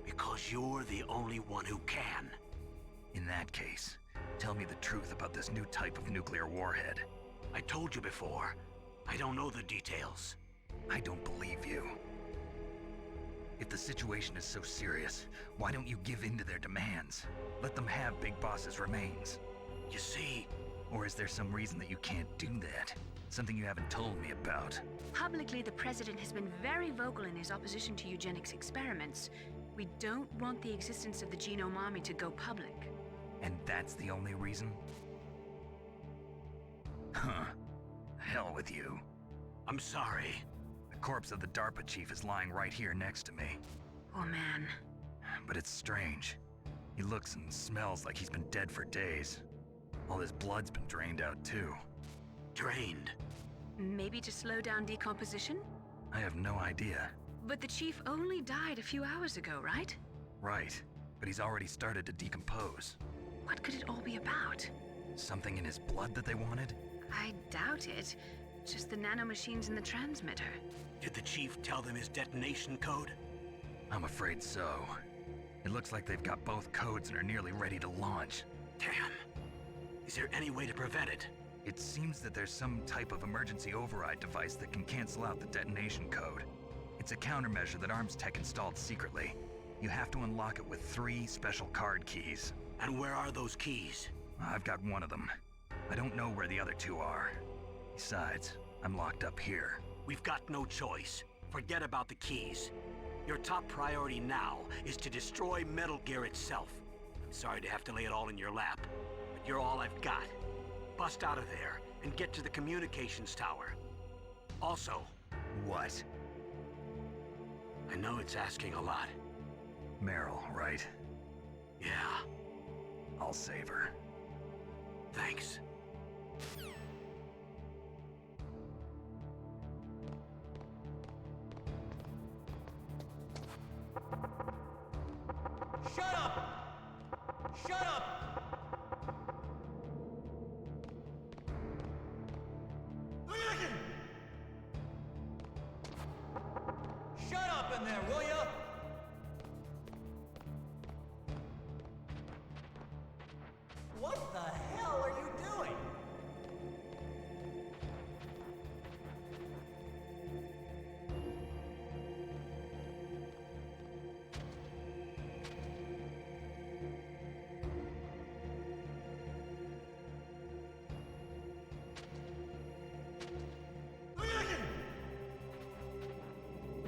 Because you're the only one who can. In that case, tell me the truth about this new type of nuclear warhead. I told you before. I don't know the details. I don't believe you. If the situation is so serious, why don't you give in to their demands? Let them have Big Boss's remains. You see... Or is there some reason that you can't do that? Something you haven't told me about? Publicly, the president has been very vocal in his opposition to eugenics experiments. We don't want the existence of the Genome Army to go public. And that's the only reason? Huh. Hell with you. I'm sorry. The corpse of the DARPA chief is lying right here next to me. Oh man. But it's strange. He looks and smells like he's been dead for days. All his blood's been drained out too. Drained? Maybe to slow down decomposition? I have no idea. But the chief only died a few hours ago, right? Right. But he's already started to decompose. What could it all be about? Something in his blood that they wanted? I doubt it. Just the nanomachines in the transmitter. Did the chief tell them his detonation code? I'm afraid so. It looks like they've got both codes and are nearly ready to launch. Damn. Is there any way to prevent it? It seems that there's some type of emergency override device that can cancel out the detonation code. It's a countermeasure that Arms Tech installed secretly. You have to unlock it with 3 special card keys. And where are those keys? I've got one of them. I don't know where the other 2 are. Besides, I'm locked up here. We've got no choice. Forget about the keys. Your top priority now is to destroy Metal Gear itself. I'm sorry to have to lay it all in your lap, but you're all I've got. Bust out of there and get to the communications tower. Also... What? I know it's asking a lot. Meryl, right? Yeah. I'll save her. Thanks. Shut up! Shut up! Shut up in there, will ya? What the hell are you doing?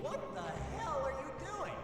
What the hell are you doing?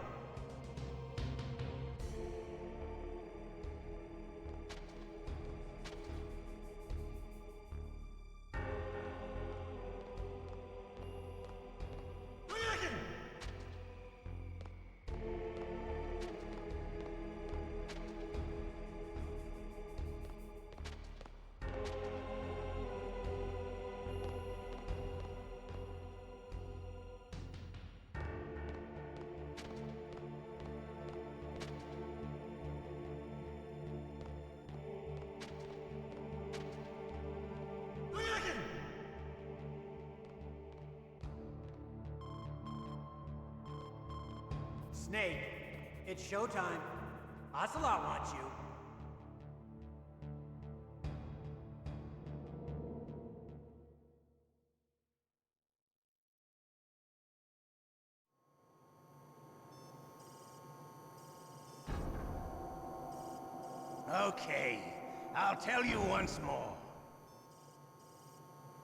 Snake, it's showtime. Ocelot wants you. Okay, I'll tell you once more.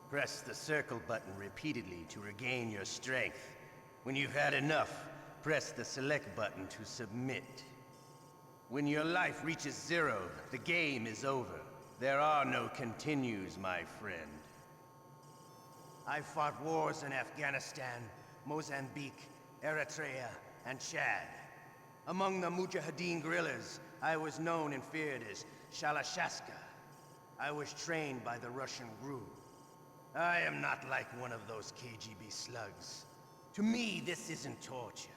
Press the circle button repeatedly to regain your strength. When you've had enough, press the select button to submit. When your life reaches 0, the game is over. There are no continues, my friend. I fought wars in Afghanistan, Mozambique, Eritrea, and Chad. Among the Mujahideen guerrillas, I was known and feared as Shalashaska. I was trained by the Russian GRU. I am not like one of those KGB slugs. To me, this isn't torture.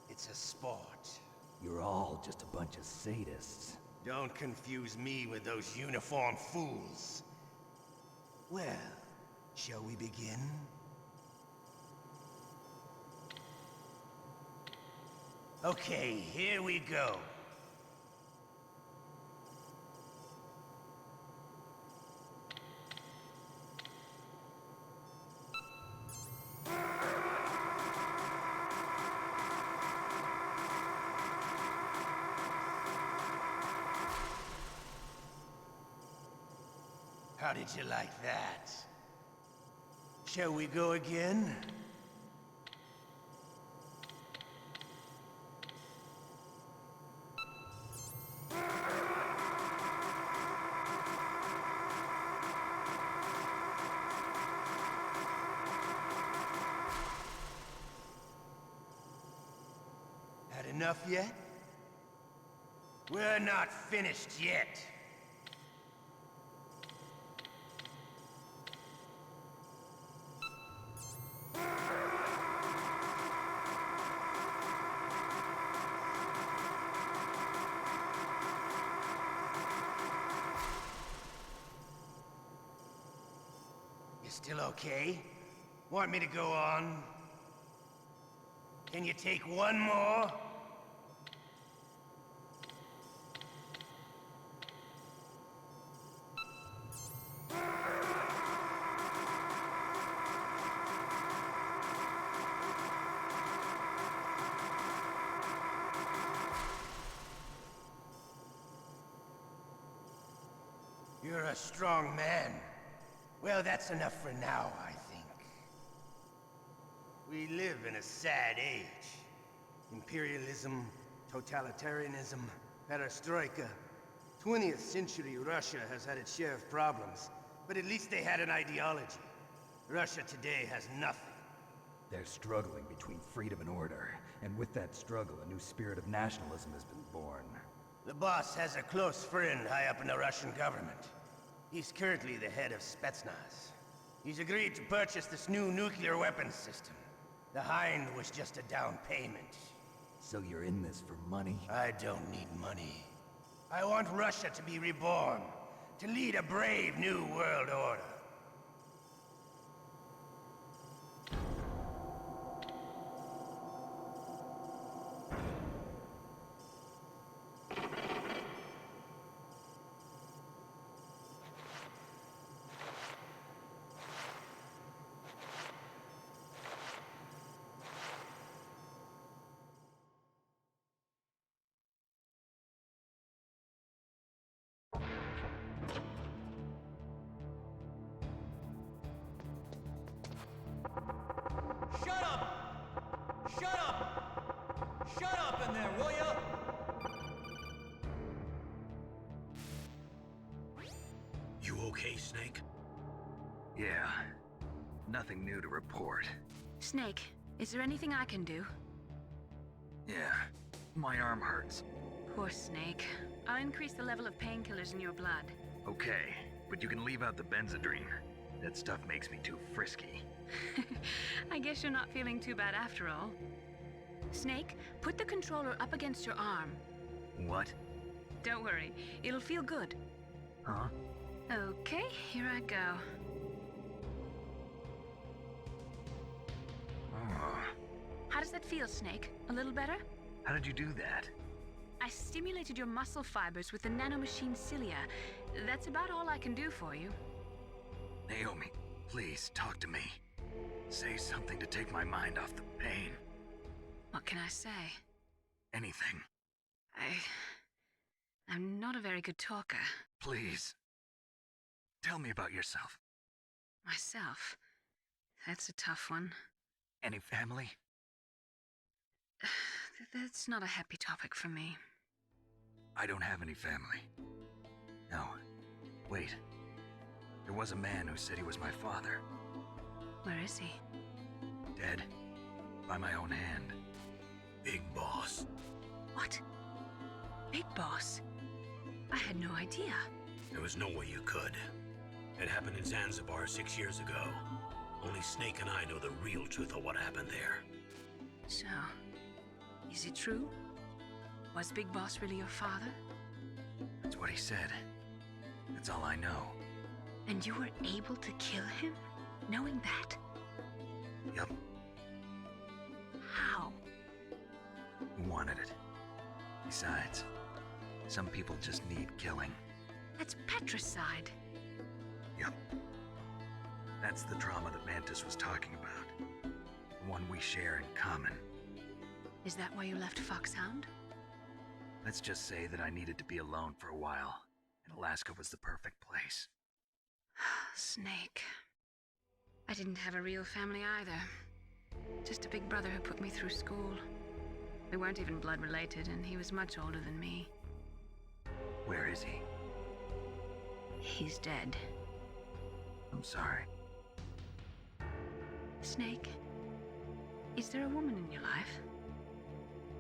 It's a sport. You're all just a bunch of sadists. Don't confuse me with those uniformed fools. Well, shall we begin? Okay, here we go. How did you like that? Shall we go again? Had enough yet? We're not finished yet. You still okay? Want me to go on? Can you take one more? You're a strong man. Well, that's enough for now, I think. We live in a sad age. Imperialism, totalitarianism, perestroika. 20th century Russia has had its share of problems, but at least they had an ideology. Russia today has nothing. They're struggling between freedom and order, and with that struggle, a new spirit of nationalism has been born. The boss has a close friend high up in the Russian government. He's currently the head of Spetsnaz. He's agreed to purchase this new nuclear weapons system. The Hind was just a down payment. So you're in this for money? I don't need money. I want Russia to be reborn, to lead a brave new world order. Shut up! Shut up! Shut up in there, will ya? You okay, Snake? Yeah. Nothing new to report. Snake, is there anything I can do? Yeah. My arm hurts. Poor Snake. I'll increase the level of painkillers in your blood. Okay, but you can leave out the Benzedrine. That stuff makes me too frisky. I guess you're not feeling too bad after all. Snake, put the controller up against your arm. What? Don't worry, it'll feel good. Huh? Okay, here I go. Oh. How does that feel, Snake? A little better? How did you do that? I stimulated your muscle fibers with the nanomachine cilia. That's about all I can do for you. Naomi, please talk to me. Say something to take my mind off the pain. What can I say? Anything. I'm not a very good talker. Please. Tell me about yourself. Myself? That's a tough one. Any family? That's not a happy topic for me. I don't have any family. No. Wait. There was a man who said he was my father. Where is he? Dead. By my own hand. Big Boss. What? Big Boss? I had no idea. There was no way you could. It happened in Zanzibar 6 years ago. Only Snake and I know the real truth of what happened there. So, is it true? Was Big Boss really your father? That's what he said. That's all I know. And you were able to kill him, knowing that? Yup. How? He wanted it. Besides, some people just need killing. That's patricide. Yup. That's the trauma that Mantis was talking about. The one we share in common. Is that why you left Foxhound? Let's just say that I needed to be alone for a while, and Alaska was the perfect place. Snake. I didn't have a real family either. Just a big brother who put me through school. We weren't even blood related, and he was much older than me. Where is he? He's dead. I'm sorry. Snake, is there a woman in your life?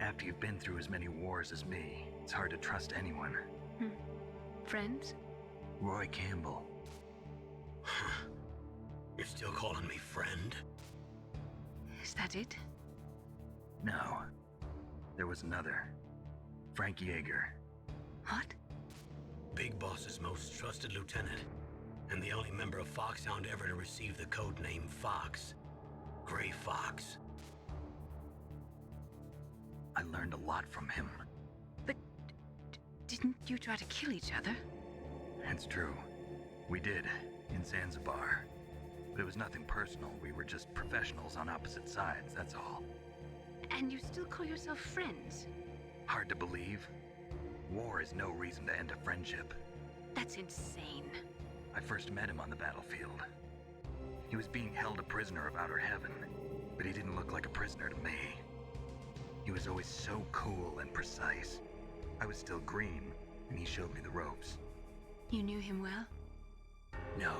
After you've been through as many wars as me, it's hard to trust anyone. Friends? Roy Campbell. You're still calling me friend? Is that it? No. There was another. Frank Yeager. What? Big Boss's most trusted lieutenant, and the only member of Foxhound ever to receive the code name Fox. Gray Fox. I learned a lot from him. But didn't you try to kill each other? It's true. We did, in Zanzibar. But it was nothing personal. We were just professionals on opposite sides, that's all. And you still call yourself friends? Hard to believe. War is no reason to end a friendship. That's insane. I first met him on the battlefield. He was being held a prisoner of outer heaven, but he didn't look like a prisoner to me. He was always so cool and precise. I was still green, and he showed me the ropes. You knew him well? No.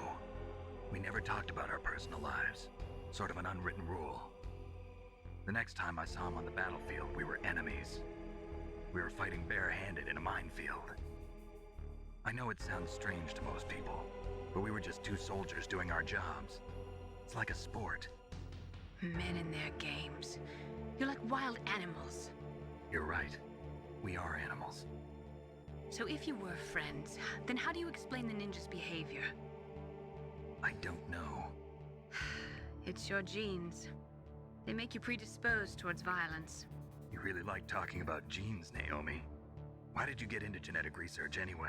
We never talked about our personal lives. Sort of an unwritten rule. The next time I saw him on the battlefield, we were enemies. We were fighting barehanded in a minefield. I know it sounds strange to most people, but we were just two soldiers doing our jobs. It's like a sport. Men in their games. You're like wild animals. You're right. We are animals. So if you were friends, then how do you explain the ninja's behavior? I don't know. It's your genes. They make you predisposed towards violence. You really like talking about genes, Naomi. Why did you get into genetic research anyway?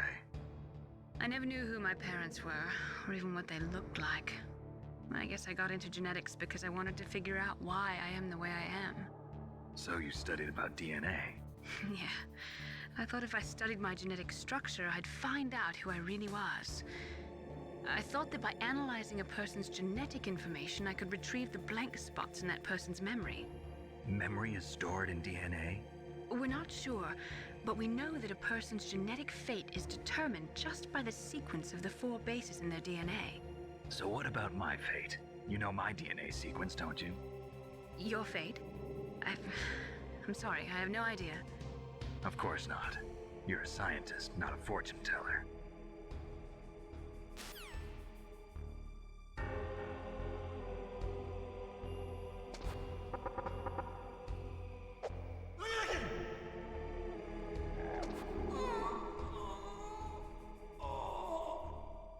I never knew who my parents were, or even what they looked like. I guess I got into genetics because I wanted to figure out why I am the way I am. So you studied about DNA? Yeah. I thought if I studied my genetic structure, I'd find out who I really was. I thought that by analyzing a person's genetic information, I could retrieve the blank spots in that person's memory. Memory is stored in DNA? We're not sure, but we know that a person's genetic fate is determined just by the sequence of the 4 bases in their DNA. So what about my fate? You know my DNA sequence, don't you? Your fate? I'm sorry, I have no idea. Of course not. You're a scientist, not a fortune teller.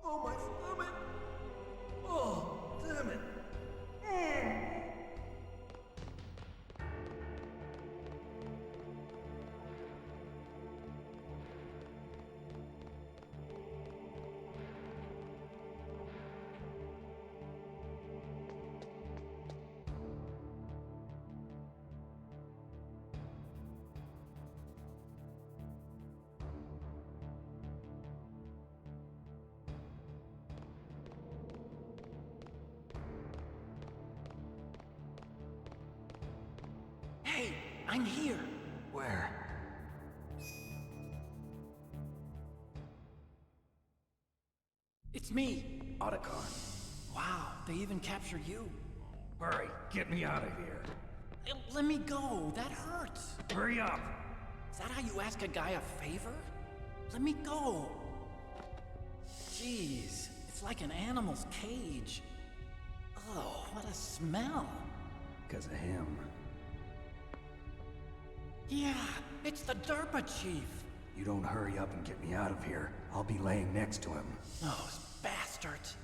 Oh, my stomach! Oh, damn it! I'm here. Where? It's me. Otacon. Wow, they even captured you. Hurry, get me out of here. Let me go, that hurts. Hurry up. Is that how you ask a guy a favor? Let me go. Jeez, it's like an animal's cage. Oh, what a smell. Because of him. Yeah, it's the DARPA chief. You don't hurry up and get me out of here, I'll be laying next to him. Those bastards.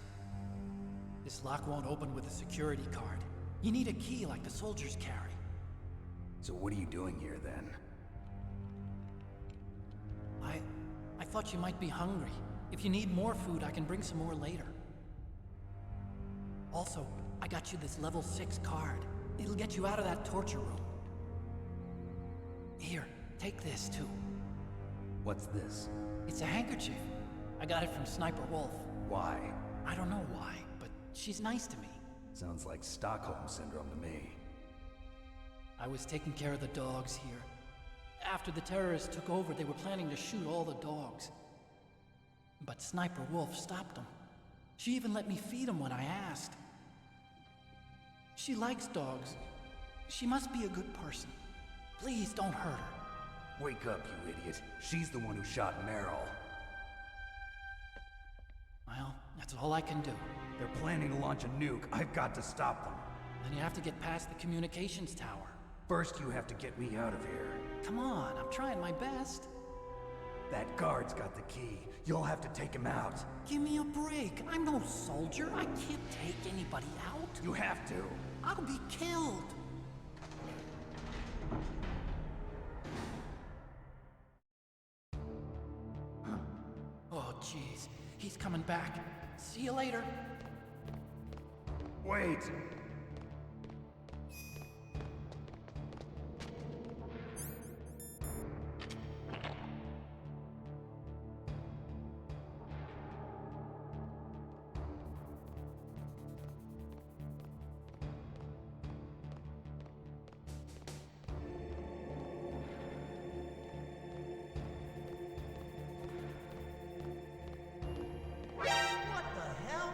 This lock won't open with a security card. You need a key like the soldiers carry. So what are you doing here then? I thought you might be hungry. If you need more food, I can bring some more later. Also, I got you this level 6 card. It'll get you out of that torture room. Here, take this too. What's this? It's a handkerchief. I got it from Sniper Wolf. Why? I don't know why, but she's nice to me. Sounds like Stockholm Syndrome to me. I was taking care of the dogs here. After the terrorists took over, they were planning to shoot all the dogs. But Sniper Wolf stopped them. She even let me feed them when I asked. She likes dogs. She must be a good person. Please don't hurt her. Wake up, you idiot. She's the one who shot Meryl. Well, that's all I can do. They're planning to launch a nuke. I've got to stop them. Then you have to get past the communications tower. First, you have to get me out of here. Come on, I'm trying my best. That guard's got the key. You'll have to take him out. Give me a break. I'm no soldier. I can't take anybody out. You have to. I'll be killed. Oh, jeez. He's coming back. See you later. Wait! What the hell?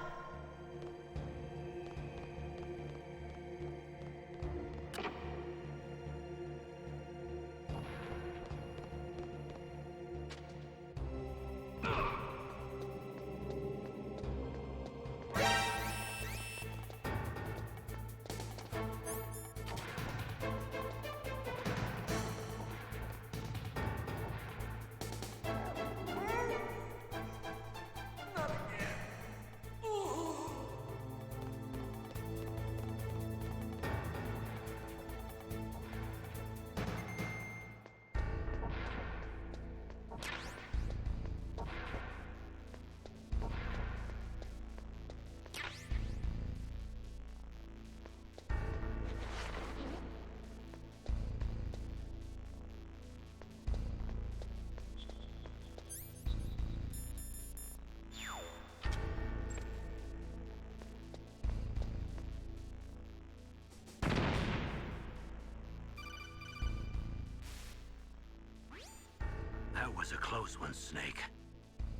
That was a close one, Snake.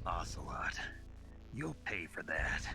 Ocelot, you'll pay for that.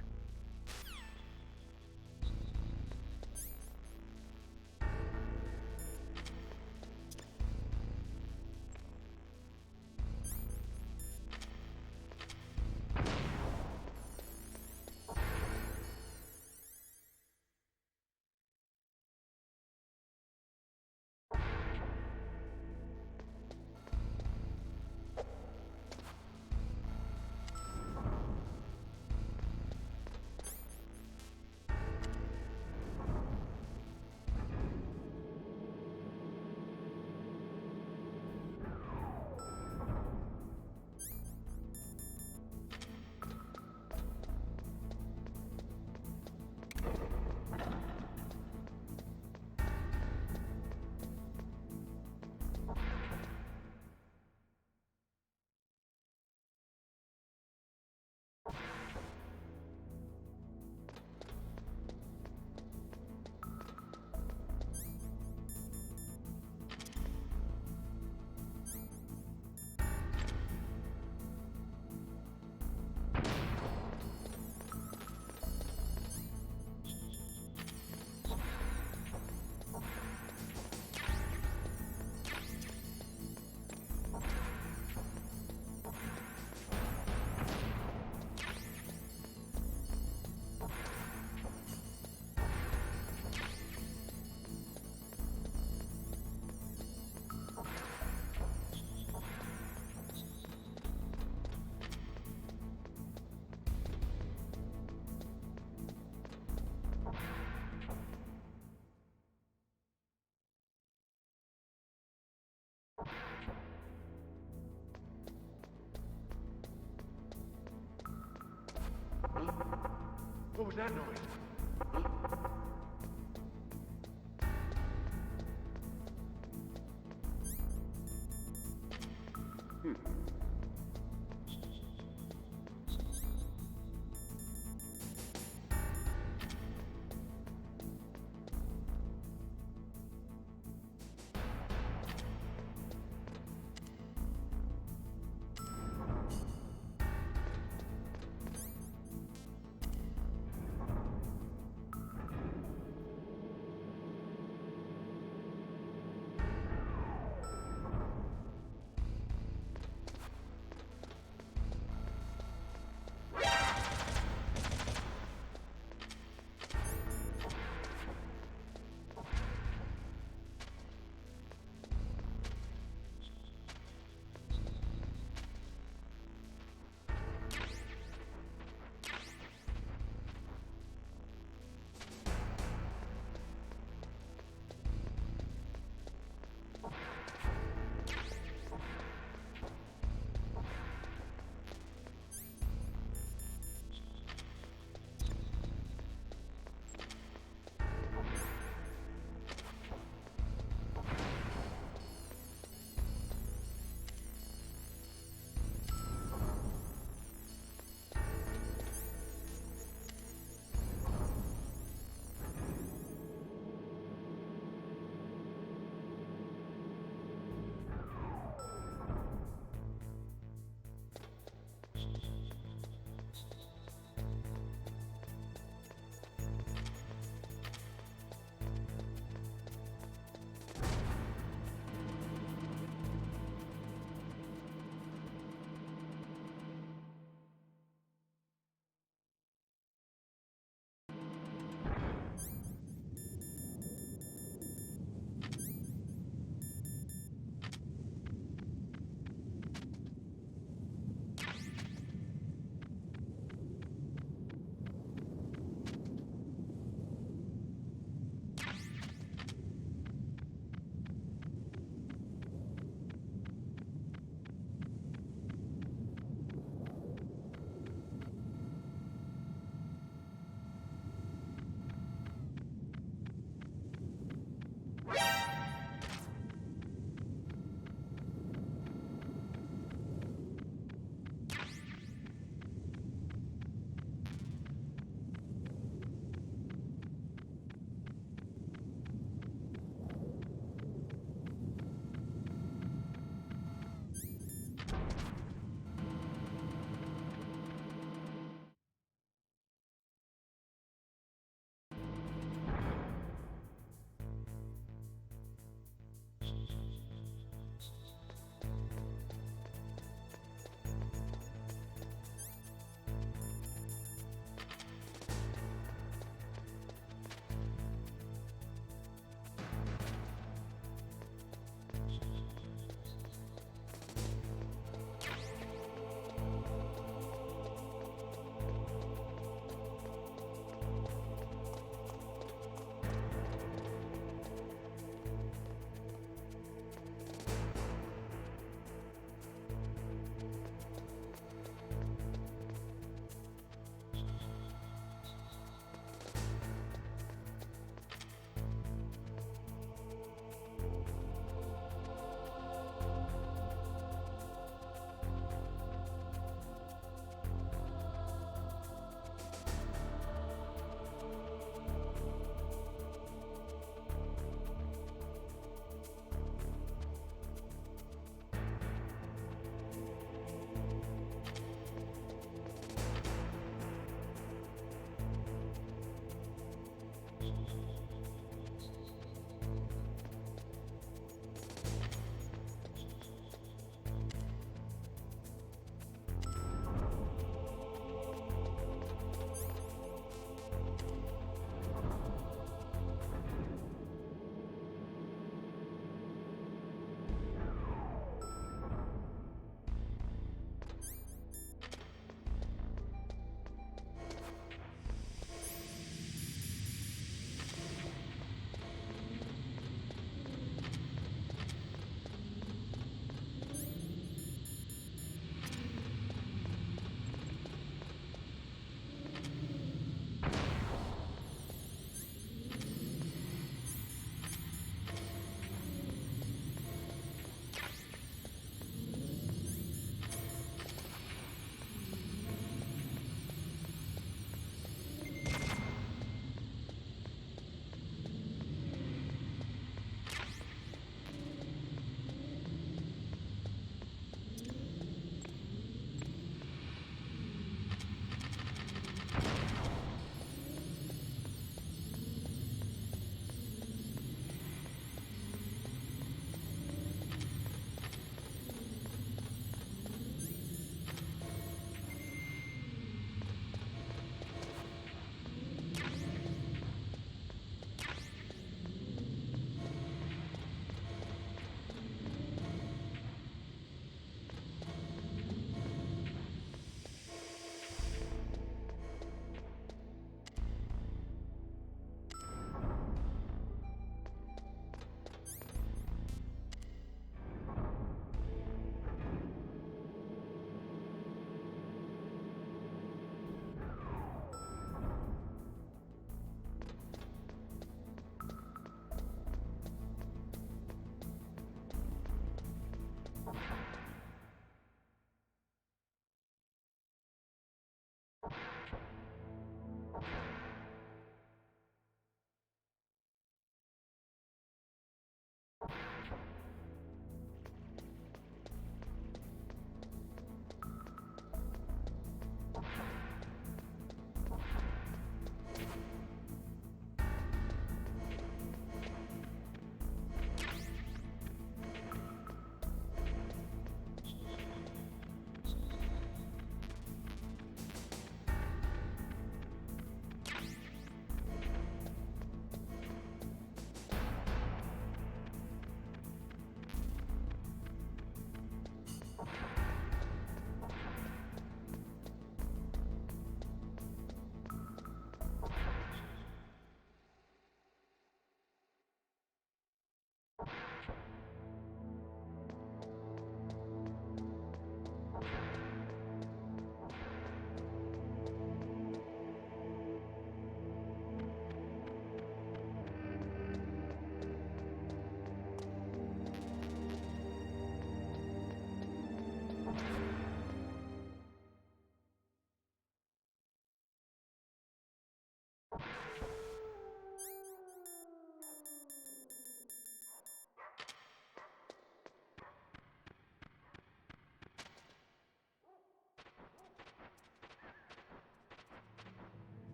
What was that noise?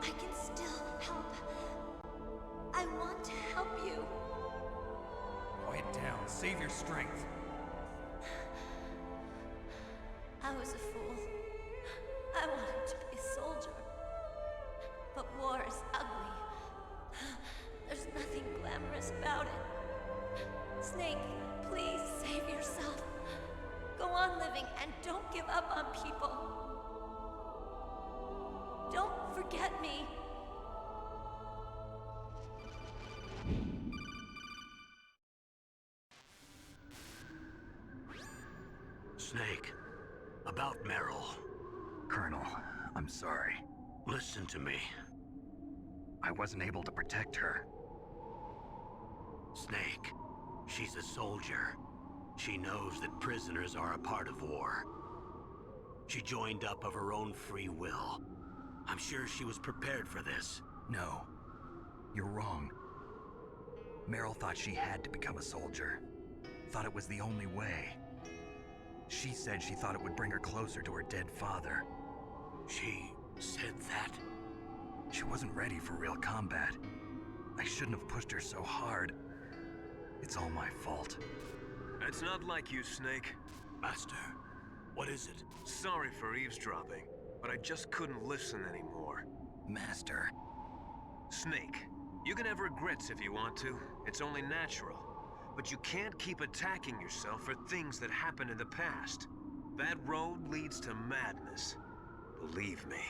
I can still help. I want to help you. Quiet down. Save your strength. I was a fool. I wanted to be a soldier. But war is ugly. There's nothing glamorous about it. Snake, please save yourself. Go on living and don't give up on people. Don't forget me. Snake, about Meryl. Colonel, I'm sorry. Listen to me. I wasn't able to protect her. Snake, she's a soldier. She knows that prisoners are a part of war. She joined up of her own free will. I'm sure she was prepared for this. No, you're wrong. Meryl thought she had to become a soldier. Thought it was the only way. She said she thought it would bring her closer to her dead father. She said that? She wasn't ready for real combat. I shouldn't have pushed her so hard. It's all my fault. It's not like you, Snake. Master, what is it? Sorry for eavesdropping, but I just couldn't listen anymore. Master. Snake, you can have regrets if you want to. It's only natural. But you can't keep attacking yourself for things that happened in the past. That road leads to madness. Believe me.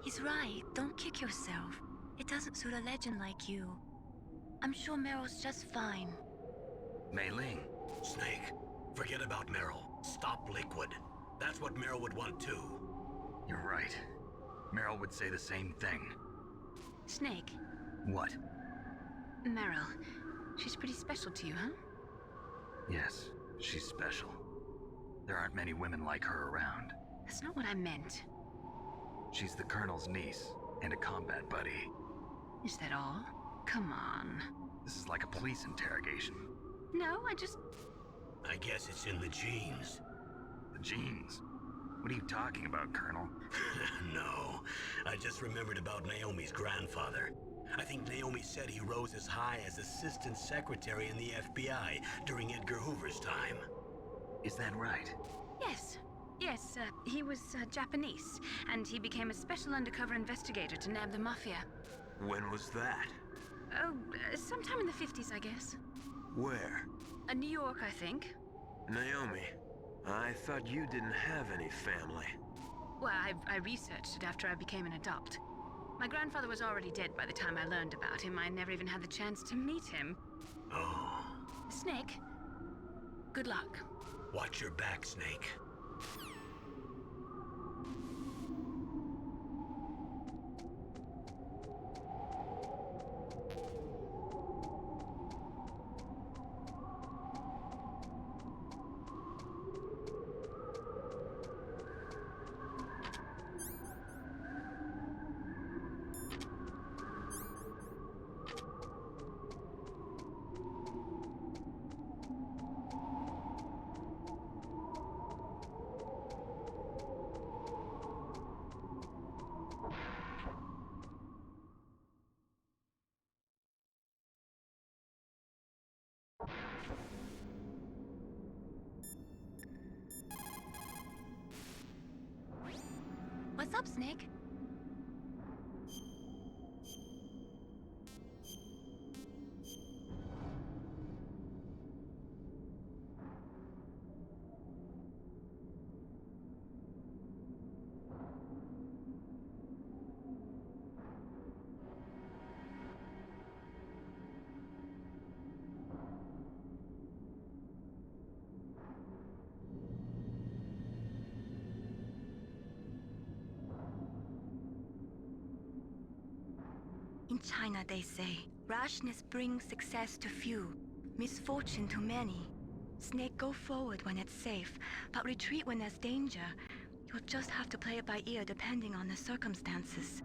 He's right. Don't kick yourself. It doesn't suit a legend like you. I'm sure Meryl's just fine. Mei Ling. Snake, forget about Meryl. Stop Liquid. That's what Meryl would want too. You're right. Meryl would say the same thing. Snake. What? Meryl. She's pretty special to you, huh? Yes, she's special. There aren't many women like her around. That's not what I meant. She's the Colonel's niece and a combat buddy. Is that all? Come on. This is like a police interrogation. No, I guess it's in the genes. The genes? What are you talking about, Colonel? No, I just remembered about Naomi's grandfather. I think Naomi said he rose as high as assistant secretary in the FBI during Edgar Hoover's time. Is that right? Yes. Yes, he was Japanese, and he became a special undercover investigator to nab the mafia. When was that? Oh, sometime in the 50s, I guess. Where? New York, I think. Naomi, I thought you didn't have any family. Well, I researched it after I became an adopt. My grandfather was already dead by the time I learned about him. I never even had the chance to meet him. Oh. Snake, good luck. Watch your back, Snake. What's up, Snake? In China, they say, rashness brings success to few, misfortune to many. Snake, go forward when it's safe, but retreat when there's danger. You'll just have to play it by ear depending on the circumstances.